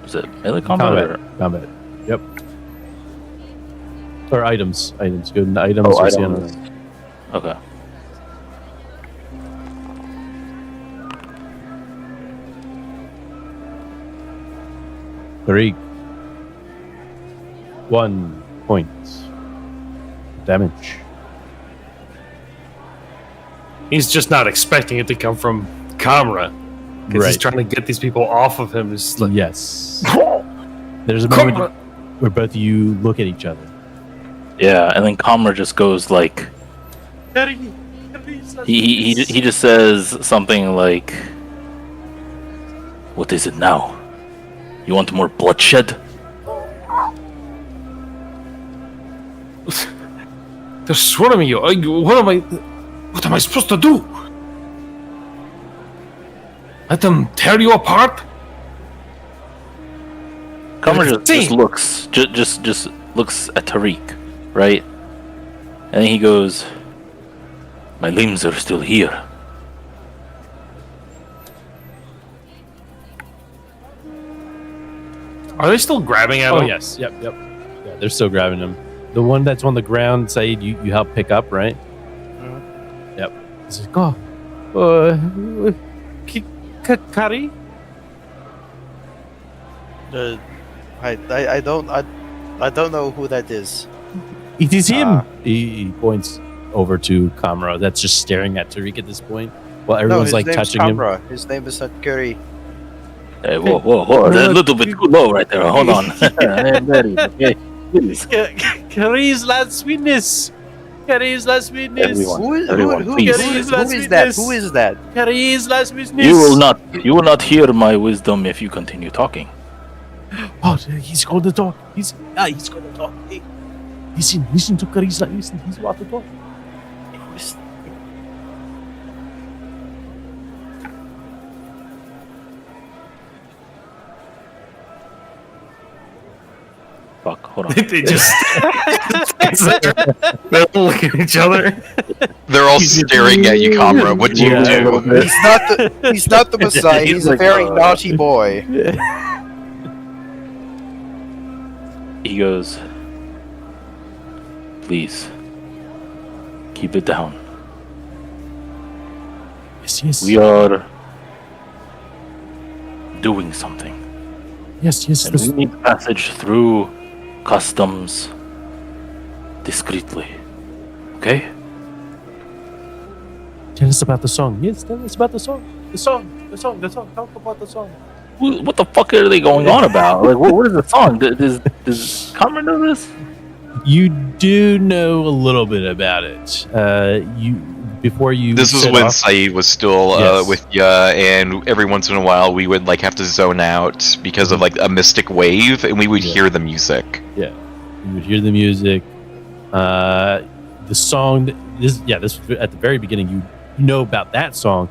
Is it melee combat? Combat. Yep. Or items. Items. Go into items. Oh, or see items. Okay. Tariq. 1 point. Damage. He's just not expecting it to come from Kamra. Because he's trying to get these people off of him. It's like, Yes. There's a moment where both of you look at each other. Yeah, and then Comra just goes like, he just says something like, "What is it now? You want more bloodshed?" they're swarming you. What am I supposed to do? Let them tear you apart? Comra just looks at Tariq, right? And then he goes, "My limbs are still here." Are they still grabbing at Oh, him? yes. Yep. Yeah, they're still grabbing him. The one that's on the ground, Saeed, you help pick up, right? Mm-hmm. Yep. He's like, Kari? I don't know who that is. It is him. He points over to Kamra. That's just staring at Tariq at this point. While everyone's like touching him. His name is not Curry. Hey, whoa! That's a little bit too low right there. Hold on. Okay, please. Kari's last witness. Kari's last witness. Everyone, Who please. is that? Who is that? Kari's last witness. You will not hear my wisdom if you continue talking. Oh, he's going to talk. He's going to talk. Hey, listen to Kari's last. Listen, he's about to talk. Fuck, hold on. They just they're looking at each other. They're all staring at you, Kamra. What do you do? He's not the Messiah. He's a like, very naughty boy. He goes, "Please, keep it down. Yes. We are doing something. Yes. And we need passage through customs discreetly. Okay?" Tell us about the song. Yes, tell us about the song. The song. Talk about the song. What the fuck are they going on about? Like, what is the song? Does Comra know this? You do know a little bit about it. This is when Saeed was still with ya, and every once in a while we would like have to zone out because of like a mystic wave, and we would hear the music. Yeah, you would hear the music. The song. This at the very beginning. You know about that song,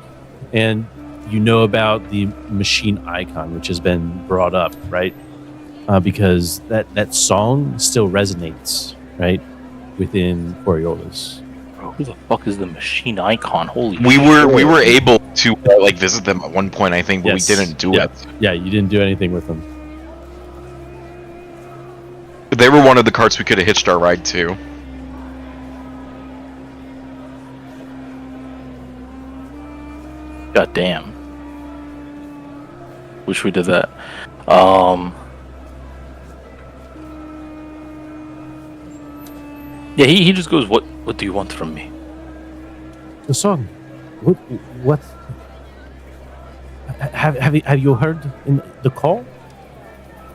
and you know about the machine icon, which has been brought up, right? Because that song still resonates, right, within Coriolis. Who the fuck is the machine icon? Holy We were able to like visit them at one point, I think, but we didn't do it. Yeah, you didn't do anything with them. They were one of the carts we could have hitched our ride to. God damn. Wish we did that. Yeah, he just goes, What do you want from me? The song. What? Have you heard in the call?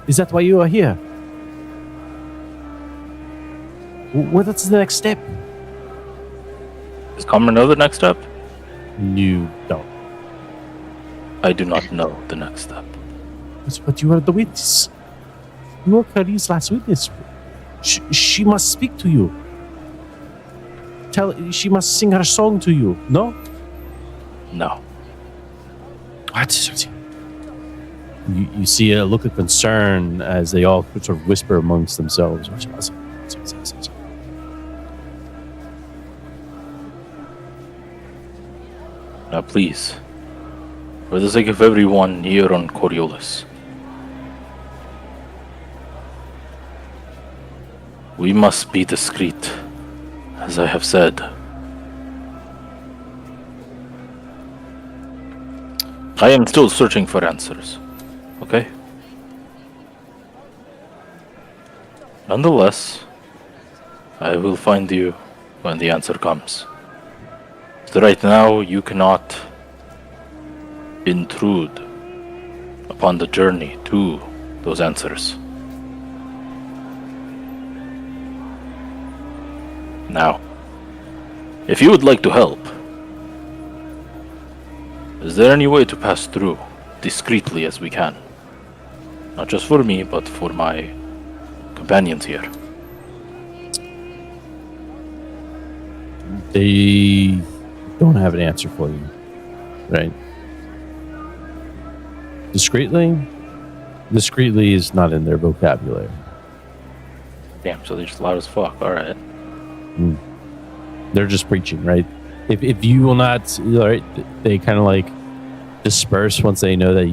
Is that why you are here? What is the next step? Does Comer know the next step? You don't. I do not know the next step. But you are the witness. You are Carrie's last witness. She must speak to you. She must sing her song to you. No? No. What? You see a look of concern as they all sort of whisper amongst themselves. Now, please, for the sake of everyone here on Coriolis, we must be discreet, as I have said. I am still searching for answers, okay? Nonetheless, I will find you when the answer comes. So right now, you cannot intrude upon the journey to those answers. Now, if you would like to help, is there any way to pass through discreetly as we can? Not just for me, but for my companions here. They don't have an answer for you, right? Discreetly? Discreetly is not in their vocabulary. Damn, so they're just loud as fuck. Alright. They're just preaching, right? If you will not, right, they kind of like disperse once they know that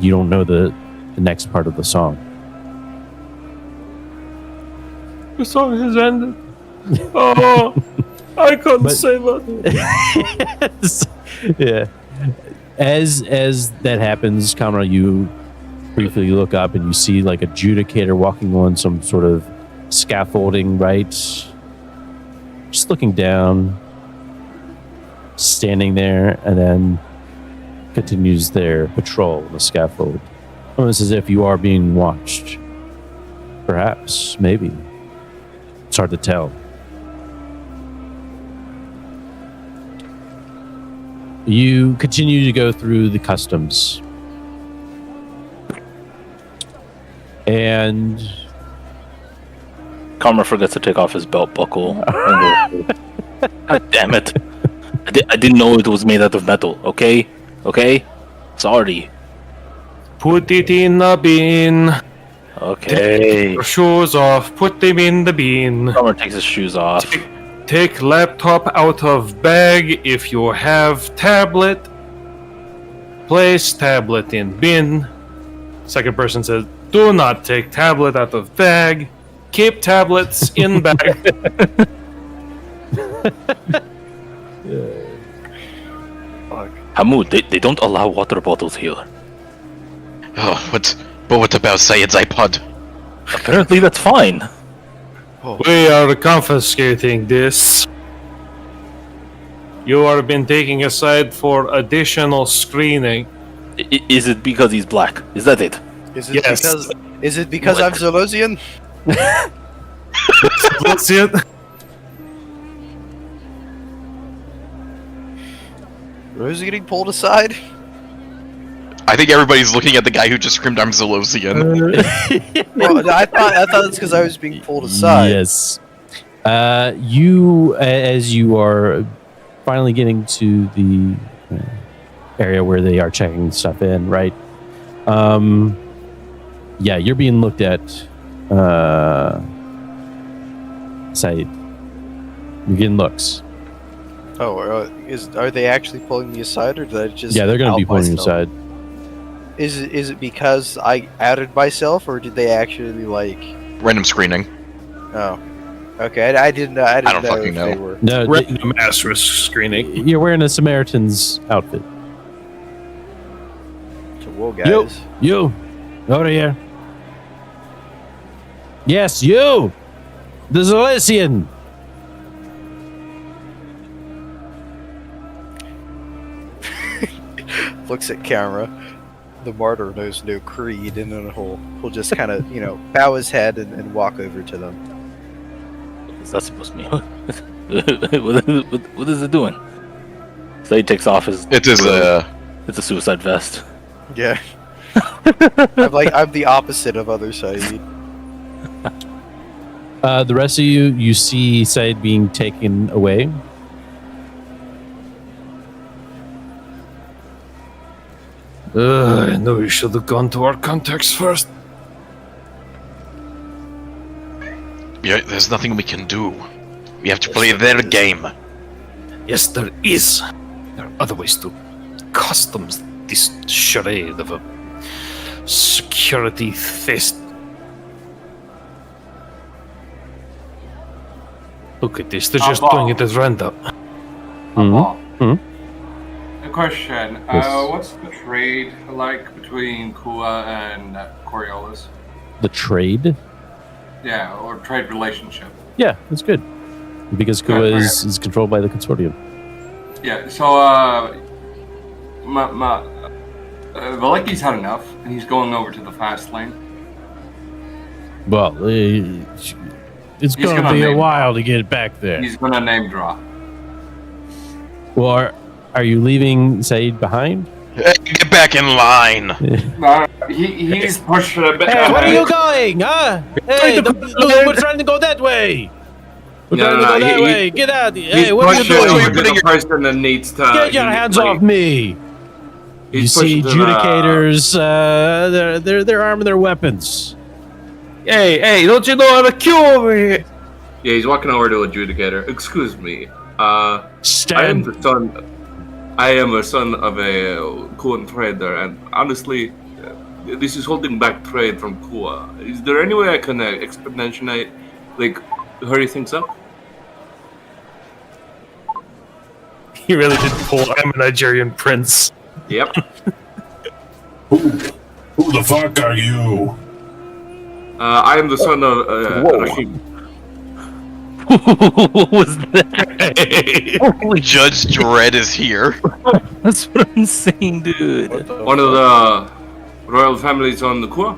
you don't know the next part of the song. The song has ended. Oh, I couldn't say that. Yeah. As that happens, Kamara, you briefly look up and you see like a judicator walking on some sort of scaffolding, right? Just looking down, standing there, and then continues their patrol on the scaffold. Almost as if you are being watched. Perhaps, maybe. It's hard to tell. You continue to go through the customs. And Comer forgets to take off his belt buckle. God damn it. I didn't know it was made out of metal, okay? Okay? Sorry. Put it in the bin. Okay. Take your shoes off. Put them in the bin. Comer takes his shoes off. Take laptop out of bag. If you have tablet, place tablet in bin. Second person says, do not take tablet out of bag. Keep tablets in bag. Hamoud, they don't allow water bottles here. Oh, but what about Sayed's iPod? Apparently that's fine. We are confiscating this. You are been taken aside for additional screening. Is it because he's black? Is that it? Is it Yes. because I'm Zolosian? That's it. Rose getting pulled aside? I think everybody's looking at the guy who just screamed, "I'm Zolosian." Well, I thought it's because I was being pulled aside. yes. You, as you are finally getting to the area where they are checking stuff in, right? Yeah, you're being looked at, Said. You're getting looks. Oh, are they actually pulling me aside, or did I just? Yeah, they're going to be out pulling you myself? aside. Is it because I outed myself, or did they actually like? Random screening. Oh, okay. I didn't. I didn't don't know fucking if know. they were. No, Random ass risk screening. you're wearing a Samaritan's outfit. So, whoa, guys. You, over here. Yes, you, the Zolesian. Looks at camera. The martyr knows no creed, and then he'll just kind of bow his head and walk over to them. is that supposed to mean? What is it doing? So he takes off his. It is It's a suicide vest. Yeah. I'm the opposite of other Saeed. The rest of you see Said being taken away. I know we should have gone to our contacts first. Yeah, there's nothing we can do. We have to play their game. Yes, there is. There are other ways to customs this charade of a security fest. Look at this, they're just doing it at random. A question. Yes. What's the trade like between Kua and Coriolis? The trade? Yeah, or trade relationship. Yeah, it's good. Because Kua is controlled by the consortium. Yeah, so, Valeki's had enough, and he's going over to the fast lane. Well, it's going to gonna be a name while to get back there. He's gonna name drop. Well, are you leaving Said behind? Get back in line. He's pushing a bit. Hey, where are you going? Huh? Hey, we're trying to go that way. We're trying to go that way. Get out. Hey, what are you doing? The person that needs to Get your hands off me. You see adjudicators, they're arming their weapons. Hey, don't you know how to queue over here? Yeah, he's walking over to adjudicator. Excuse me. Stand. I am a son of a Kuan trader, and honestly, this is holding back trade from Kua. Is there any way I can exponentiate, hurry things up? He really did pull, I'm a Nigerian prince. Yep. Who the fuck are you? I am the son of Rahim. What was that? Holy Judge Dredd is here. That's what I'm saying, dude. One of the royal families on the Kua.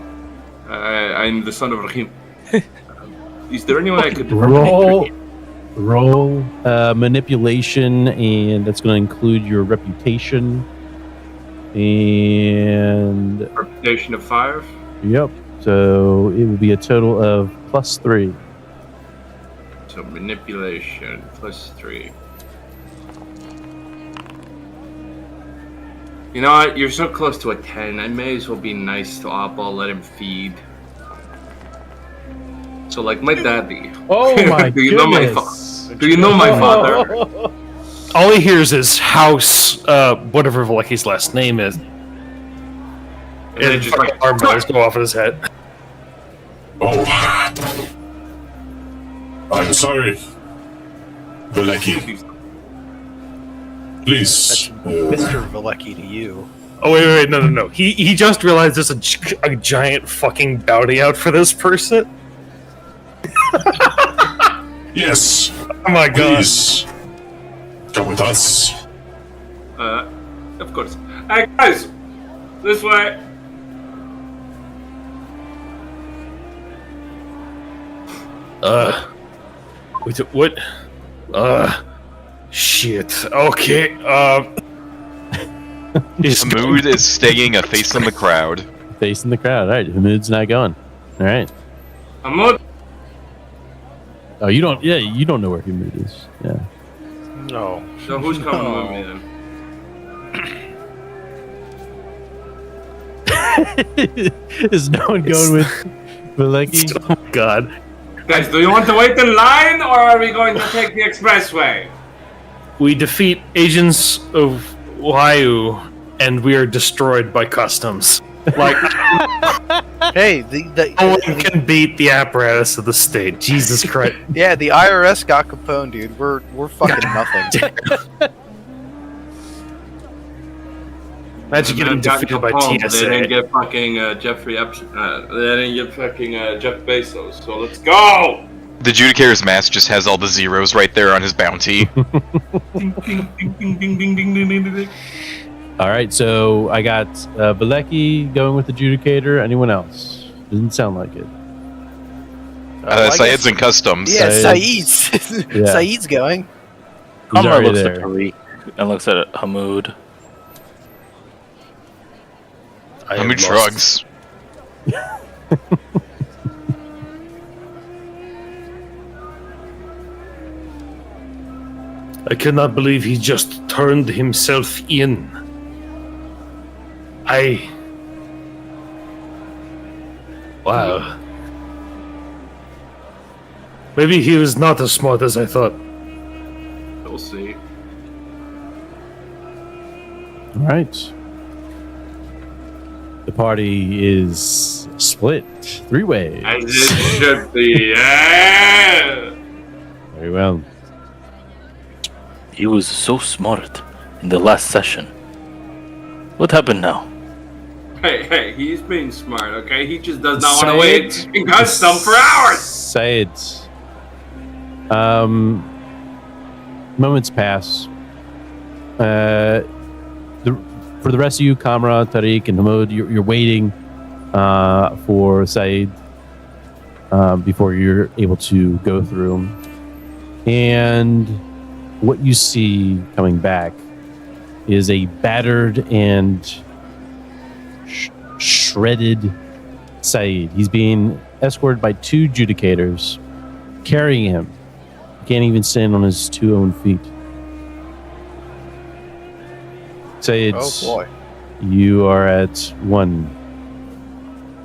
I'm the son of Rahim. Is there any way I could roll manipulation, and that's going to include your reputation and reputation of 5? Yep. So it will be a total of +3. So manipulation +3. You know what? You're so close to a 10. I may as well be nice to Apple. Let him feed. So like my daddy. Oh my Do you goodness! Do you know my father? All he hears is house, whatever Valeki's last name is. And then just like arm bars go off in his head. Oh. I'm sorry. Valeki. Please. Mr. Valeki to you. Oh, wait, no. He just realized there's a giant fucking bounty out for this person. Yes. Oh my god. Please. Come with us. Of course. Hey guys! This way! Wait, what? Shit. Okay, Mood is staying a face in the crowd. Facing the crowd. All right, Hamoud's not going. All right. Hamoud! Oh, you don't. Yeah, you don't know where Hamoud is. Yeah. No. So who's coming with me then? Is no one going with Valeki? oh god. Guys, do you want to wait in line or are we going to take the expressway? We defeat agents of Ohio and we are destroyed by customs. Like, Hey, no one can beat the apparatus of the state. Jesus Christ. yeah, the IRS got Capone, dude. We're fucking nothing. Imagine getting defeated by They didn't TSA. get fucking Jeffrey Epstein. They didn't get fucking Jeff Bezos. So let's go! The Judicator's mask just has all the zeros right there on his bounty. Ding, ding, ding, ding, ding, ding, ding, ding, ding, ding. All right, so I got Valeki going with Adjudicator. Anyone else? Doesn't sound like it. I Syed's guess- in customs. Yeah, Syed's- Saeed's. Yeah. Saeed's going. He's Kamra already looks there. at Tariq and looks at Hamoud. I am Hamid lost. shrugs. I cannot believe he just turned himself in. Wow. Maybe he was not as smart as I thought. We'll see. All right. The party is split 3 ways. As it should be. Yeah! Very well. He was so smart in the last session. What happened now? Hey, he's being smart, okay? He just does not want to Syed- wait in custom for hours! Syed. Moments pass. For the rest of you, Kamra, Tariq, and Hamoud, you're waiting for Syed before you're able to go through. And what you see coming back is a battered and shredded Syed. He's being escorted by 2 judicators, carrying him. Can't even stand on his 2 own feet. Syed, Oh boy. you are at 1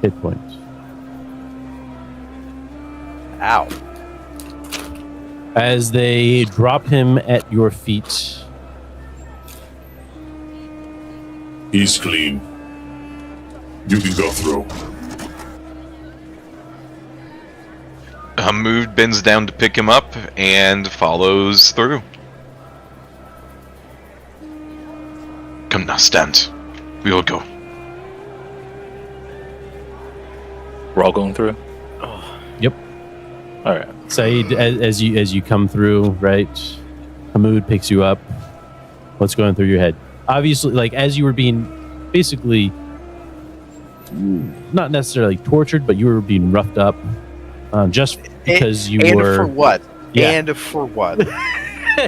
hit point. Ow. As they drop him at your feet, He's clean. You can go through. Hamoud bends down to pick him up and follows through. Come now, stand. We will go. We're all going through? Yep. All right. Syed, as you come through, right? Hamoud picks you up. What's going through your head? Obviously, like as you were being basically not necessarily tortured, but you were being roughed up, just because you and were. for what? Yeah. And for what?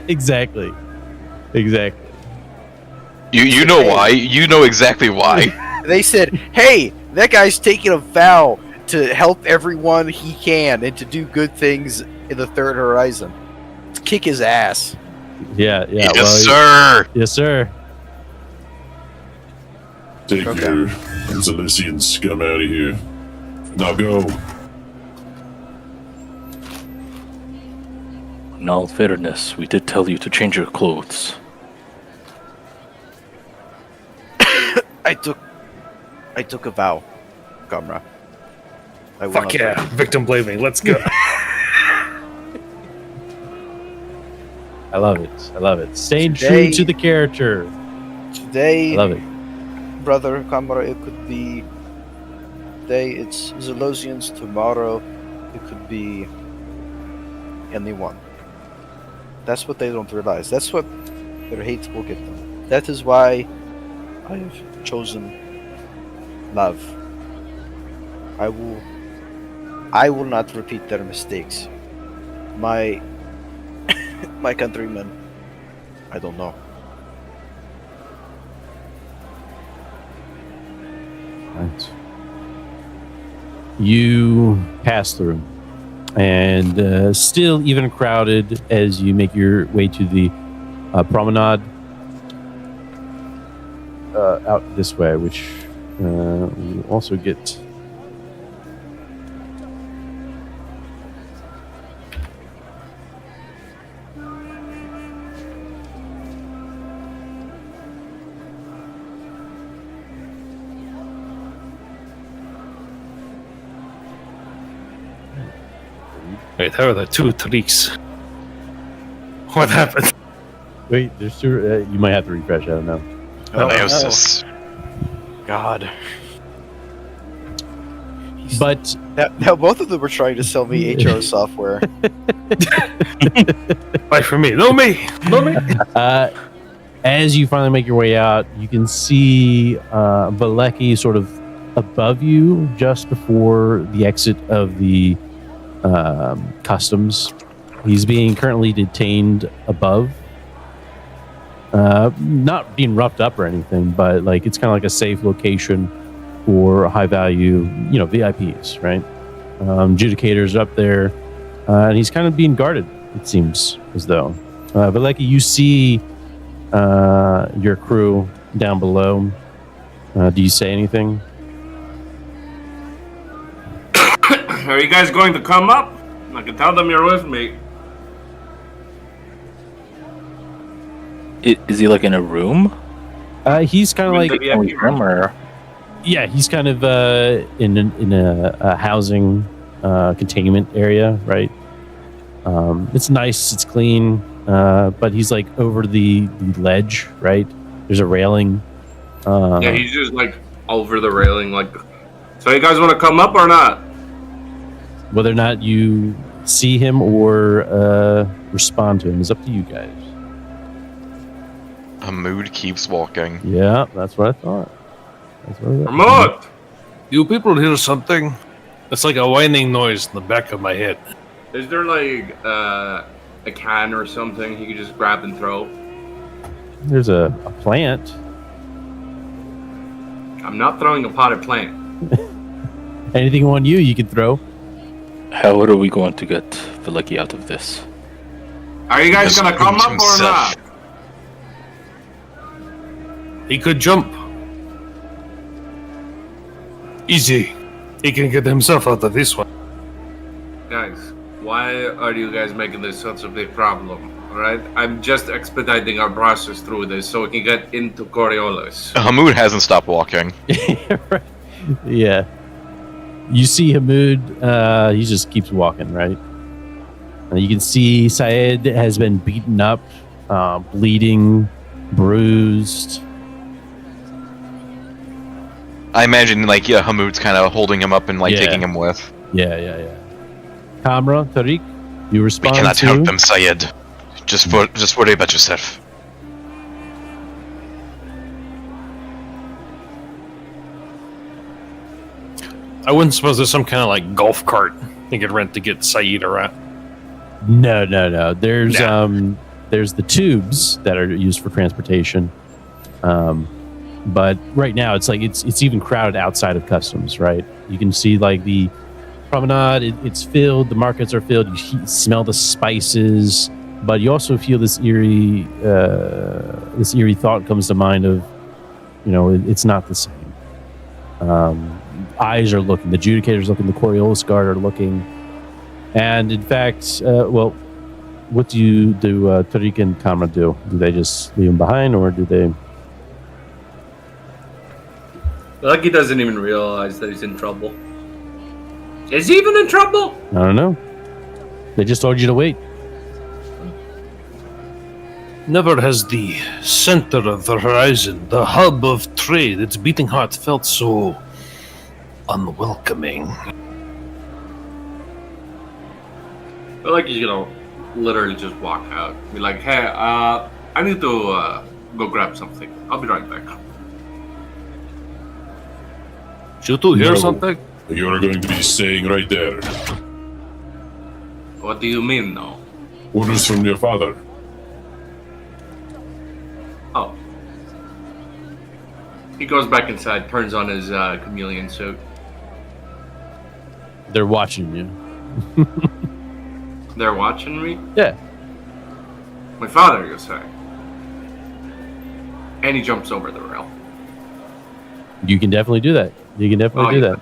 Exactly. Exactly. You know why. You know exactly why. They said, "Hey, that guy's taking a vow to help everyone he can and to do good things in the Third Horizon. To kick his ass." Yeah. Yeah. Yes, well, sir. Yes, sir. Take Okay. your Zalician scum out of here. Now go. In all fairness, we did tell you to change your clothes. I took a vow, Kamra. I will Fuck not yeah, break victim blaming. Let's go. I love it. I love it. Staying Today- true to the character. it. Today, I love it. brother Kamra, it could be today. It's Zelosians. Tomorrow, it could be anyone. That's what they don't realize. That's what their hate will get them. That is why I have chosen love. I will not repeat their mistakes. My my countrymen, I don't know. Right. You pass through, and still even crowded as you make your way to the promenade out this way, which we also get. Wait, how are the 2 Tariqs? What happened? Wait, there's two. You might have to refresh. I don't know. Oh, Meiosis. God. But Now both of them were trying to sell me HR software. Wait for me. No me. No me. as you finally make your way out, you can see Valeki sort of above you, just before the exit of the customs. He's being currently detained above. Not being roughed up or anything, but like it's kind of like a safe location for high value, VIPs, right? Adjudicators up there, and he's kind of being guarded. It seems as though. But like you see your crew down below. Do you say anything? Are you guys going to come up? I can tell them you're with me. Is he like in a room? He's kind of like Or... Yeah, he's kind of in a housing containment area, right? It's nice, it's clean, but he's like over the ledge, right? There's a railing. Yeah, he's just like over the railing, like. So you guys want to come up or not? Whether or not you see him or respond to him is up to you guys. Hamoud keeps walking. Yeah, that's what I thought. Hamoud! You people hear something? It's like a whining noise in the back of my head. Is there like a can or something he could just grab and throw? There's a plant. I'm not throwing a potted plant. Anything on you can throw. How are we going to get Valeki out of this? Are you guys gonna come up or not? He could jump. Easy. He can get himself out of this one. Guys, why are you guys making this such a big problem? Alright? I'm just expediting our process through this so we can get into Coriolis. Hamoud hasn't stopped walking. Yeah. You see Hamoud, he just keeps walking, right? You can see Syed has been beaten up, bleeding, bruised. I imagine, Hamoud's kind of holding him up and, taking him with. Yeah. Kamra, Tariq, you respond We cannot to... help him, Syed. Just worry about yourself. I wouldn't suppose there's some kind of golf cart they could rent to get Saeed around. No. There's the tubes that are used for transportation. But right now it's even crowded outside of customs, right? You can see the promenade, it's filled, the markets are filled, you smell the spices, but you also feel this eerie thought comes to mind of, it's not the same. Eyes are looking, the adjudicators looking, the Coriolis guard are looking, and in fact, what do Tariq and Kamra do? Do they just leave him behind, or do they? He doesn't even realize that he's in trouble. Is he even in trouble? I don't know. They just told you to wait. Never has the center of the horizon, the hub of trade, its beating heart felt so unwelcoming. He's gonna literally just walk out. Be like, hey, I need to go grab something. I'll be right back. You two hear something? You're going to be staying right there. What do you mean, no? Orders from your father. Oh. He goes back inside, turns on his chameleon suit. They're watching you. They're watching me? Yeah. My father, you say? And he jumps over the rail. You can definitely do that. You can definitely do that.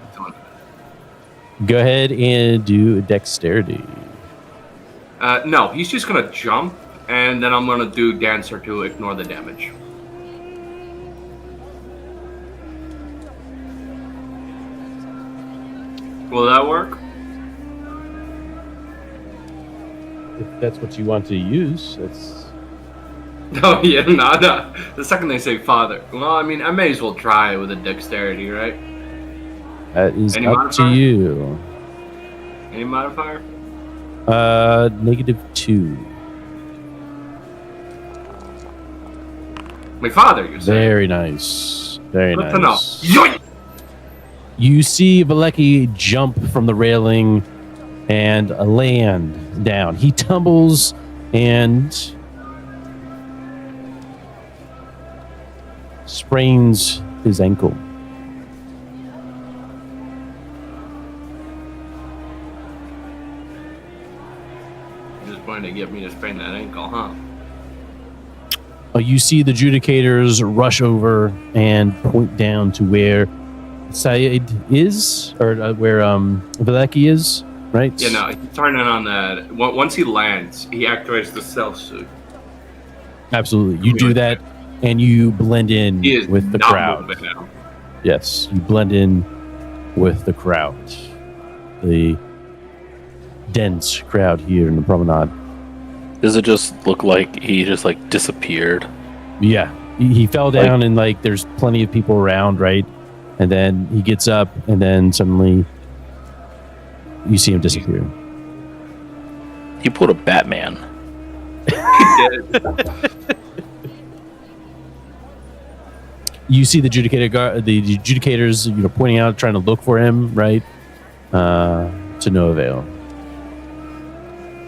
Go ahead and do dexterity. No, he's just gonna jump, and then I'm gonna do Dancer to ignore the damage. Will that work? If that's what you want to use, that's... Oh, yeah, no. The second they say father. Well, I mean, I may as well try with a dexterity, right? That is Any up modifier? to you. Any modifier? -2. My father, you say? Very nice. Very Good to nice. know. Yoink! You see Valeki jump from the railing, and land down. He tumbles and sprains his ankle. Just trying to get me to sprain that ankle, huh? You see the adjudicators rush over and point down to where Said is, or where Valeki is, right? Yeah, no, he's turning on that. Once he lands, he activates the stealth suit. Absolutely. You do that, and you blend in He is with the not crowd. moving now. Yes, you blend in with the crowd. The dense crowd here in the promenade. Does it just look like he just like disappeared? Yeah, he fell down and like there's plenty of people around, right? And then he gets up and then suddenly you see him disappear. He pulled a Batman. You see the adjudicators, pointing out, trying to look for him, right? To no avail.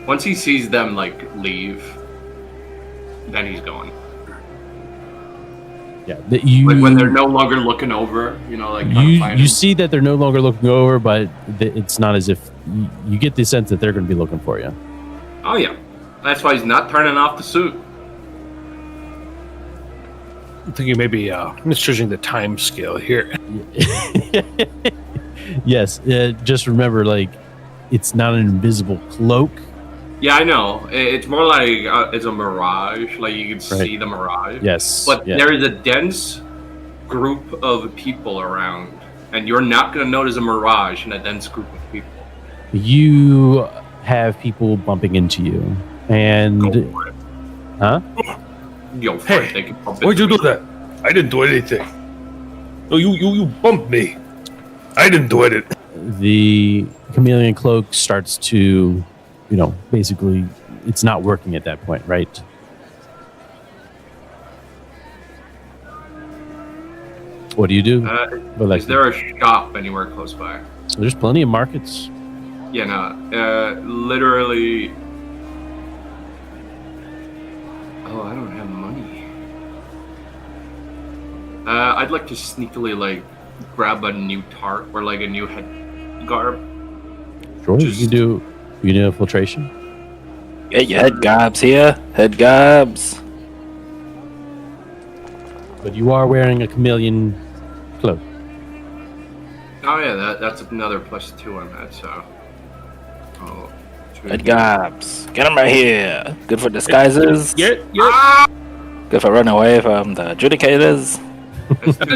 Once he sees them like leave, then he's going. Yeah, like when they're no longer looking over, like you see that they're no longer looking over, but it's not as if you get the sense that they're going to be looking for you. Oh yeah, that's why he's not turning off the suit. I'm thinking maybe misjudging the time scale here. Yes, just remember, like, it's not an invisible cloak. Yeah, I know. It's more like it's a mirage. Like you can see the mirage. Yes, but there is a dense group of people around, and you're not going to notice a mirage in a dense group of people. You have people bumping into you, and huh? Yo, hey, they can bump why'd you into do that? I didn't do anything. No, you bumped me. I didn't do it. The chameleon cloak starts to, basically, it's not working at that point, right? What do you do? Is there a shop anywhere close by? There's plenty of markets. Yeah, no. Literally. Oh, I don't have money. I'd like to sneakily, like, grab a new tarp or, like, a new head garb. Sure, you can do infiltration. Get your head gobs here. Head gobs. But you are wearing a chameleon cloak. Oh, yeah, that's another +2 on that, so. Oh, head gobs. Get them right here. Good for disguises. Yeah. Good for running away from the adjudicators.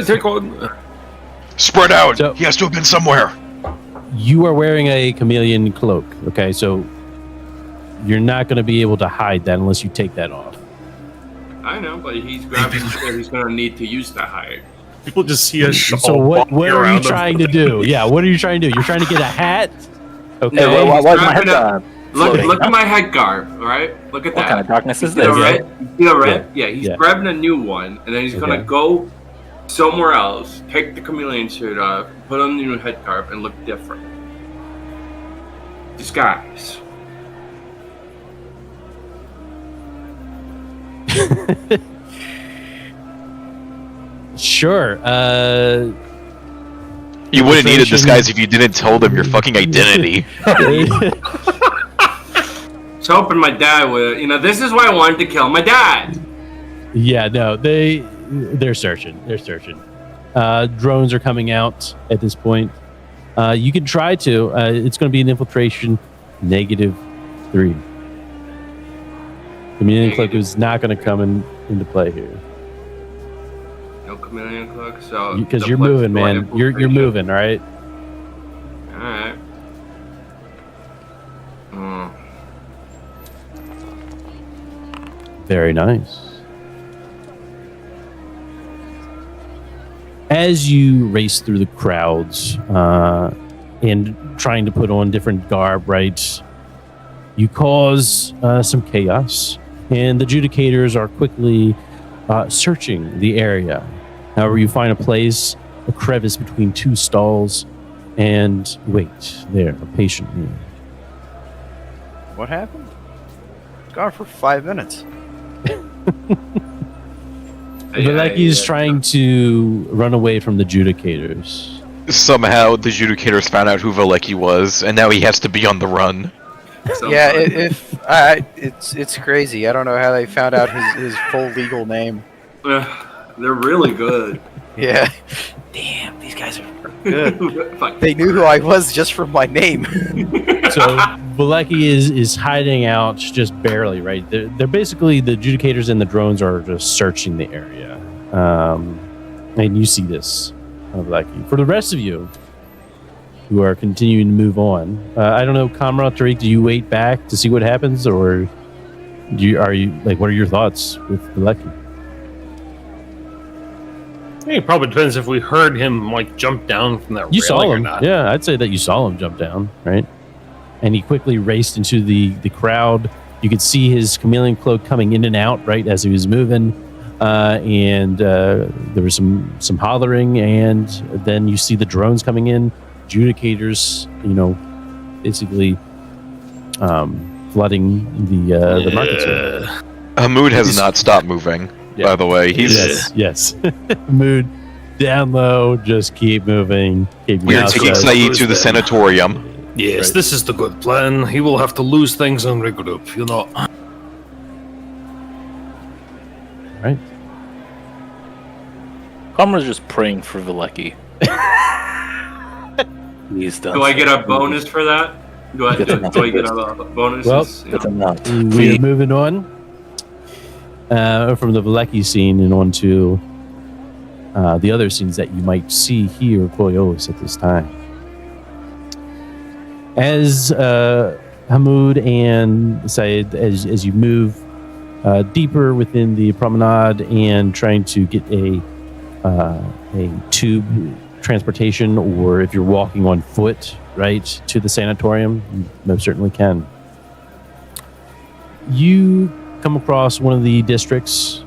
Take on. Spread out. So- He has to have been somewhere. You are wearing a chameleon cloak, okay? So you're not going to be able to hide that unless you take that off. I know, but he's grabbing shit he's going to need to use to hide. People just see us. So what are you trying to do? Yeah, what are you trying to do? You're trying to get a hat? Okay. No, Why he's my grabbing head a- garb? Look at my head garb, all right? Look at What that. kind of darkness is You see the this? red? You see the red? Yeah, he's Yeah. grabbing a new one, and then he's going to go somewhere else, take the chameleon suit off, put on the new head garb, and look different. Disguise. Sure. You wouldn't need a disguise if you didn't tell them your fucking identity. So hoping my dad would, this is why I wanted to kill my dad. Yeah, no, they're searching. They're searching. Drones are coming out at this point. You can try to. It's going to be an infiltration -3. Chameleon cloak is not going to come into play here No chameleon cloak, so because the you're plus moving, one man. You're infiltration. moving, all right. All right. Very nice. As you race through the crowds and trying to put on different garb, right, you cause some chaos, and the adjudicators are quickly searching the area. However, you find a place, a crevice between two stalls, and wait there patiently. What happened? It's gone for 5 minutes. Valeki is trying to run away from the Judicators. Somehow the Judicators found out who Valeki was, and now he has to be on the run. Yeah, it's crazy. I don't know how they found out his full legal name. They're really good. Yeah. Damn, these guys are good. They knew who I was just from my name. So Valeki is hiding out just barely, right? They're basically, the Judicators and the drones are just searching the area. And you see this, Valeki. For the rest of you who are continuing to move on, I don't know, Comrade Tariq, do you wait back to see what happens, or what are your thoughts with Valeki? I think it probably depends if we heard him jump down from that You railing saw or him. not. Yeah, I'd say that you saw him jump down, right? And he quickly raced into the crowd. You could see his chameleon cloak coming in and out, right, as he was moving. And there was some hollering, and then you see the drones coming in, Judicators, basically flooding the markets. Hamoud has not stopped moving, by the way. Yes. Mood down low, just keep moving. We are taking Saeed to the sanatorium. Yes, This is the good plan. He will have to lose things and regroup, Right. Comra's just praying for Valeki. He's done. Do I get a bonus for that? Do I get a bonus? Well, we're moving on from the Valeki scene and on to the other scenes that you might see here at Coriolis at this time. As Hamoud and Said, as you move deeper within the promenade and trying to get a tube transportation, or if you're walking on foot, right, to the sanatorium, you most certainly can. You come across one of the districts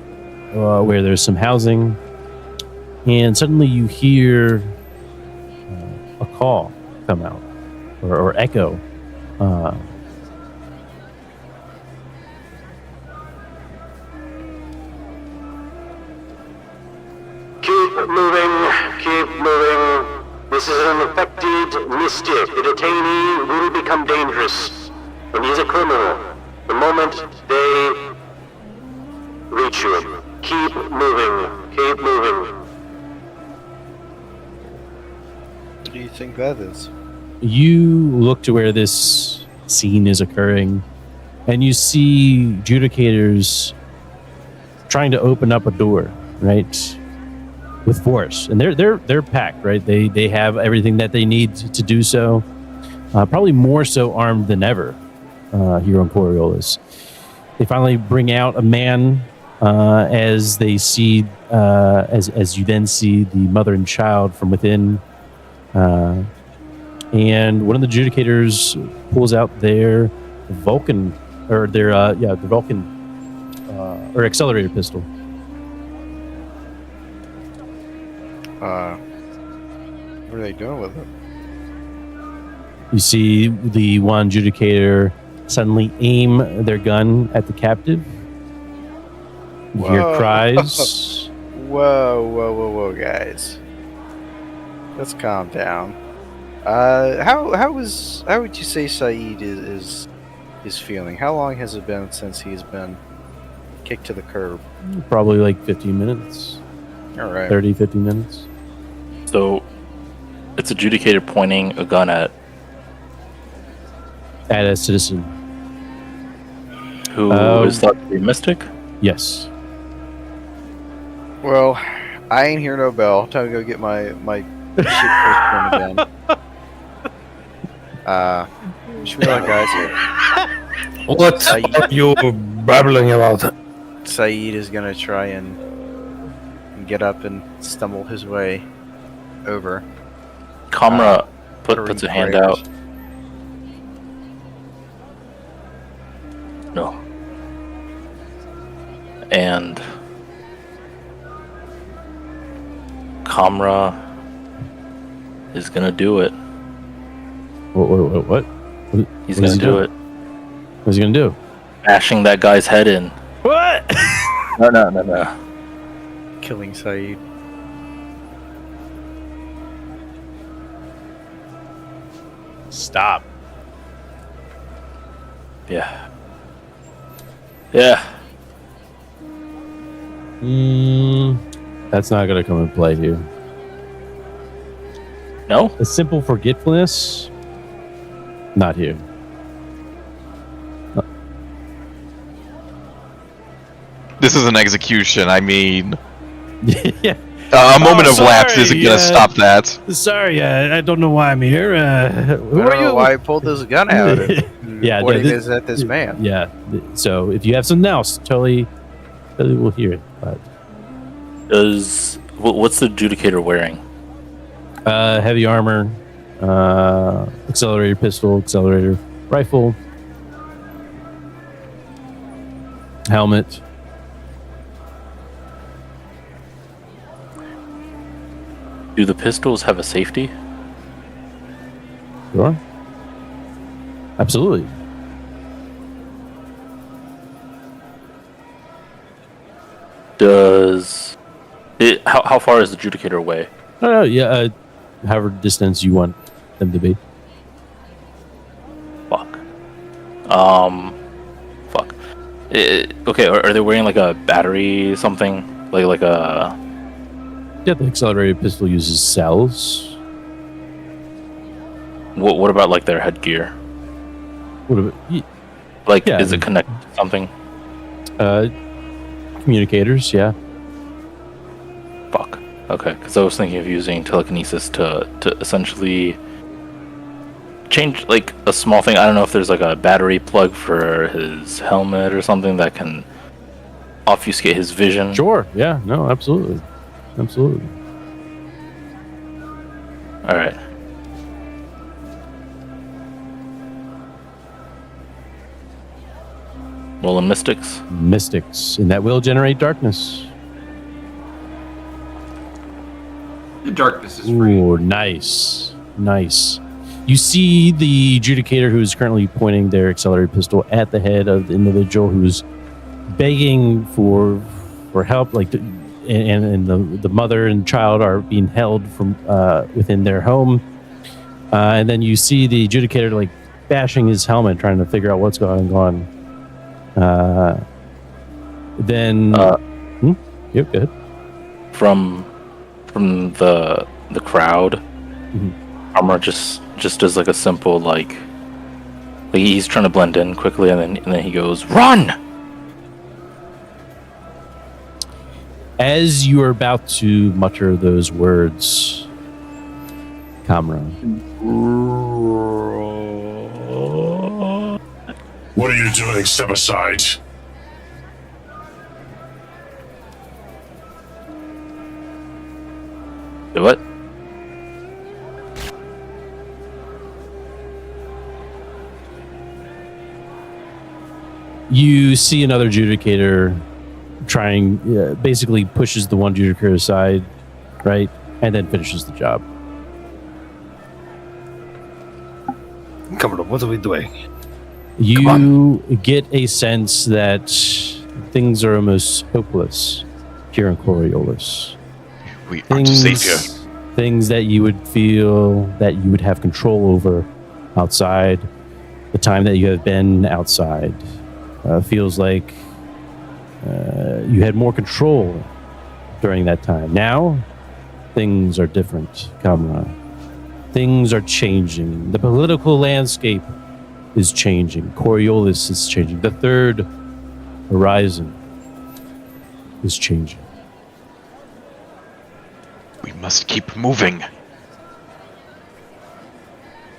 where there's some housing, and suddenly you hear a call come out, or echo. Keep moving. This is an infected mystic. The detainee will become dangerous. And he's a criminal. The moment they reach you. Keep moving. What do you think that is? You look to where this scene is occurring, and you see Judicators trying to open up a door, right, with force, and they're packed, right? They have everything that they need to do so. Probably more so armed than ever here on Coriolis. They finally bring out a man as they see, as you then see the mother and child from within. And one of the Judicators pulls out their Vulcan, or the Vulcan, or accelerator pistol. What are they doing with it? You see the one Judicator suddenly aim their gun at the captive. You hear cries. Whoa, guys. Let's calm down. How would you say Saeed is feeling? How long has it been since he's been kicked to the curb? Probably like 15 minutes. All right. 30, 50 minutes. So it's a Judicator pointing a gun at a citizen. Who is thought to be Mystic? Yes. Well, I ain't hear no bell. Time to go get my shit pushed again. Wish me luck, guys. What are you babbling about? Saeed is gonna try and get up and stumble his way over. Kamra puts a hand out. No. And Kamra is gonna do it. What? He's gonna do it. What's he gonna do? Bashing that guy's head in. What? No. Killing Saeed. Stop. Yeah. That's not gonna come in play here. No? A simple forgetfulness? Not here. This is an execution. I mean, Yeah. a moment of lapse sorry, isn't gonna stop that. Sorry, I don't know why I'm here. Who I are don't know you? why he pulled his gun out and Yeah, no, pointing this- at this man. Yeah. So if you have something else, totally will hear it. But What's the adjudicator wearing? heavy armor, accelerator pistol, accelerator rifle, helmet. Do the pistols have a safety? Sure. Absolutely. Does it? How far is the adjudicator away? Oh, yeah. However distance you want them to be. Fuck. Fuck. Okay, are they wearing like a battery something? Like a... Yeah, the accelerated pistol uses cells. What about like their headgear? What about, Like, Yeah. is it connected to something? communicators, yeah. Fuck. Okay, because I was thinking of using telekinesis to essentially change like a small thing. I don't know if there's like a battery plug for his helmet or something that can obfuscate his vision. Sure, yeah, no, absolutely. Absolutely. All right. Rolling mystics. Mystics, and that will generate darkness. The darkness is free. Ooh, nice. Nice. You see the adjudicator who is currently pointing their accelerated pistol at the head of the individual who's begging for help, like, and the mother and child are being held from within their home. And then you see the adjudicator like bashing his helmet, trying to figure out what's going on. Then, yep, go ahead. From the crowd, Mhm. Armor just does like a simple like he's trying to blend in quickly, and then he goes, "Run!" As you are about to mutter those words, Kamra, What are you doing? Step aside. What? you see another adjudicator trying, basically pushes the one adjudicator aside, right? And then finishes the job. Come on, what are we doing? You get a sense that things are almost hopeless here in Coriolis. We aren't safe here. Things that you would feel that you would have control over outside, the time that you have been outside, feels like you had more control during that time. Now, things are different, Kamra. Things are changing. The political landscape is changing. Coriolis is changing. The third horizon is changing. We must keep moving.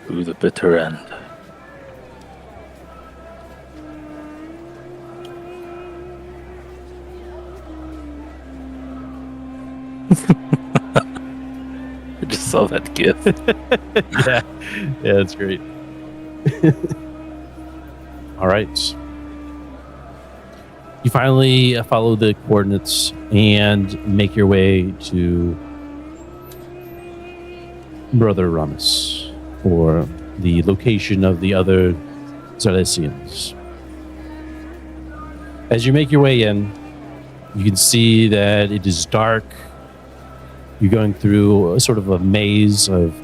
To the bitter end. I just saw that gif. Yeah, that's great. All right. You finally follow the coordinates and make your way to Brother Ramus, or the location of the other Zalesians. As you make your way in, you can see that it is dark. You're going through a sort of a maze of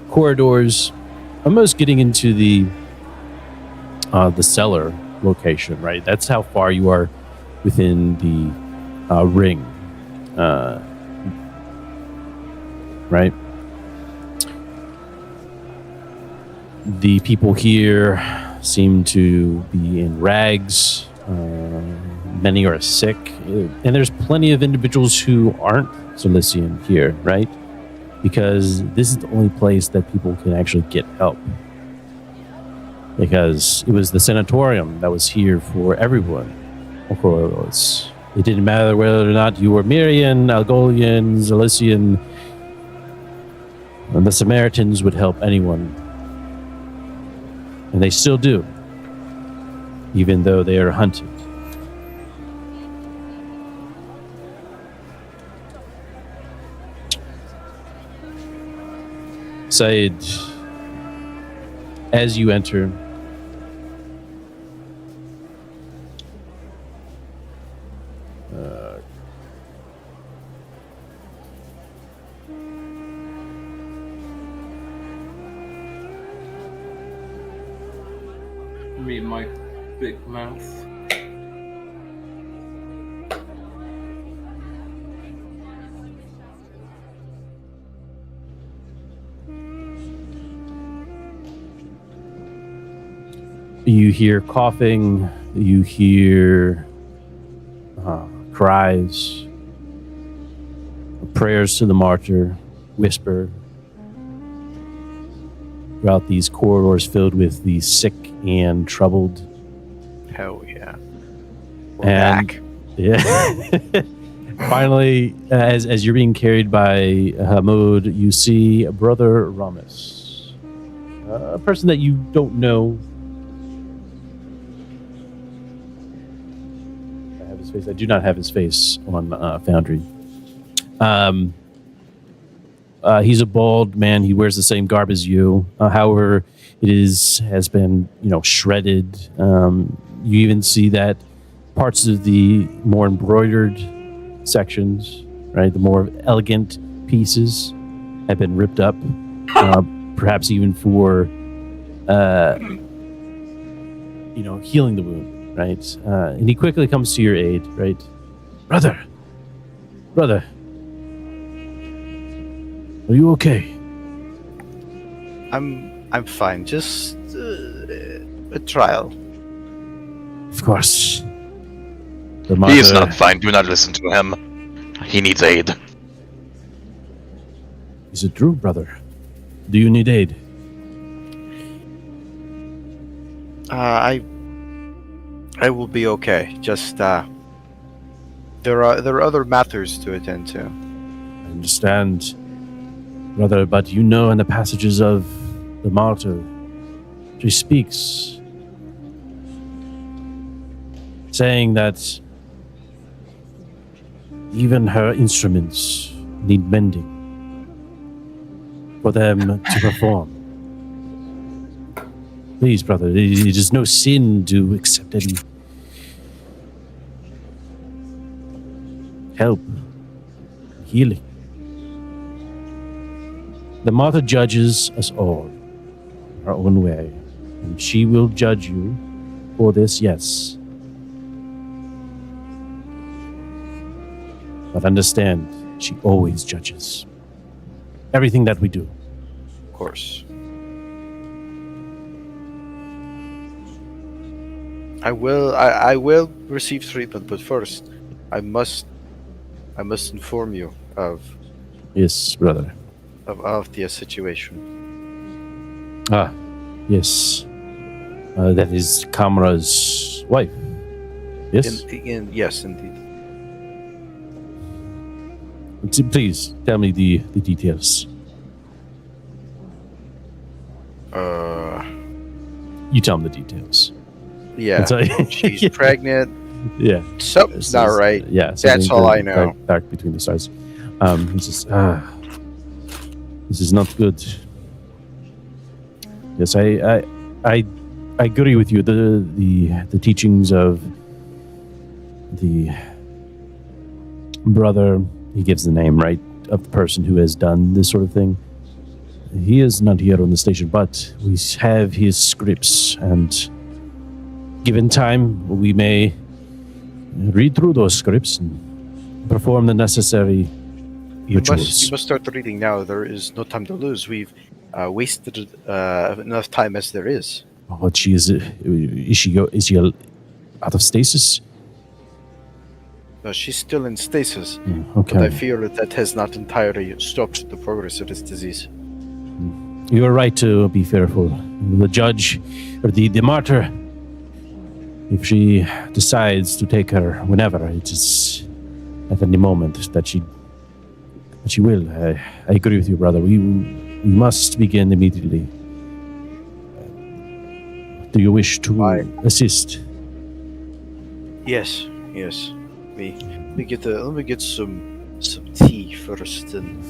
corridors, almost getting into the cellar location, right? That's how far you are within the ring, right? The people here seem to be in rags. Many are sick, and there's plenty of individuals who aren't Cilician here, right? Because this is the only place that people can actually get help. Because it was the sanatorium that was here for everyone. Of course, it didn't matter whether or not you were Mirian, Algolian, Cilician. And the Samaritans would help anyone. And they still do. Even though they are hunted. Said, as you enter, Me, my big mouth. you hear coughing, you hear cries, prayers to the martyr, whisper throughout these corridors filled with the sick and troubled. Hell yeah. We're And back. yeah. Finally, as you're being carried by Hamoud, you see Brother Ramis, a person that you don't know. I have his face. I do not have his face on Foundry. He's a bald man. He wears the same garb as you. However, has been shredded. You even see that parts of the more embroidered sections, right, the more elegant pieces, have been ripped up. Perhaps even for healing the wound, right? And he quickly comes to your aid, right? Brother, are you okay? I'm fine. Just a trial. Of course. He is not fine. Do not listen to him. He needs aid. Is it true, brother? Do you need aid? I will be okay. Just there are other matters to attend to. I understand, brother, but in the passages of the martyr, she speaks, saying that even her instruments need mending for them to perform. Please, brother, it is no sin to accept any help, healing. The martyr judges us all our own way, and she will judge you for this, yes. But understand, she always judges everything that we do. Of course. I will receive treatment, but first I must inform you of Yes, brother. of the situation. Ah, yes. That is Kamra's wife. Yes? Yes, indeed. Please, tell me the details. You tell me the details. Yeah, she's pregnant. Yeah. Something's not right. Yeah. That's all I know. Dark between the stars. It's just, this is not good. Yes, I agree with you. The teachings of the brother, he gives the name, right, of the person who has done this sort of thing. He is not here on the station, but we have his scripts, and given time, we may read through those scripts and perform the necessary rituals. You must start the reading now. There is no time to lose. We've wasted enough time as there is. What she is she out of stasis? No, she's still in stasis, Okay. but I fear that has not entirely stopped the progress of this disease. You are right to be fearful. The judge, or the martyr, if she decides to take her whenever, it is at any moment that she will. I agree with you, brother. We must begin immediately. Do you wish to assist? Yes. Let me get some tea first, and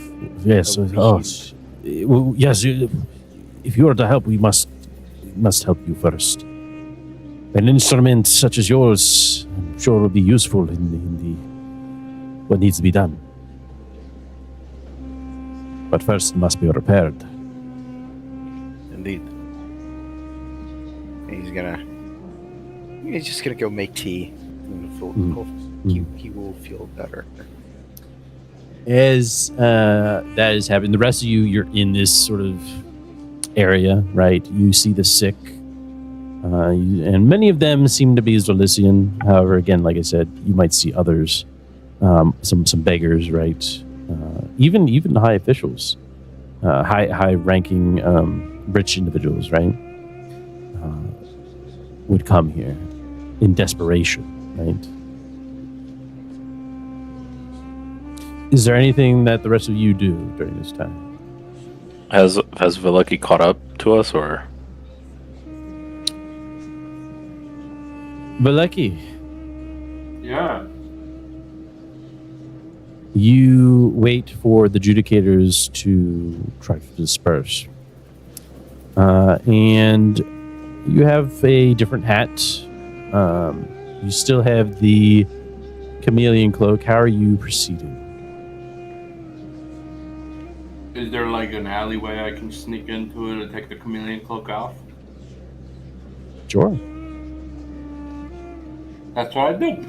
Yes. Yes. If you are to help, we must help you first. An instrument such as yours, I'm sure, will be useful in the what needs to be done. But first, it must be repaired. Indeed. He's just gonna go make tea. And he will feel better. As that is happening, the rest of you, you're in this sort of area, right? You see the sick, and many of them seem to be Zolician. However, again, like I said, you might see others, some beggars, right? Even high officials, high-ranking, rich individuals, right? Would come here in desperation, right? Is there anything that the rest of you do during this time? Has Veliki caught up to us, or? Veliki, Yeah. you wait for the adjudicators to try to disperse. And you have a different hat. You still have the chameleon cloak. How are you proceeding? Is there like an alleyway I can sneak into it and take the chameleon cloak off? Sure. That's what I did.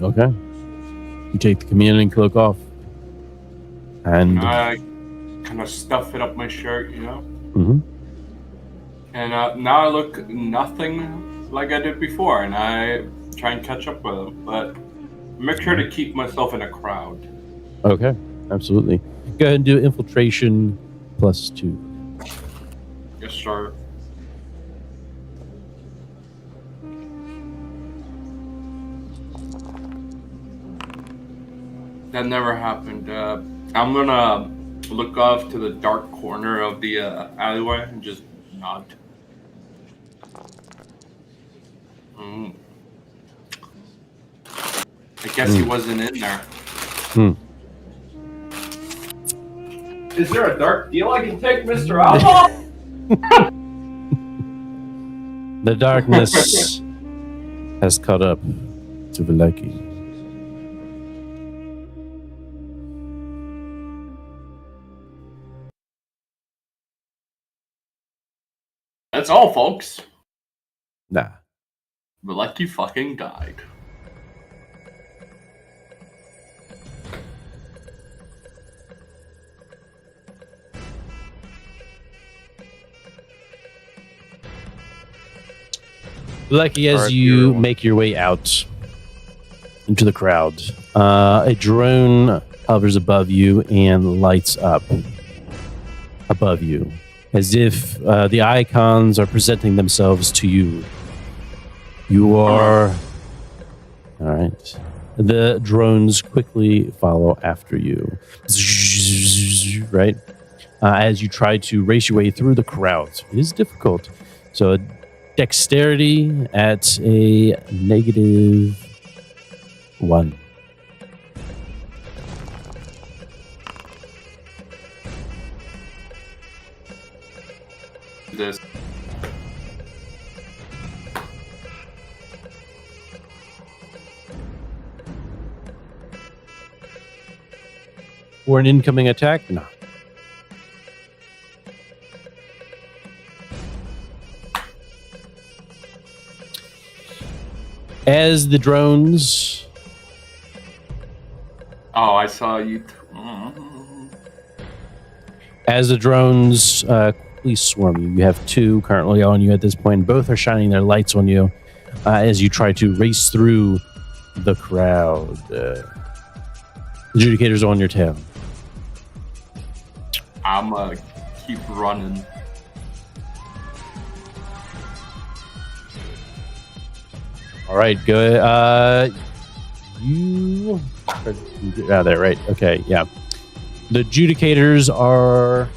Okay. You take the chameleon cloak off. And I kind of stuff it up my shirt, you know? Mhm. And now I look nothing like I did before, and I try and catch up with them, but make sure to keep myself in a crowd. Okay, absolutely. Go ahead and do infiltration +2. Yes, sir. That never happened. I'm gonna look off to the dark corner of the alleyway and just nod. I guess he wasn't in there. Is there a dark deal I can take, Mr. Alba? The darkness has caught up to Veliki. That's all, folks. Nah. Veliki fucking died. Lucky as you make your way out into the crowd, a drone hovers above you and lights up above you, as if the icons are presenting themselves to you. You are... All right. The drones quickly follow after you. Right? As you try to race your way through the crowd. It is difficult. So dexterity at a -1. This. for an incoming attack? No. As the drones... Oh, I saw you. As the drones please swarm you. You have two currently on you at this point. Both are shining their lights on you as you try to race through the crowd. Adjudicators on your tail. I'm gonna keep running. All right, good. You get out of there, right? Okay, yeah. The adjudicators are...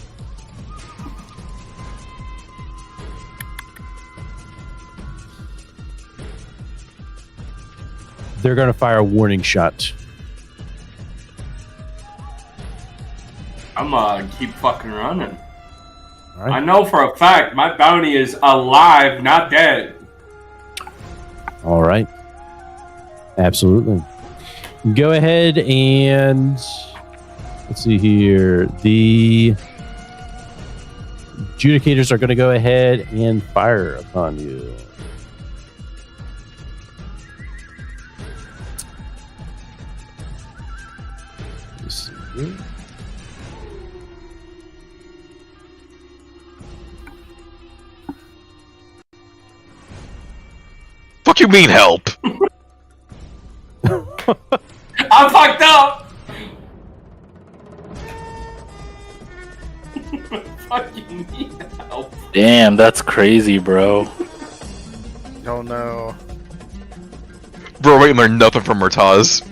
They're going to fire a warning shot. I'm gonna keep fucking running. All right. I know for a fact my bounty is alive, not dead. All right. Absolutely. Go ahead and let's see here. The adjudicators are going to go ahead and fire upon you. Let's see here. Fuck you mean help? I'm fucked up. Fucking need help. Damn, that's crazy, bro. Oh no. Bro, I ain't learned nothing from Murtaz.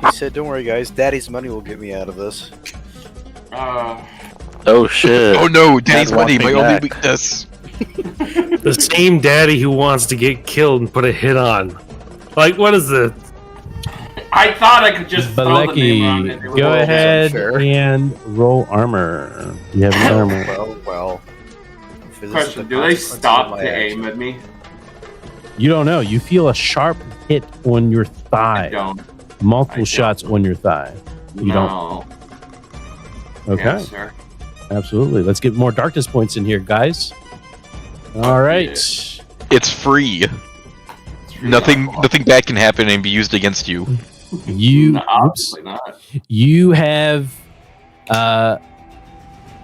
He said, "Don't worry, guys. Daddy's money will get me out of this." Oh shit. Oh no, Daddy's Dad money, wants my me only back. weakness. The same daddy who wants to get killed and put a hit on. Like, what is it? I thought I could just throw the name around it. Baleki, go ahead unfair. and roll armor. Do you have any armor? Well. If this is Question: the Do they consequence of stop my to action. aim at me? You don't know. You feel a sharp hit on your I thigh. don't. Multiple I don't. shots on your thigh. You No. don't. Okay. Yes, sir. Absolutely. Let's get more darkness points in here, guys. All right. It's free. It's really Nothing awful. nothing bad can happen and be used against you. You No, oops, obviously not. you have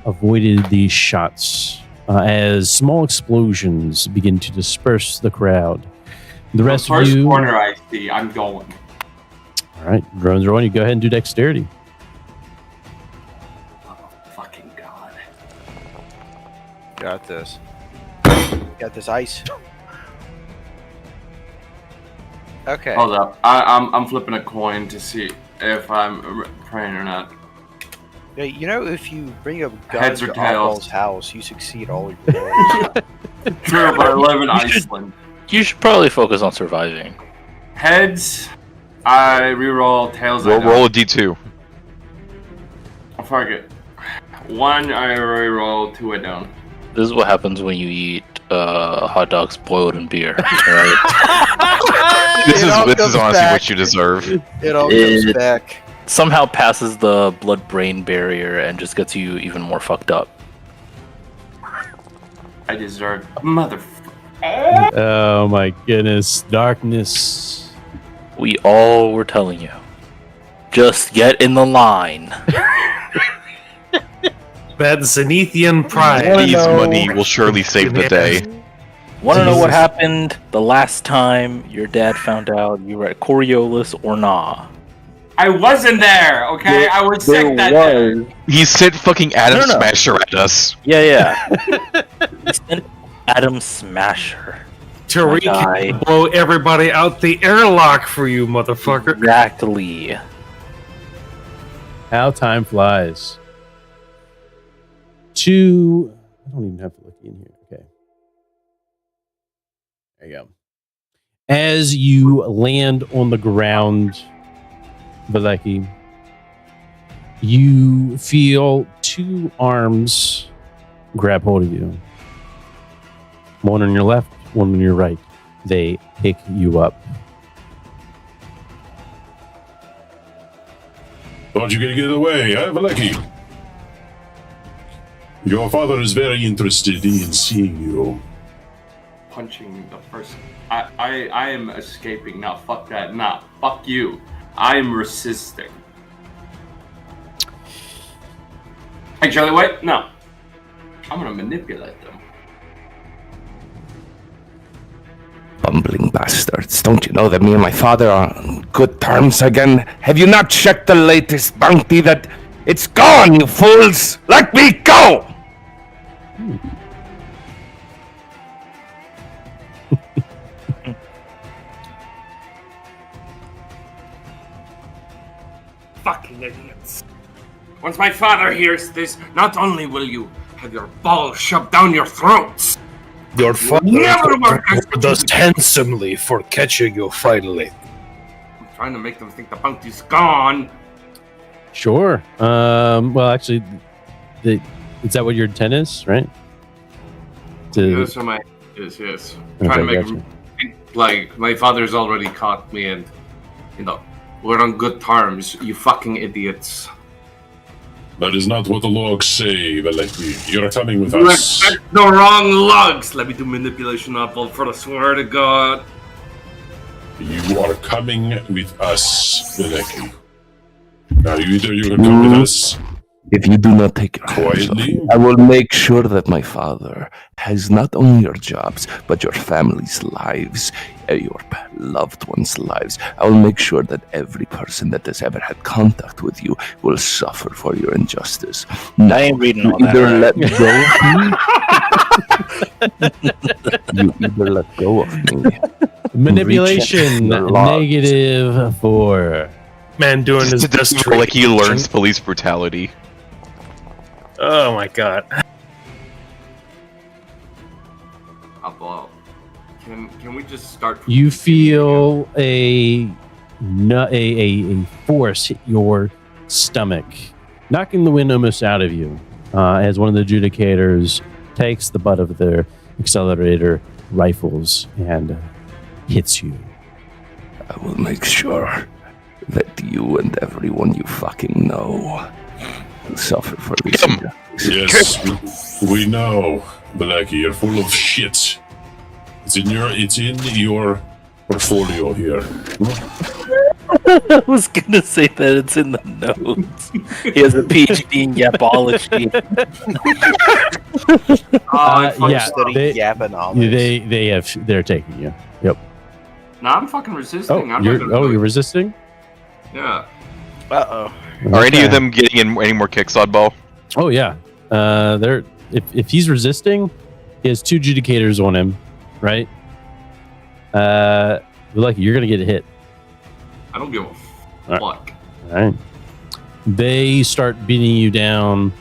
avoided these shots as small explosions begin to disperse the crowd. The rest of First you. corner I see, I'm going. All right, drones are on you. Go ahead and do dexterity. Oh, fucking god. Got this. Got this ice. Okay. Hold up. I'm flipping a coin to see if I'm praying or not. Yeah, you know, if you bring a gun Heads to or tails? Oddball's house, you succeed all your rolls. True, but I live in You should- Iceland. You should probably focus on surviving. Heads, I reroll. Tails, I Roll, don't. roll a d2. Oh, fuck it. One, I reroll. Two, I don't. This is what happens when you eat hot dogs boiled in beer. Right? This It all is comes honestly back. what you deserve. It all comes It- back. Somehow passes the blood-brain barrier and just gets you even more fucked up. I deserve motherfucker. Oh my goodness, darkness. We all were telling you. Just get in the line. Bad Zenithian pride. Daddy's money will surely save the day. Want to know what Jesus. happened the last time your dad found out you were at Coriolis or nah? I wasn't there, okay? I was sick that day. He sent fucking Adam No, no. Smasher at us. Yeah. He sent Adam Smasher. Tariq guy. can blow everybody out the airlock for you, motherfucker. Exactly. How time flies. I don't even have to look in here. Okay. There you go. As you land on the ground, Valeki, you feel two arms grab hold of you. One on your left, one on your right. They pick you up. Thought you could get away, huh, Valeki? Your father is very interested in seeing you. Punching the person. I am escaping. Now, fuck that. Nah, fuck you. I am resisting. Hey, Charlie White? No. I'm gonna manipulate them. Bumbling bastards. Don't you know that me and my father are on good terms again? Have you not checked the latest bounty that it's gone, you fools? Let me go! Fucking idiots. Once my father hears this, not only will you have your balls shoved down your throats, Your father never work as rewarded us handsomely for catching you finally. I'm trying to make them think the bounty's gone. Sure. Well, actually, is that what your intent is, right? Yes, yes. I'm trying to make them think like my father's already caught me and, we're on good terms, you fucking idiots. That is not what the logs say, Valeki. You're coming with You us. expect the wrong lugs. Let me do manipulation apple for the swear to God. You are coming with us, Valeki. Now, either you can come with us. If you do not take your hands off Quietly? me, I will make sure that my father has not only your jobs, but your family's lives, your loved ones' lives. I will make sure that every person that has ever had contact with you will suffer for your injustice. Now, I ain't reading you all that. either let go of me, you either let go of me. Manipulation Reach your logs. -4. Man doing his Just best. like he training. learns police brutality. Oh my god. Apple, can we just start? From You feel a force hit your stomach, knocking the wind almost out of you, as one of the adjudicators takes the butt of their accelerator rifles and hits you. I will make sure that you and everyone you fucking know will suffer for this. Come. injustice. Yes, we know, Valeki. You're full of shit. It's in your portfolio here. I was gonna say that it's in the notes. He has a PhD in yapology. They're taking you. Yep. Nah, I'm fucking resisting. I'm you're resisting? Yeah. Uh-oh. Are any of them getting in any more kicks, Oddball? Oh yeah. They're if he's resisting, he has 2 adjudicators on him, right? Lucky, you're gonna get hit. I don't give a fuck. All right. They start beating you down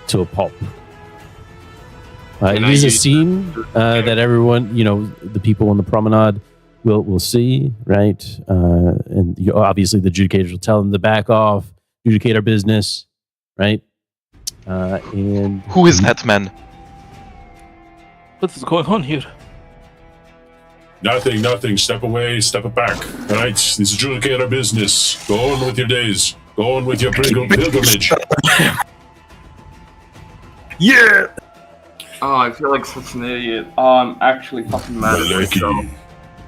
to a pulp. It is a scene that everyone, the people on the promenade will see, right? And obviously the adjudicators will tell them to back off, adjudicate our business, right? And Who is that man? What is going on here? Nothing. Step away, step back. All right, this is adjudicator business. Go on with your days. Go on with your pilgrimage. Yeah! Oh, I feel like such an idiot. Oh, I'm actually fucking mad at myself.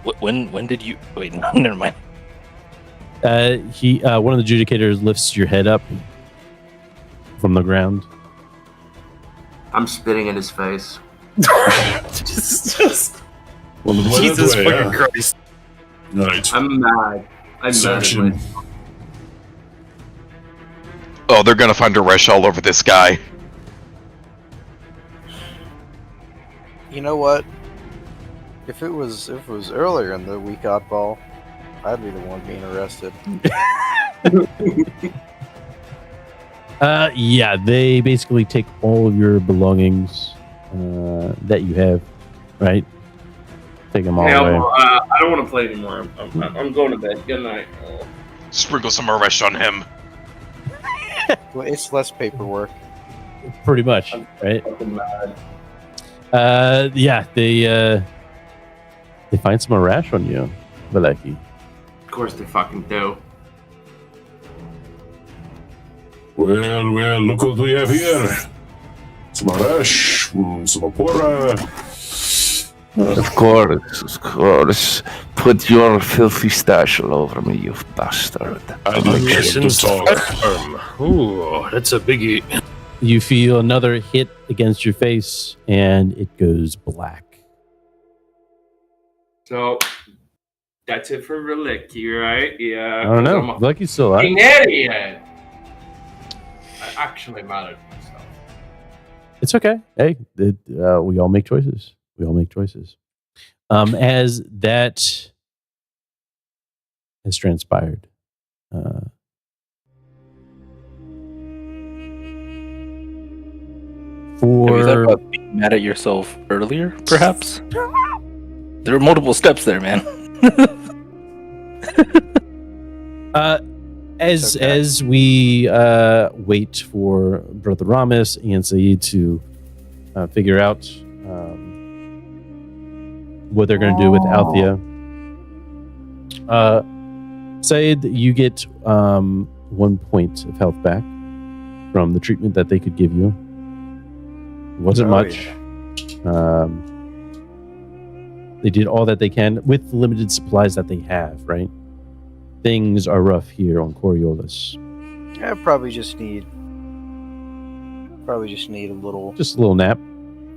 Valeki. When did you? Wait, no, never mind. One of the adjudicators lifts your head up from the ground. I'm spitting in his face. Well, Jesus way, fucking Christ. All right. I'm mad. I'm Search mad at him. myself. Oh, they're gonna find a rush all over this guy. You know what? If it was earlier in the week, Oddball, I'd be the one being arrested. Yeah, they basically take all of your belongings that you have, right? Take them all Yeah, away. well, I don't want to play anymore. I'm going to bed. Good night. Sprinkle some arrest on him. Well, it's less paperwork. Pretty much, right? Fucking mad. Yeah, they find some rash on you, Valeki. Of course they fucking do. Well, look what we have here. Some Arash, some Apora. Of course. Put your filthy stash all over me, you bastard. I'd like him to talk. Ooh, that's a biggie. You feel another hit against your face, and it goes black. So that's it for Relicki, right? Yeah. I don't know. Lucky's still alive. An idiot. I actually mad at myself. It's okay. Hey, we all make choices. As that has transpired, Have you thought about being mad at yourself earlier, perhaps? There are multiple steps there, man. as we wait for Brother Ramis and Saeed to figure out what they're going to do with Althea, Saeed, you get 1 point of health back from the treatment that they could give you. It wasn't much. Yeah. They did all that they can with the limited supplies that they have, right? Things are rough here on Coriolis. I probably just need a little, Just a little nap.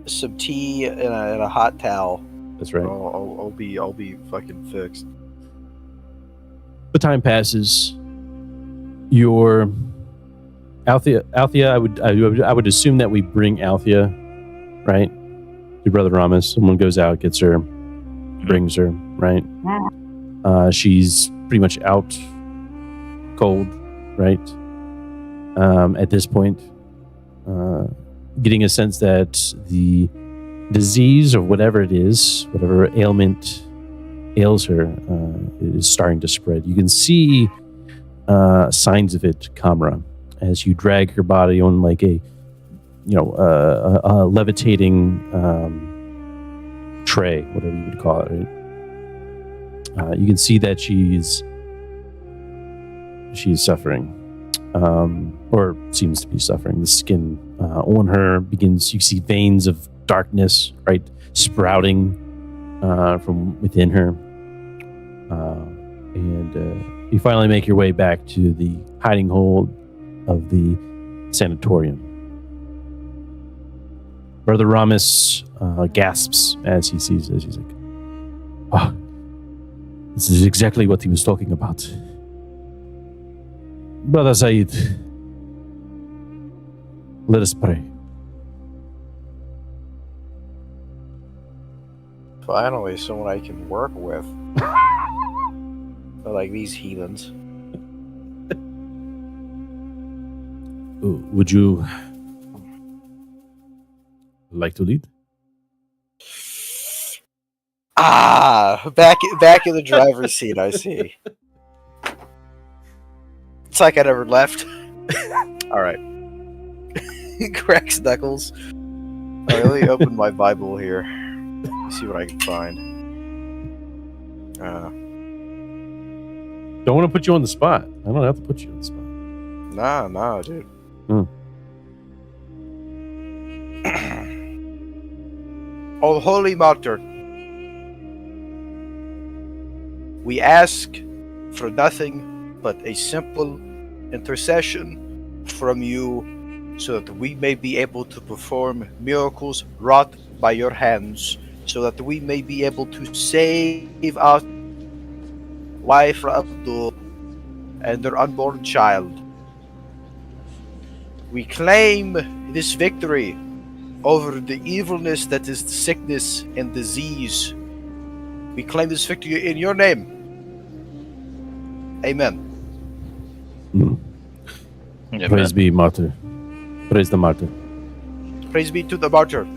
some tea and a hot towel. That's right. I'll be fucking fixed. The time passes. Your Althea. I would assume that we bring Althea, right? Your Brother Ramis. Someone goes out, gets her, brings her, right? She's pretty much out cold, right? At this point, getting a sense that the disease or whatever it is, whatever ailment ails her, is starting to spread. You can see signs of it, Kamra, as you drag her body on like a levitating tray, whatever you would call it. Right? You can see that she is suffering, or seems to be suffering. The skin on her begins. You see veins of darkness, right, sprouting from within her, and you finally make your way back to the hiding hole of the sanatorium. Brother Ramis gasps as he sees this. He's like, "Oh, this is exactly what he was talking about." Brother Said, let us pray. Finally, someone I can work with. Not like these heathens. Would you like to lead? Back in the driver's seat, I see. It's like I never left. All right. Cracks knuckles. All right, let me open my Bible here. See what I can find. Don't want to put you on the spot. I don't have to put you on the spot. Nah, dude. Oh, Holy Mother, we ask for nothing but a simple intercession from you, so that we may be able to perform miracles wrought by your hands, so that we may be able to save our wife Abdul and their unborn child. We claim this victory over the evilness that is sickness and disease. We claim this victory in your name. Amen. Yeah, Praise be martyr. Praise the martyr. Praise be to the martyr.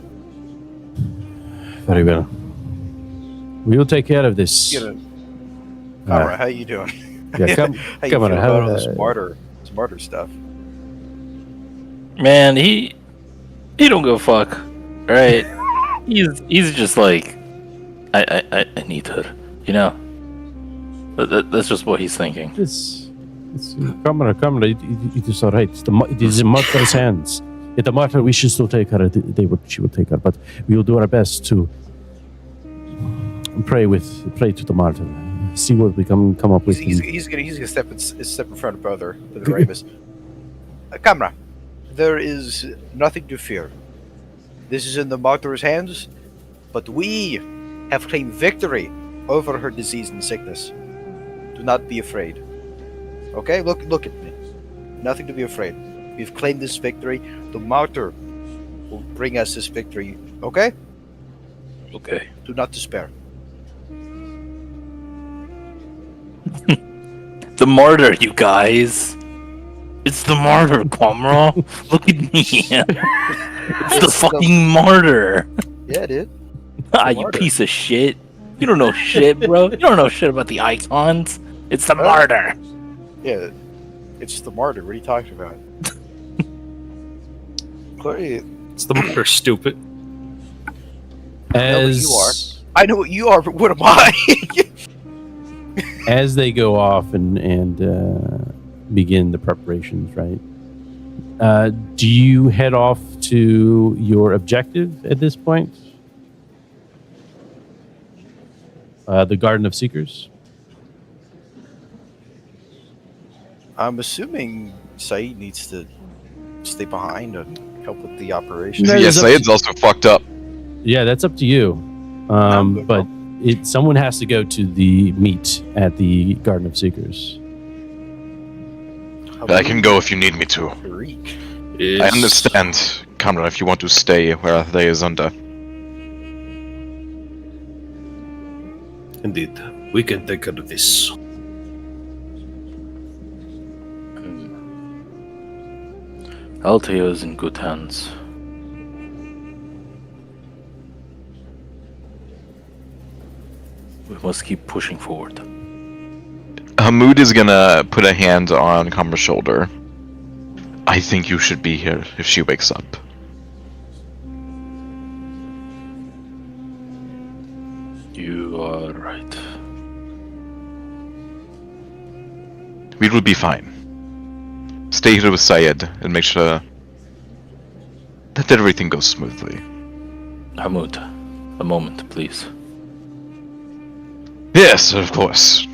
Very well. We will take care of this. All right, how you doing? Yeah, come how you on. feel about all this martyr stuff? Man, he don't go fuck, right? he's just like, I need her, you know. That's just what he's thinking. Camera, it is all right. It is in Martha's hands. If the Martha wishes to take her, she will take her. But we will do our best to pray to the Martha. See what we come up with. He's gonna step in front of brother the Ramus. Camera, there is nothing to fear. This is in the Martyr's hands, but we have claimed victory over her disease and sickness. Do not be afraid. Okay, look at me. Nothing to be afraid. We've claimed this victory. The Martyr will bring us this victory. Okay? Okay. Do not despair. The martyr, you guys. It's the martyr, Comra. Look at me. It's the fucking martyr. Yeah, dude. Ah, you piece of shit. You don't know shit, bro. You don't know shit about the icons. It's the martyr. Yeah, it's the martyr. What are you talking about? Clearly, It's the martyr, stupid. I know what you are. I know what you are, but what am I? As they go off and begin the preparations, right? Do you head off to your objective at this point? The Garden of Seekers? I'm assuming Saeed needs to stay behind and help with the operation. Yeah, Saeed's also fucked up. Yeah, that's up to you. But someone has to go to the meet at the Garden of Seekers. I can go if you need me to. I understand, Kamra, if you want to stay where they is under. Indeed. We can take care of this. Altea is in good hands. We must keep pushing forward. Hamoud is gonna put a hand on Kamra's shoulder. I think you should be here if she wakes up. You are right. We will be fine. Stay here with Syed and make sure that everything goes smoothly. Hamoud, a moment, please. Yes, of course.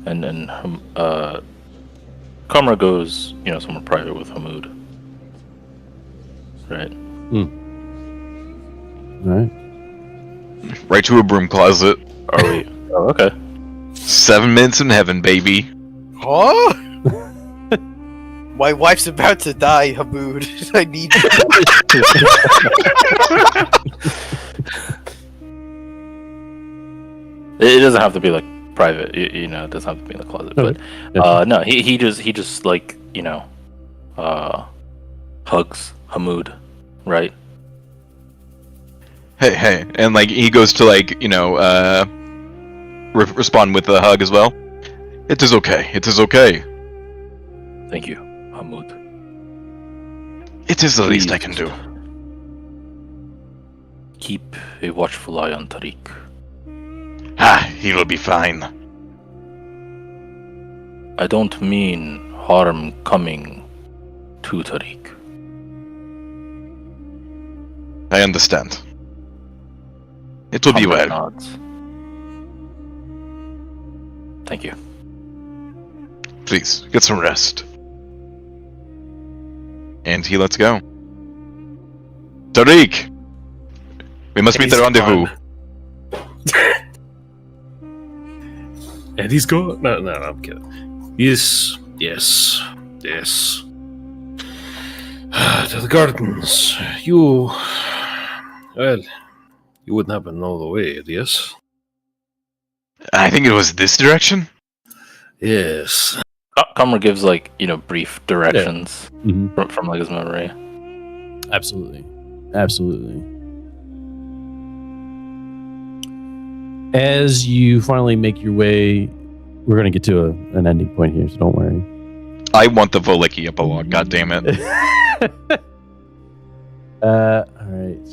And Kamra goes, somewhere private with Hamoud. Right. Right. Right to a broom closet. Are we? Oh, okay. 7 minutes in heaven, baby. Huh? My wife's about to die, Hamoud. I need It doesn't have to be like private, it doesn't have to be in the closet. But no, he just like hugs Hamoud, right? Hey, and like he goes to respond with a hug as well. It is okay. It is okay. Thank you, Hamoud. It is the least I can do. Keep a watchful eye on Tariq. He will be fine. I don't mean harm coming to Tariq. I understand. It will be well. Nods. Thank you. Please, get some rest. And he lets go. Tariq! We must meet the rendezvous. And he's gone? No, I'm kidding. Yes. To the gardens. You wouldn't happen to know the way, yes? I think it was this direction? Yes. Kamra gives brief directions from like his memory. Absolutely. As you finally make your way, we're going to get to an ending point here, so don't worry. I want the Voleki epilogue, goddammit. Alright.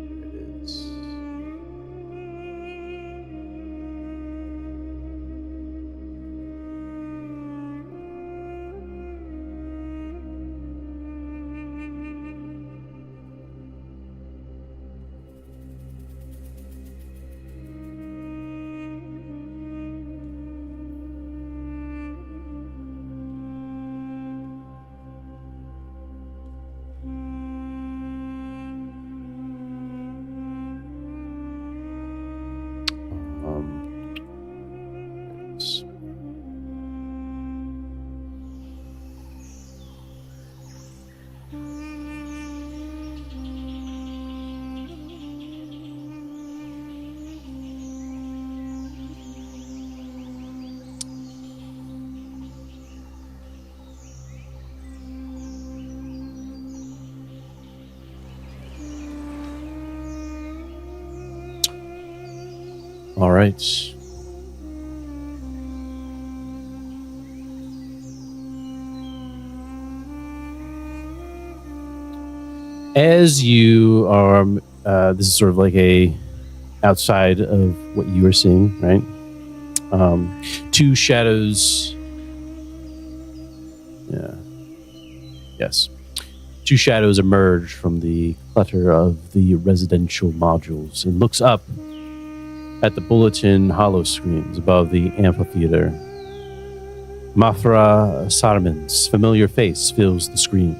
Here it is. All right. As you are, this is sort of like a outside of what you are seeing, right? Two shadows. Yeah. Yes. Two shadows emerge from the clutter of the residential modules and looks up at the bulletin hollow screens above the amphitheater. Mafra Sarman's familiar face fills the screen.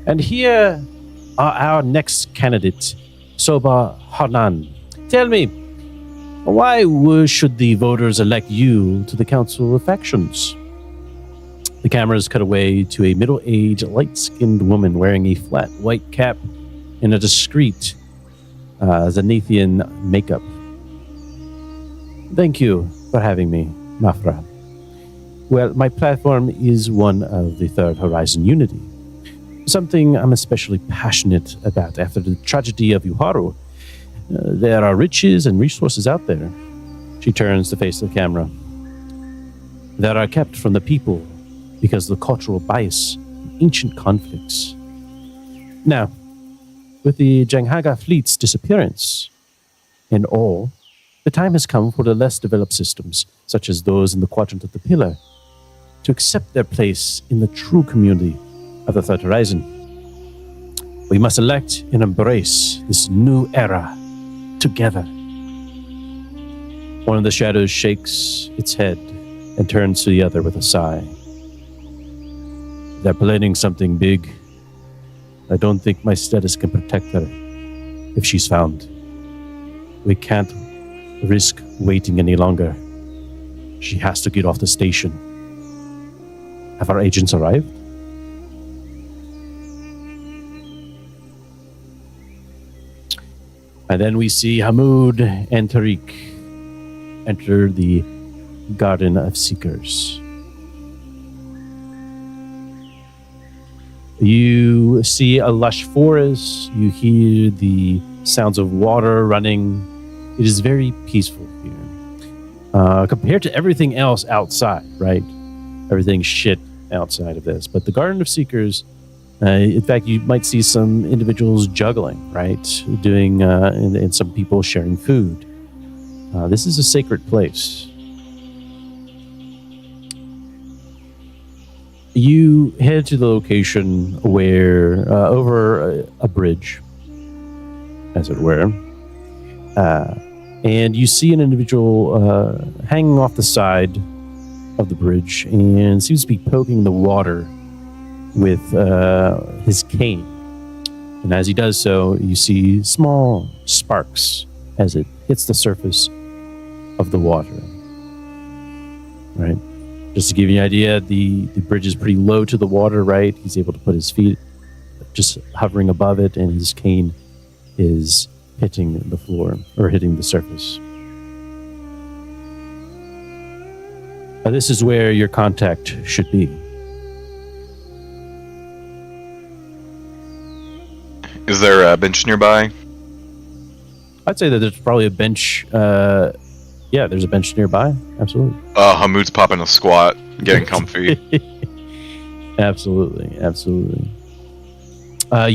And here are our next candidate, Soba Hanan. Tell me, why should the voters elect you to the Council of Factions? The cameras cut away to a middle-aged, light-skinned woman wearing a flat white cap and a discreet Zenithian makeup. Thank you for having me, Mafra. Well, my platform is one of the Third Horizon Unity. Something I'm especially passionate about after the tragedy of Uharu. There are riches and resources out there. She turns to face the camera. That are kept from the people because of the cultural bias and ancient conflicts. Now, with the Janghaga fleet's disappearance and all, the time has come for the less developed systems, such as those in the quadrant of the pillar, to accept their place in the true community of the Third Horizon. We must elect and embrace this new era together. One of the shadows shakes its head and turns to the other with a sigh. They're planning something big. I don't think my status can protect her if she's found. We can't risk waiting any longer. She has to get off the station. Have our agents arrived? And then we see Hamoud and Tariq enter the Garden of Seekers. You see a lush forest. You hear the sounds of water running. It is very peaceful here. Compared to everything else outside, right? Everything's shit outside of this. But the Garden of Seekers, in fact, you might see some individuals juggling, right? Doing, and some people sharing food. This is a sacred place. You head to the location where, over a bridge, as it were, and you see an individual hanging off the side of the bridge and seems to be poking the water with his cane. And as he does so, you see small sparks as it hits the surface of the water. Right? Just to give you an idea, the bridge is pretty low to the water, right? He's able to put his feet just hovering above it, and his cane is hitting the floor, or hitting the surface. This is where your contact should be. Is there a bench nearby? I'd say that there's probably a bench. Yeah, there's a bench nearby. Absolutely. Hamoud's popping a squat, getting comfy. Absolutely. You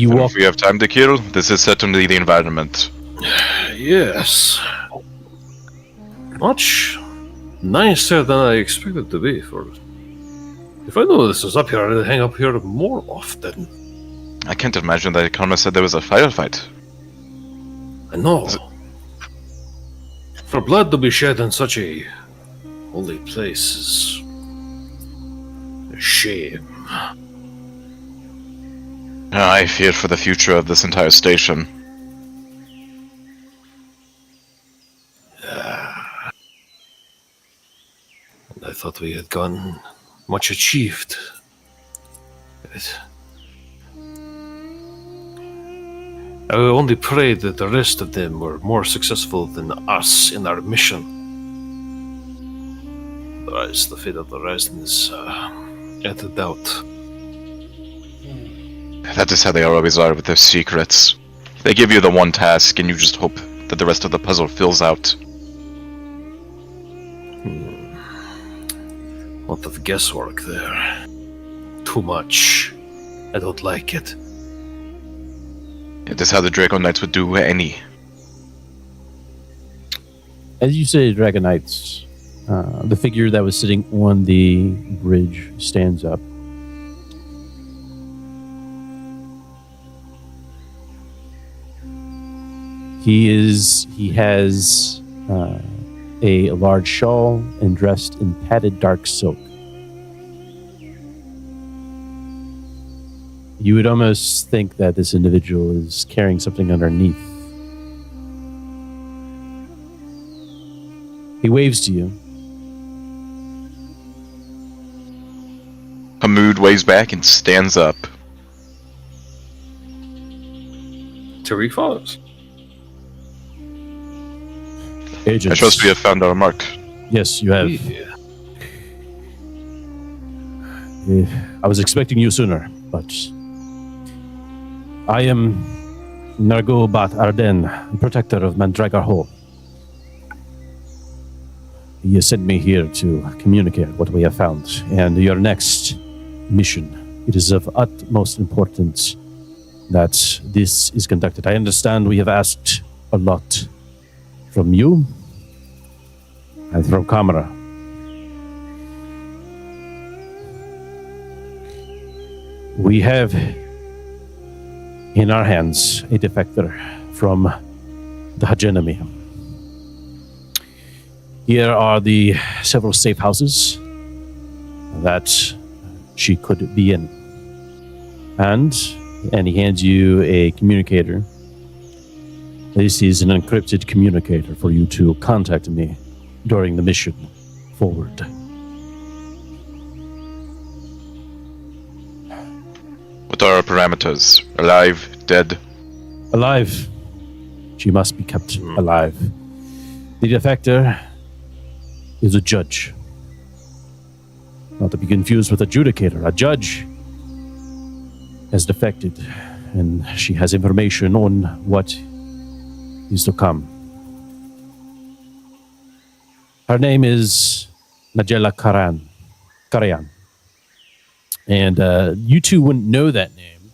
And walk. if we have time to kill, this is certainly the environment. Yes. Much nicer than I expected to be. For if I knew this was up here, I'd hang up here more often. I can't imagine that Karma said there was a firefight. I know. For blood to be shed in such a holy place is a shame. I fear for the future of this entire station. And I thought we had gone much achieved. I only prayed that the rest of them were more successful than us in our mission. Otherwise, the fate of the Horizon is at a doubt. That is how they always are with their secrets. They give you the one task and you just hope that the rest of the puzzle fills out. Lot of guesswork there. Too much. I don't like it. It is how the Draco Knights would do any. As you say, Dragon Knights, the figure that was sitting on the bridge stands up. He has a large shawl and dressed in padded dark silk. You would almost think that this individual is carrying something underneath. He waves to you. Hamoud waves back and stands up. Tariq follows. Agents. I trust we have found our mark. Yes, you have. Yeah. I was expecting you sooner, but I am Nargo Bat Arden, protector of Mandragora Hall. You sent me here to communicate what we have found, and your next mission. It is of utmost importance that this is conducted. I understand we have asked a lot from you and from Kamara. We have in our hands a defector from the hegemony. Here are the several safe houses that she could be in. And he hands you a communicator. This is an encrypted communicator for you to contact me during the mission forward. What are our parameters? Alive? Dead? Alive. She must be kept alive. The defector is a judge. Not to be confused with adjudicator. A judge has defected, and she has information on what is to come. Her name is Najela Karayan. And you two wouldn't know that name.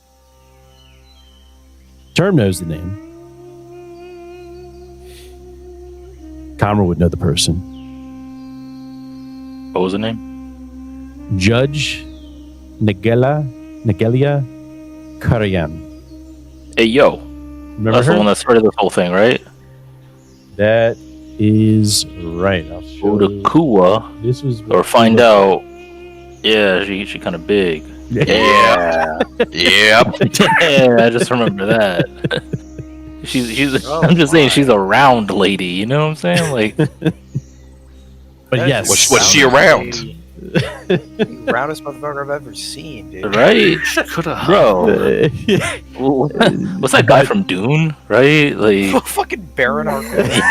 Term knows the name. Kamra would know the person. What was the name? Judge Nagelia Karayan. Hey, yo. Remember That's her? the one that started this whole thing, right? That is right. I'll Go show to you. Kua This was or find out. Yeah, she kind of big. Yeah. Yep. Yeah, I just remember that. She's. Oh, I'm just saying my. she's a round lady. You know what I'm saying? Like, But yes, Was she around? Roundest motherfucker I've ever seen, dude. right, Could have. bro. What's that guy from Dune? Right, like. Fucking Baron Harkonnen.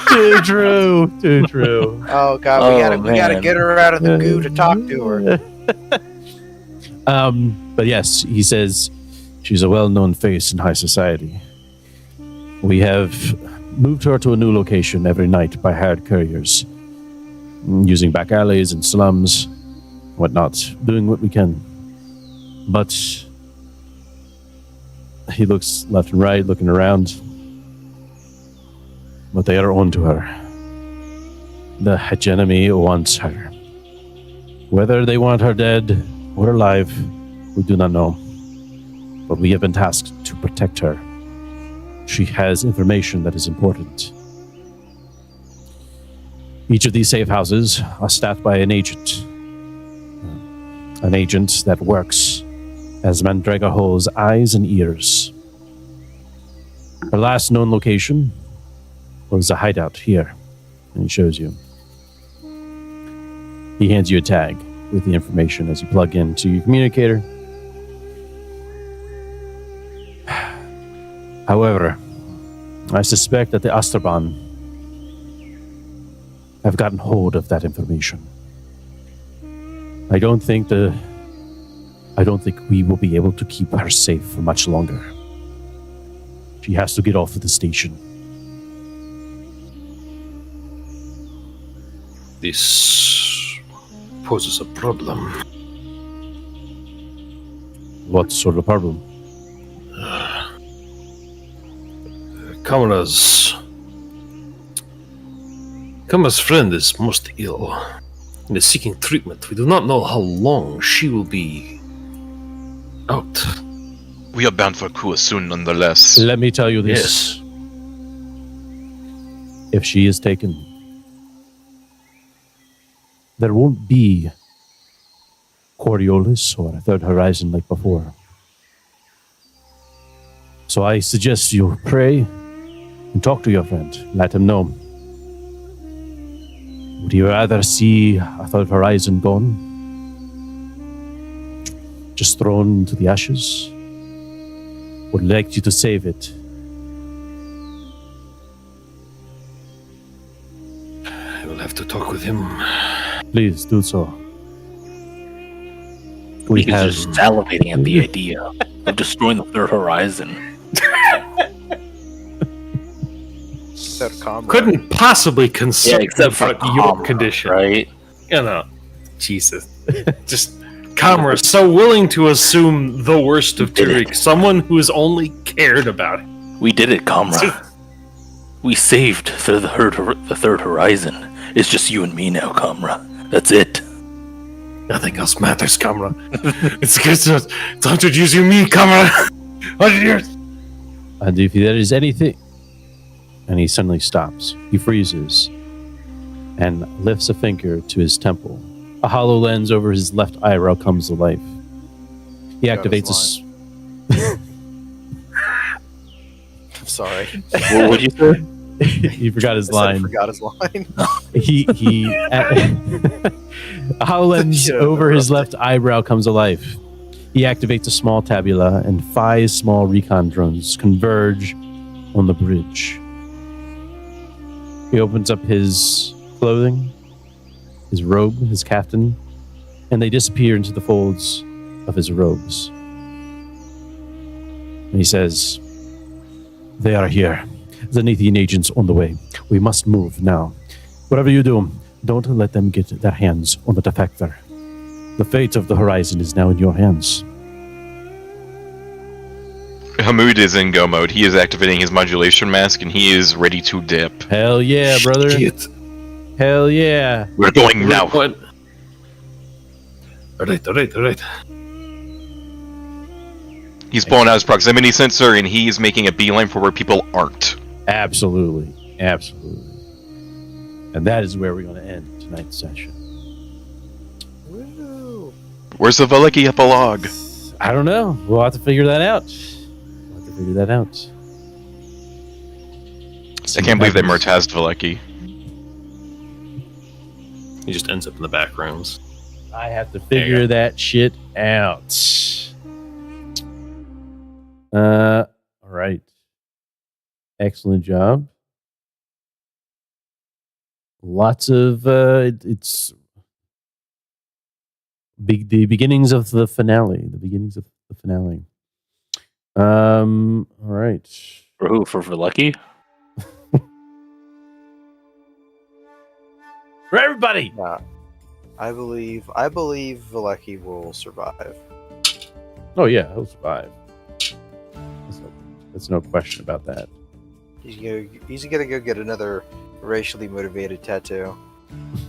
too true. Too true. Oh god, Oh, we gotta man. get her out of the goo to talk to her. But yes, he says she's a well-known face in high society. We have moved her to a new location every night by hired couriers, using back alleys and slums, whatnot, doing what we can. But he looks left and right, looking around. But they are on to her. The hegemony wants her. Whether they want her dead or alive, we do not know. But we have been tasked to protect her. She has information that is important. Each of these safe houses are staffed by an agent. An agent that works as Mandragora Hall's eyes and ears. Her last known location was a hideout here. And he shows you. He hands you a tag with the information as you plug into your communicator. However, I suspect that the Astraban have gotten hold of that information. I don't think we will be able to keep her safe for much longer. She has to get off at the station. This poses a problem. What sort of problem? Kamara's friend is most ill and is seeking treatment. We do not know how long she will be out. We are bound for Kua soon, nonetheless. Let me tell you this. Yes. If she is taken, there won't be Coriolis or a third horizon like before. So I suggest you pray and talk to your friend. Let him know. Would you rather see a third horizon gone? Just thrown into the ashes? Would like you to save it? I will have to talk with him. Please do so. We are just salivating at the idea of destroying the third horizon. Couldn't possibly consider except for your Kamara, condition, right? You know, Jesus. Just Kamara is so willing to assume the worst of Tariq, someone who has only cared about him. We did it, Kamra. We saved the third horizon. It's just you and me now, Kamra. That's it. Nothing else matters, Kamara. It's good to 100 years you me, Kamara. 100 years. And if there is anything... And he suddenly stops. He freezes and lifts a finger to his temple. A hollow lens over his left eyebrow comes to life. He activates I'm sorry. What would you say? He forgot his line. Forgot his line. A hollow lens over his left eyebrow comes to life. He activates a small tabula, and 5 small recon drones converge on the bridge. He opens up his clothing, his robe, his caftan, and they disappear into the folds of his robes. And he says, "They are here. The Nathian agents on the way. We must move now. Whatever you do, don't let them get their hands on the defector. The fate of the horizon is now in your hands." Hamoud is in go mode. He is activating his modulation mask and he is ready to dip. Hell yeah, brother. Shit. Hell yeah. We're going now. What? Alright. He's pulling out his proximity sensor and he is making a beeline for where people aren't. Absolutely. And that is where we're going to end tonight's session. Woo. Where's the Valeki epilogue? I don't know. We'll have to figure that out. I can't believe they Murtazed Valeki. He just ends up in the back rooms. I have to figure that shit out. All right. Excellent job. Lots of it's the beginnings of the finale. All right. For who? For Lucky? For everybody. Nah, I believe Valeki will survive. Oh yeah, he'll survive. There's no question about that. He's gonna go get another racially motivated tattoo.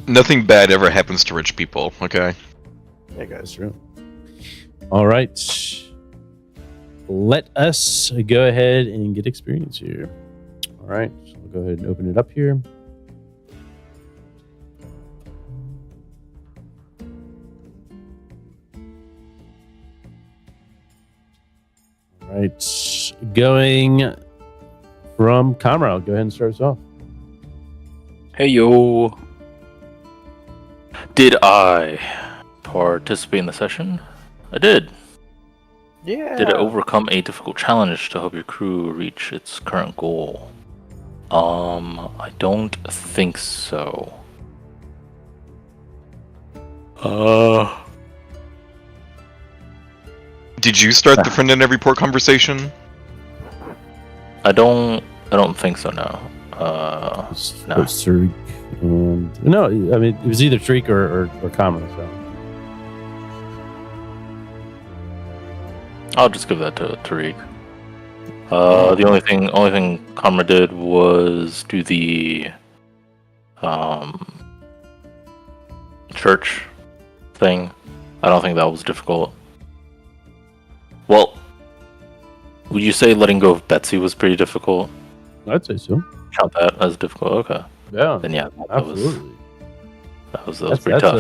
Nothing bad ever happens to rich people, okay? Yeah, guys. That's true. All right. Let us go ahead and get experience here. All right. So we'll go ahead and open it up here. All right. Going from Comrade. Go ahead and start us off. Hey, yo. Did I participate in the session? I did. Yeah. Did it overcome a difficult challenge to help your crew reach its current goal? I don't think so. Did you start the friend in every port conversation? I don't think so. No. No. Tariq and no, I mean it was either Tariq or Kama. So I'll just give that to Tariq. The only thing Kamra did was do the church thing. I don't think that was difficult. Well, would you say letting go of Betsy was pretty difficult? I'd say so. Count that as difficult. Okay. Yeah. Then yeah, Absolutely. that was pretty tough.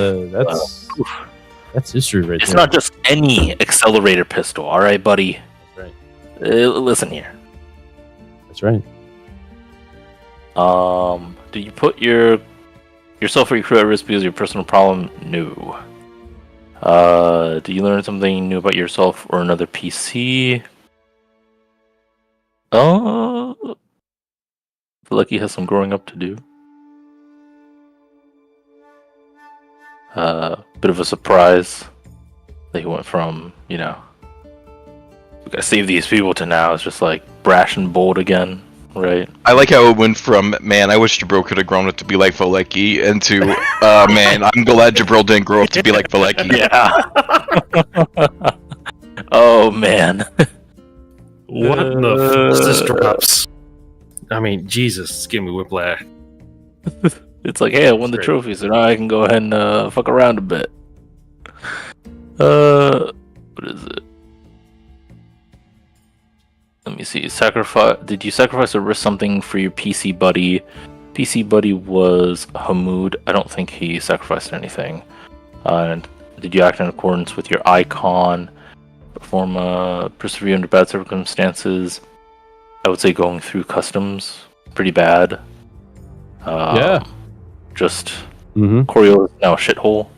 That's history right It's there. not just any accelerator pistol, all right, buddy. That's Listen here. That's right. Do you put yourself or your crew at risk because of your personal problem? No. Do you learn something new about yourself or another PC? I feel like he has some growing up to do. Bit of a surprise that he went from, we gotta save these people to now it's just like brash and bold again, right? I like how it went from, man, I wish Jabril could have grown up to be like Valecki, into, man, I'm glad Jabril didn't grow up to be like Valecki. Yeah. Oh, man. What the this drops? I mean, Jesus, give me whiplash. It's like, hey, I won the trophy, so now I can go ahead and fuck around a bit. What is it? Let me see. Did you sacrifice or risk something for your PC buddy? PC buddy was Hamoud. I don't think he sacrificed anything. And did you act in accordance with your icon? Persevere under bad circumstances. I would say going through customs, pretty bad. Yeah. Just Coriolis now a shithole for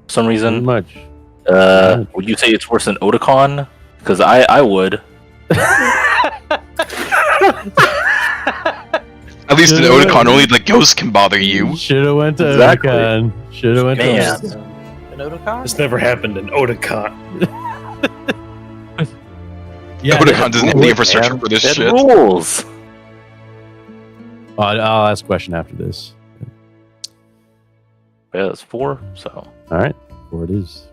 some reason. Much. Would you say it's worse than Otakon? Because I would. At least in Otakon, only the ghost can bother you. Should have went to Exactly. Otakon. Should have went to An Otakon? This never happened in Otakon. Yeah, Otakon doesn't have the infrastructure for this It shit. rules. I'll ask a question after this. Yeah, that's 4. So All right. Where it is.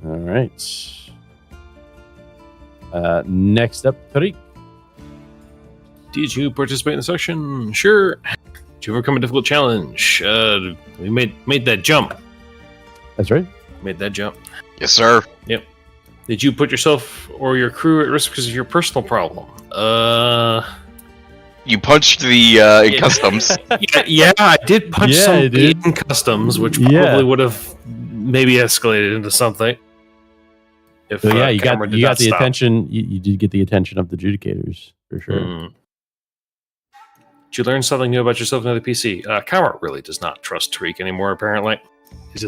All right. Next up, Tariq. Did you participate in the section? Sure. Did you overcome a difficult challenge? We made that jump. That's right. Made that jump. Yes, sir. Yep. Did you put yourself or your crew at risk because of your personal problem? You punched the in customs. Yeah, I did punch Yeah, some you did. in customs, which Yeah. probably would have maybe escalated into something. If So yeah, you got Cameron did the not stop. attention. You did get the attention of the adjudicators for sure. Mm. Did you learn something new about yourself and the PC? Cameron really does not trust Tariq anymore. Apparently, he's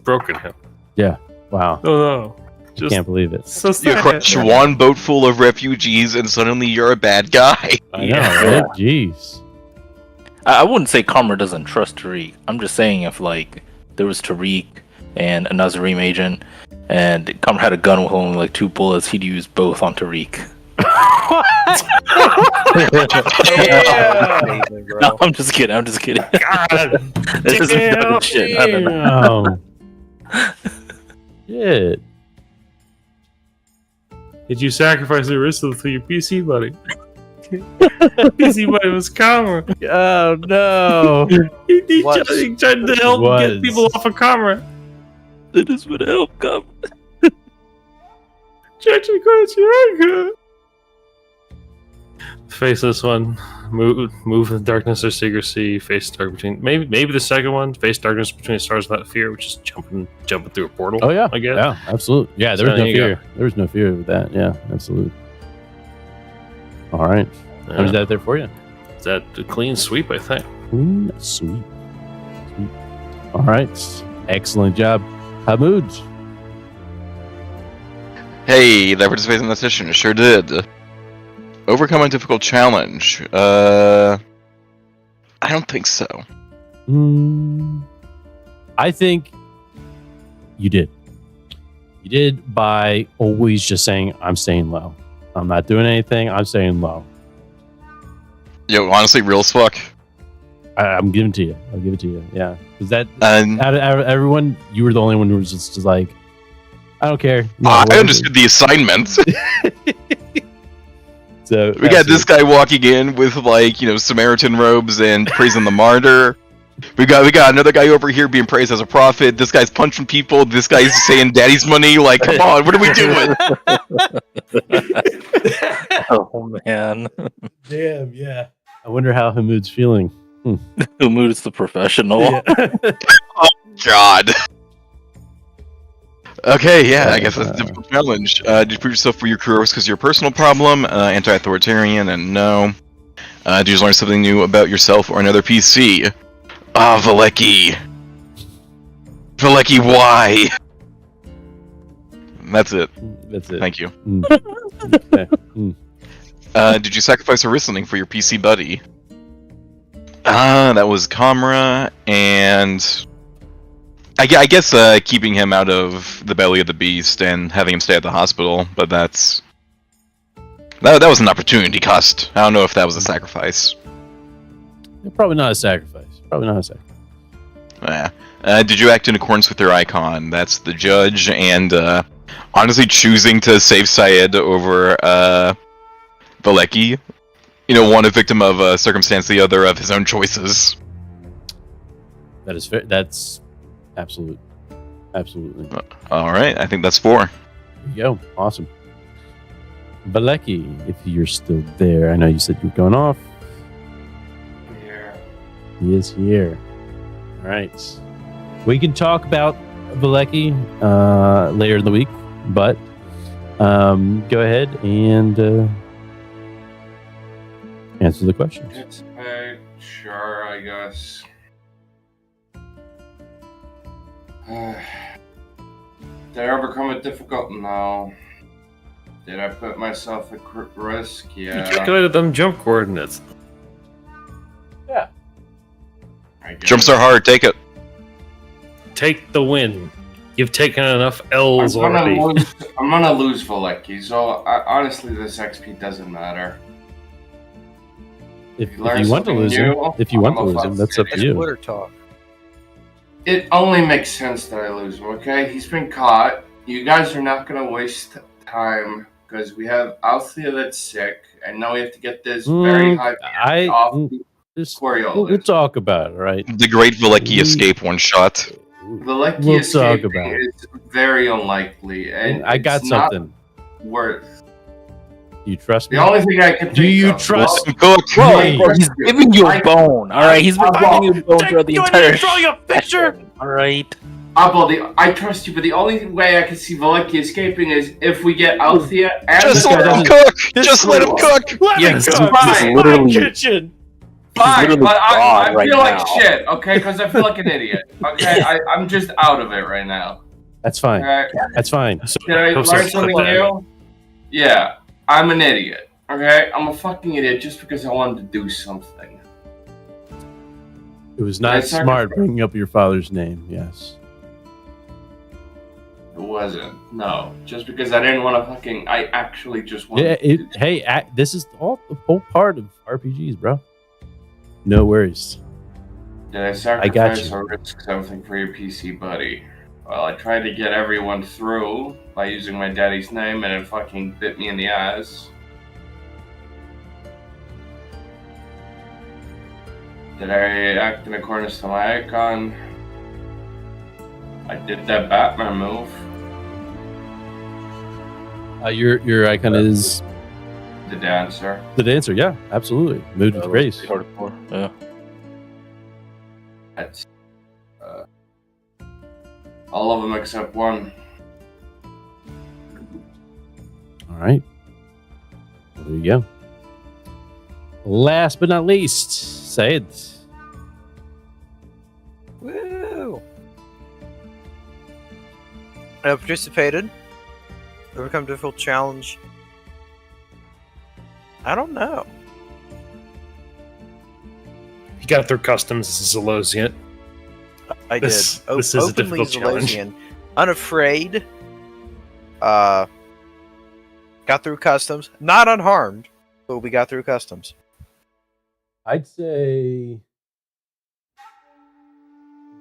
broken him. Yeah. Wow. Oh no! I can't believe it. So You sad. crush one boat full of refugees, and suddenly you're a bad guy. I know, right? Jeez. I wouldn't say Kamra doesn't trust Tariq. I'm just saying if like there was Tariq and a Nazarim agent, and Kamra had a gun with only like 2 bullets, he'd use both on Tariq. No, I'm just kidding. God, This is dumb shit. I don't know. Damn. Shit. did you sacrifice the wrist to your PC buddy? PC buddy was Cameron. Oh no. He Was. tried to help Was. get people off of Cameron. That is what help Kamra. Face this one. Move in darkness or secrecy. Face dark between maybe the second one. Face darkness between the stars without fear, which is jumping through a portal. Oh yeah. I guess. Yeah, absolutely. Yeah, there So was no there you go. fear. There was no fear with that. Yeah, absolutely. All right. How's that there for you? Is that a clean sweep? I think. Sweet. Sweet. All right. Excellent job, Hamoud. Hey, that participated in the session. Sure did. Overcome a difficult challenge. I don't think so. I think you did. You did by always just saying, I'm staying low. I'm not doing anything. I'm staying low. Yo, honestly, real as fuck. I'm giving it to you. I'll give it to you. Yeah. Because that, And out of everyone, you were the only one who was just like, I don't care. No, I whatever. understood the assignment. So We got this guy walking in with like, Samaritan robes and praising the martyr. We got another guy over here being praised as a prophet. This guy's punching people. This guy's saying daddy's money. Like, come on, what are we doing? Oh man, Damn, yeah. I wonder how Hamoud's feeling. Umud is the professional. Yeah. God. Okay, yeah, I guess that's a difficult challenge. Did you prove yourself for your career because your personal problem? Anti-authoritarian, and no. Did you just learn something new about yourself or another PC? Valecki. Valecki, why? That's it. That's it. Thank you. Okay. Did you sacrifice a wrestling for your PC buddy? That was Kamra, and I guess keeping him out of the belly of the beast and having him stay at the hospital, but that was an opportunity cost. I don't know if that was a sacrifice. Probably not a sacrifice. Yeah. Did you act in accordance with your icon? That's the judge, and honestly choosing to save Syed over Valecki. One a victim of circumstance, the other of his own choices. That is fair. That's absolutely. Alright, I think that's 4. There you go. Awesome. Valecki, if you're still there, I know you said you were going off. Here. He is here. All right. We can talk about Valecki later in the week, but go ahead and answer the questions. Sure, I guess. Did I overcome it difficult? No. Did I put myself at risk? Yeah. You calculated them jump coordinates. I guess. Jumps are hard, take it. Take the win. You've taken enough L's I'm already. gonna lose Valecki, so honestly, this XP doesn't matter. If you want to lose him, that's up to you. Twitter talk. It only makes sense that I lose him, okay? He's been caught. You guys are not gonna waste time because we have Althea that's sick, and now we have to get this very high off Coriolis. We'll talk about it, right? The great Valecki escape one shot. Valecki We'll escaping talk about it. is very unlikely, and I got it's not something. worth. Do you trust me? The only thing I can Do think you of- trust Cook? Bro, he's giving you a bone. All right, he's been Well, giving you a bone throughout the entire. draw you a picture? All right. Apple, I trust you, but the only way I can see Valecki escaping is if we get Althea and Just guy let him doesn't- cook! Just let him cook! Let Yes, me cook. fine. This is Literally- my kitchen. Fine, literally but I God feel right like now. shit, okay? Because I feel like an idiot, okay? I'm just out of it right now, That's fine. okay? That's fine. So, Did I so learn something clip that. new? Yeah, I'm an idiot, okay? I'm a fucking idiot just because I wanted to do something. It was I not sacrificed- smart bringing up your father's name. Yes. It wasn't. No, just because I didn't want to fucking. I actually just wanted. Yeah. to do Hey, this is all the whole part of RPGs, bro. No worries. Did I got sacrifice you. or risk something for your PC buddy? Well, I tried to get everyone through by using my daddy's name, and it fucking bit me in the ass. Did I act in accordance to my icon? I did that Batman move. Your icon is The dancer. the dancer. Yeah, absolutely. Moved with grace. Hardcore. Yeah. That's all of them except one. All right. Well, there you go. Last but not least, Syed. Woo! I participated. Overcome difficult challenge. I don't know. You got through customs as a Zalosian. I This did. is a Openly difficult challenge. Zalosian. Unafraid. got through customs, not unharmed, but we got through customs. I'd say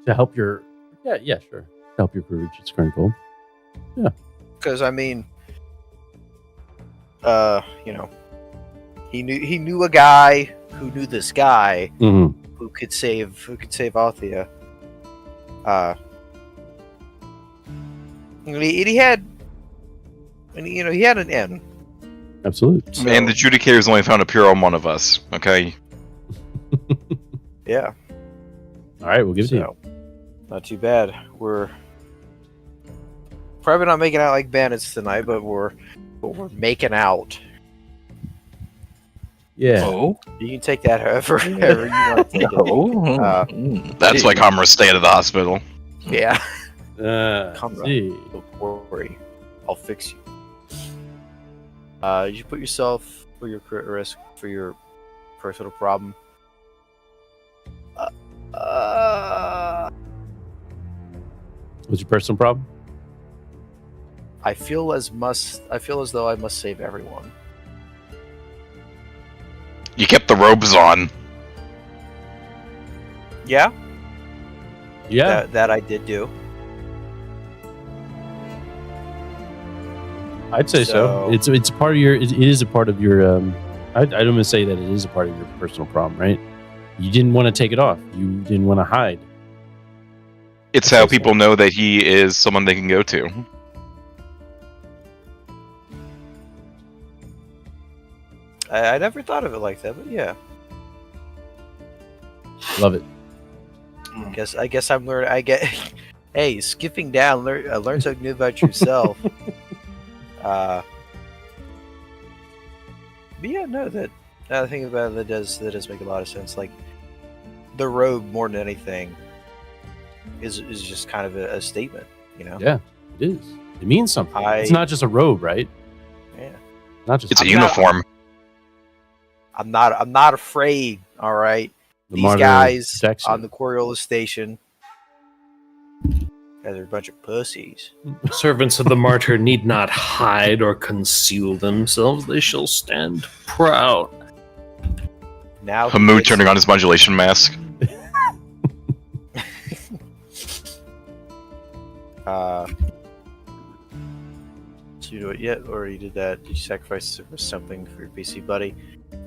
to help your sure. To help your crew reach its current goal. Yeah. Because I mean, he knew a guy who knew this guy who could save Althea. And he had an end. Absolutely. So, And the Judicators only found a pure on one of us. Okay. yeah. All right, we'll give it to you. Not too bad. We're probably not making out like bandits tonight, but we're making out. Yeah. Oh, You can take that however you want to take it. That's why Comrades stay out of the hospital. Yeah. Come Don't worry. I'll fix you. You put yourself or your crew at risk for your personal problem. What's your personal problem? I feel as though I must save everyone. You kept the robes on. Yeah, Yeah. that I did do. I'd say so. It's part of your. It is a part of your. I don't want to say that it is a part of your personal problem, right? You didn't want to take it off. You didn't want to hide. It's how people know that he is someone they can go to. I never thought of it like that, but yeah. Love it. I guess I'm learning. Hey, skipping down. Learn something new about yourself. But yeah, no. Now that I think about it, that does make a lot of sense. Like the robe, more than anything, is just kind of a statement, you know? Yeah, it is. It means something. It's not just a robe, right? Yeah. Not just. It's a uniform. I'm not afraid. All right. These guys on the Coriolis station, they're a bunch of pussies. Servants of the martyr need not hide or conceal themselves. They shall stand proud. Now Hamu turning on his modulation mask. Did you do it yet, or you did that? Did you sacrifice something for your PC buddy?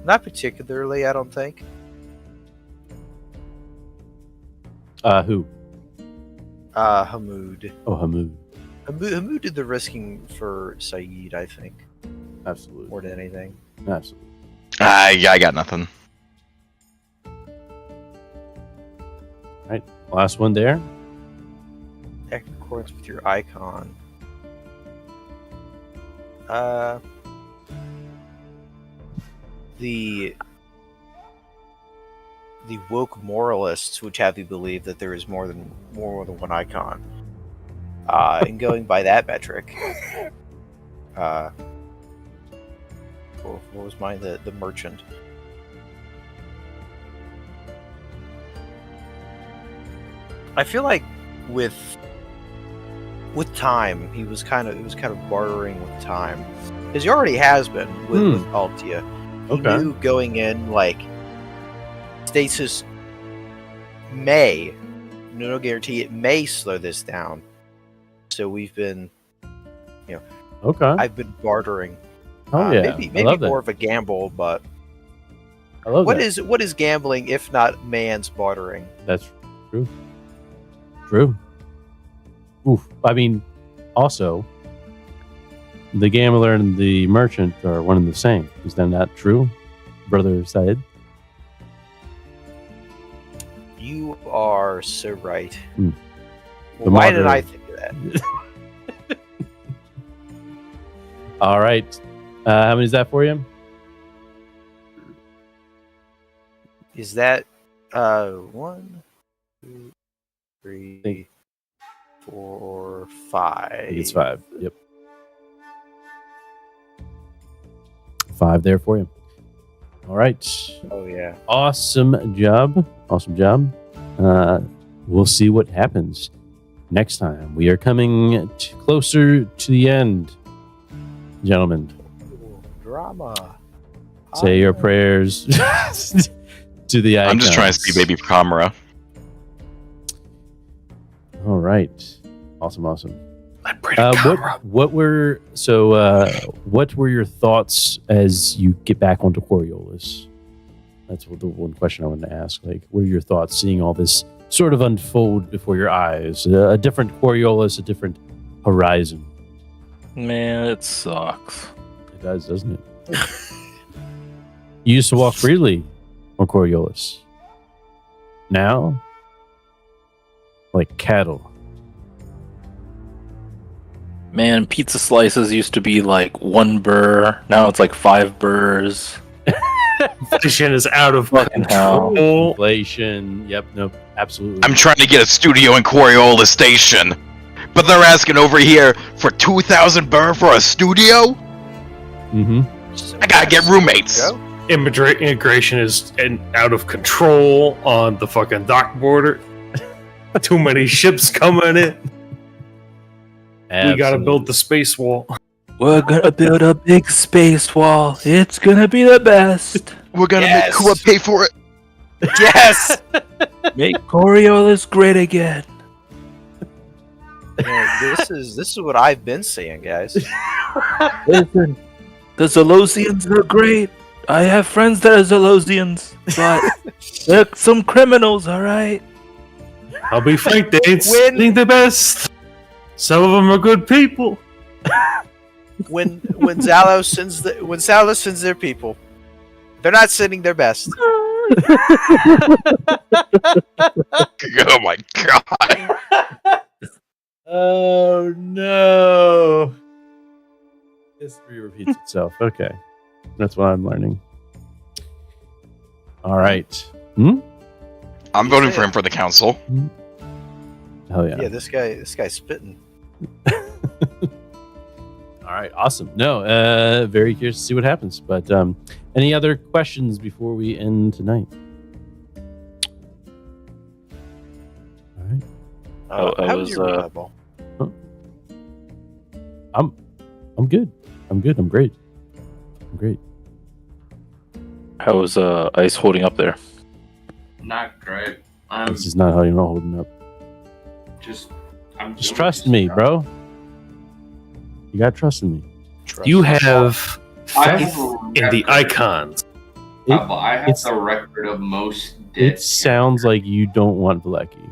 Not particularly, I don't think. Who? Hamoud. Oh, Hamoud. Hamoud did the risking for Saeed, I think. Absolutely. More than anything. Absolutely. Yeah, I got nothing. Right. Last one there. Act in accordance with your icon. The woke moralists, which have you believe that there is more than one icon. And going by that metric, what was mine? The merchant. I feel like with time, he was kind of bartering with time, because he already has been with Altia. He knew going in, like, stasis may, no guarantee, it may slow this down. So we've been, I've been bartering. Oh yeah, maybe more of a gamble, but I love what is gambling if not man's bartering? That's true. True. Oof. I mean, also, the gambler and the merchant are one and the same. Is that not true, Brother Said? You are so right. Why did I think of that? All right. How many is that for you? Is that 1, 2, 3, 4, 5? I think it's 5. Yep. 5 there for you. All right. Oh yeah. Awesome job. Awesome job. We'll see what happens next time. We are coming closer to the end Gentlemen, Drama. say your prayers to the icons. I'm just trying to see baby Kamara. All right. Awesome. I pray to God. What were your thoughts as you get back onto Coriolis? That's the one question I wanted to ask. Like, what are your thoughts seeing all this sort of unfold before your eyes? A different Coriolis, a different horizon. Man, it sucks. It does, doesn't it? You used to walk freely on Coriolis. Now, like cattle. Man, pizza slices used to be like 1 burr. Now it's like 5 burrs. Inflation is out of Fucking hell. control. Inflation. Yep. Nope. Absolutely. I'm trying to get a studio in Coriolis Station, but they're asking over here for 2,000 burr for a studio. Mm-hmm. I gotta get roommates. Immigration is out of control on the fucking dock border. Too many ships coming in. We gotta build the space wall. We're gonna build a big space wall. It's gonna be the best. We're gonna make Kua pay for it. Yes. Make Coriolis great again. Yeah, this is what I've been saying, guys. Listen, the Zolosians are great. I have friends that are Zolosians, but they're some criminals, alright? I'll be frank, they ain't When- the best. Some of them are good people. When Zalos sends their people, they're not sending their best. Oh my god. Oh no! History repeats itself. Okay, that's what I'm learning. All right. I'm voting for him for the council. Hell yeah! Yeah, this guy's spitting. All right, awesome. No, very curious to see what happens. But any other questions before we end tonight? All right. I was was, your volleyball? I'm good. I'm great. How was Ice holding up there? Not great. This is not how you're not holding up. Just trust me, bro. You gotta trust in me. You have I faith have in the icons. I have the record of most It dead. sounds like you don't want Vlecki.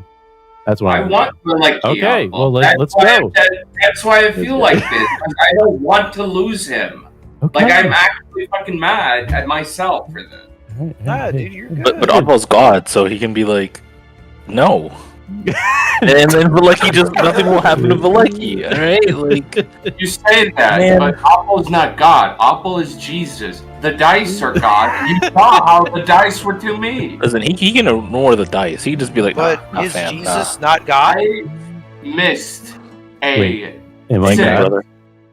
That's what I want to like. Okay, well, let's why go. That's why I feel like this. Like, I don't want to lose him. Okay. Like I'm actually fucking mad at myself for this. Nah, dude, you're good. But Oddball's God, so he can be like, no. And then Vlecki just nothing will happen to Vlecki, alright? Like You say that, Man. but Apple's not God. Apple is Jesus. The dice are God. You saw how the dice were to me. listen, he can ignore the dice. He can just be like, But nah, is fam, Jesus not God? I missed a Wait, am I Say- God? brother.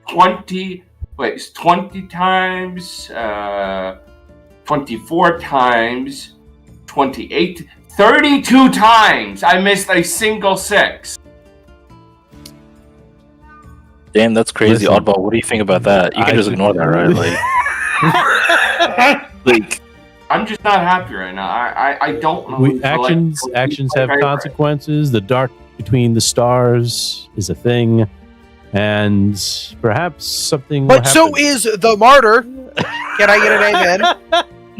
20 times, 24 times, 28, 32 times I missed a single 6. Damn, that's crazy, Listen, Oddball. What do you think about that? You can I just think- ignore that, right? Like, I'm just not happy right now. I don't know. who's Actions have favorite. consequences. The dark between the stars is a thing, and perhaps something. But will so happen. is the martyr. Can I get an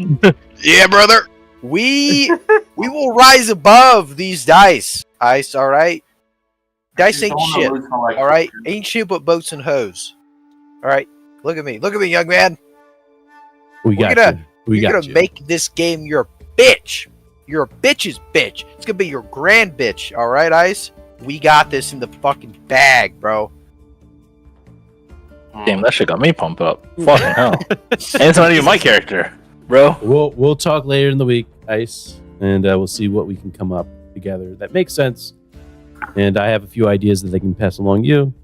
amen? Yeah, brother. We will rise above these dice. Ice, all right. Dice ain't shit. All right, ain't shit but boats and hoes. All right, look at me, young man. we we're got gonna- you. We You're got gonna you. make this game your bitch. Your bitch's bitch. It's gonna be your grand bitch. All right, Ice. We got this in the fucking bag, bro. damn, that shit got me pumped up. Fucking hell. And it's not even my character, bro. We'll talk later in the week, Ice, and we'll see what we can come up together that makes sense. And I have a few ideas that I can pass along to you.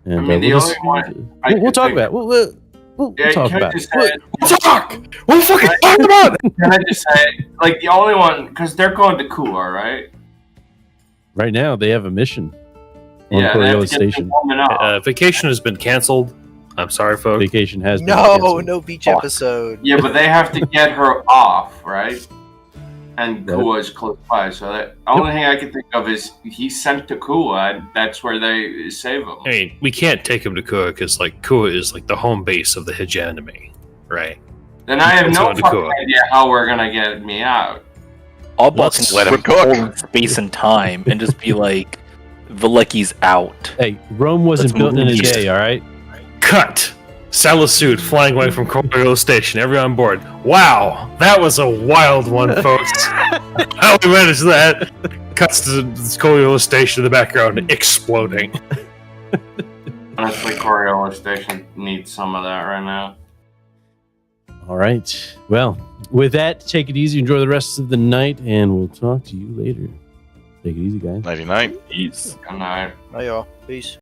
And I mean, the we'll, only one I we'll could talk think- about it. We'll talk about it. We'll fucking talk about it. Can I just say, like, the only one, because they're going to Kua, right? Right now, they have a mission on Yeah, they have to Coriolis get Station. them warming up. Vacation has been canceled. I'm sorry, folks. Vacation has been No, canceled. no beach Fuck. episode. Yeah, but they have to get her off, right? And Right. Kua is close by, so the only thing I can think of is he's sent to Kua, and that's where they save him. I mean, we can't take him to Kua because, like, Kua is like the home base of the hegemony, right? Then I have Let's no go to fucking Kua. idea how we're gonna get me out. I'll Let's let him rip cook. all of space and time and just be like, Veleki's out. Hey, Rome wasn't Let's built in a move east. day, all right? Cut. Salasud flying away from Coriolis Station. Everyone on board. Wow, that was a wild one, folks. How we managed that? Cuts to the Coriolis Station in the background, exploding. Honestly, Coriolis Station needs some of that right now. All right. Well, with that, take it easy. Enjoy the rest of the night, and we'll talk to you later. Take it easy, guys. Nighty night. Jeez. Good night. Bye, y'all. Peace.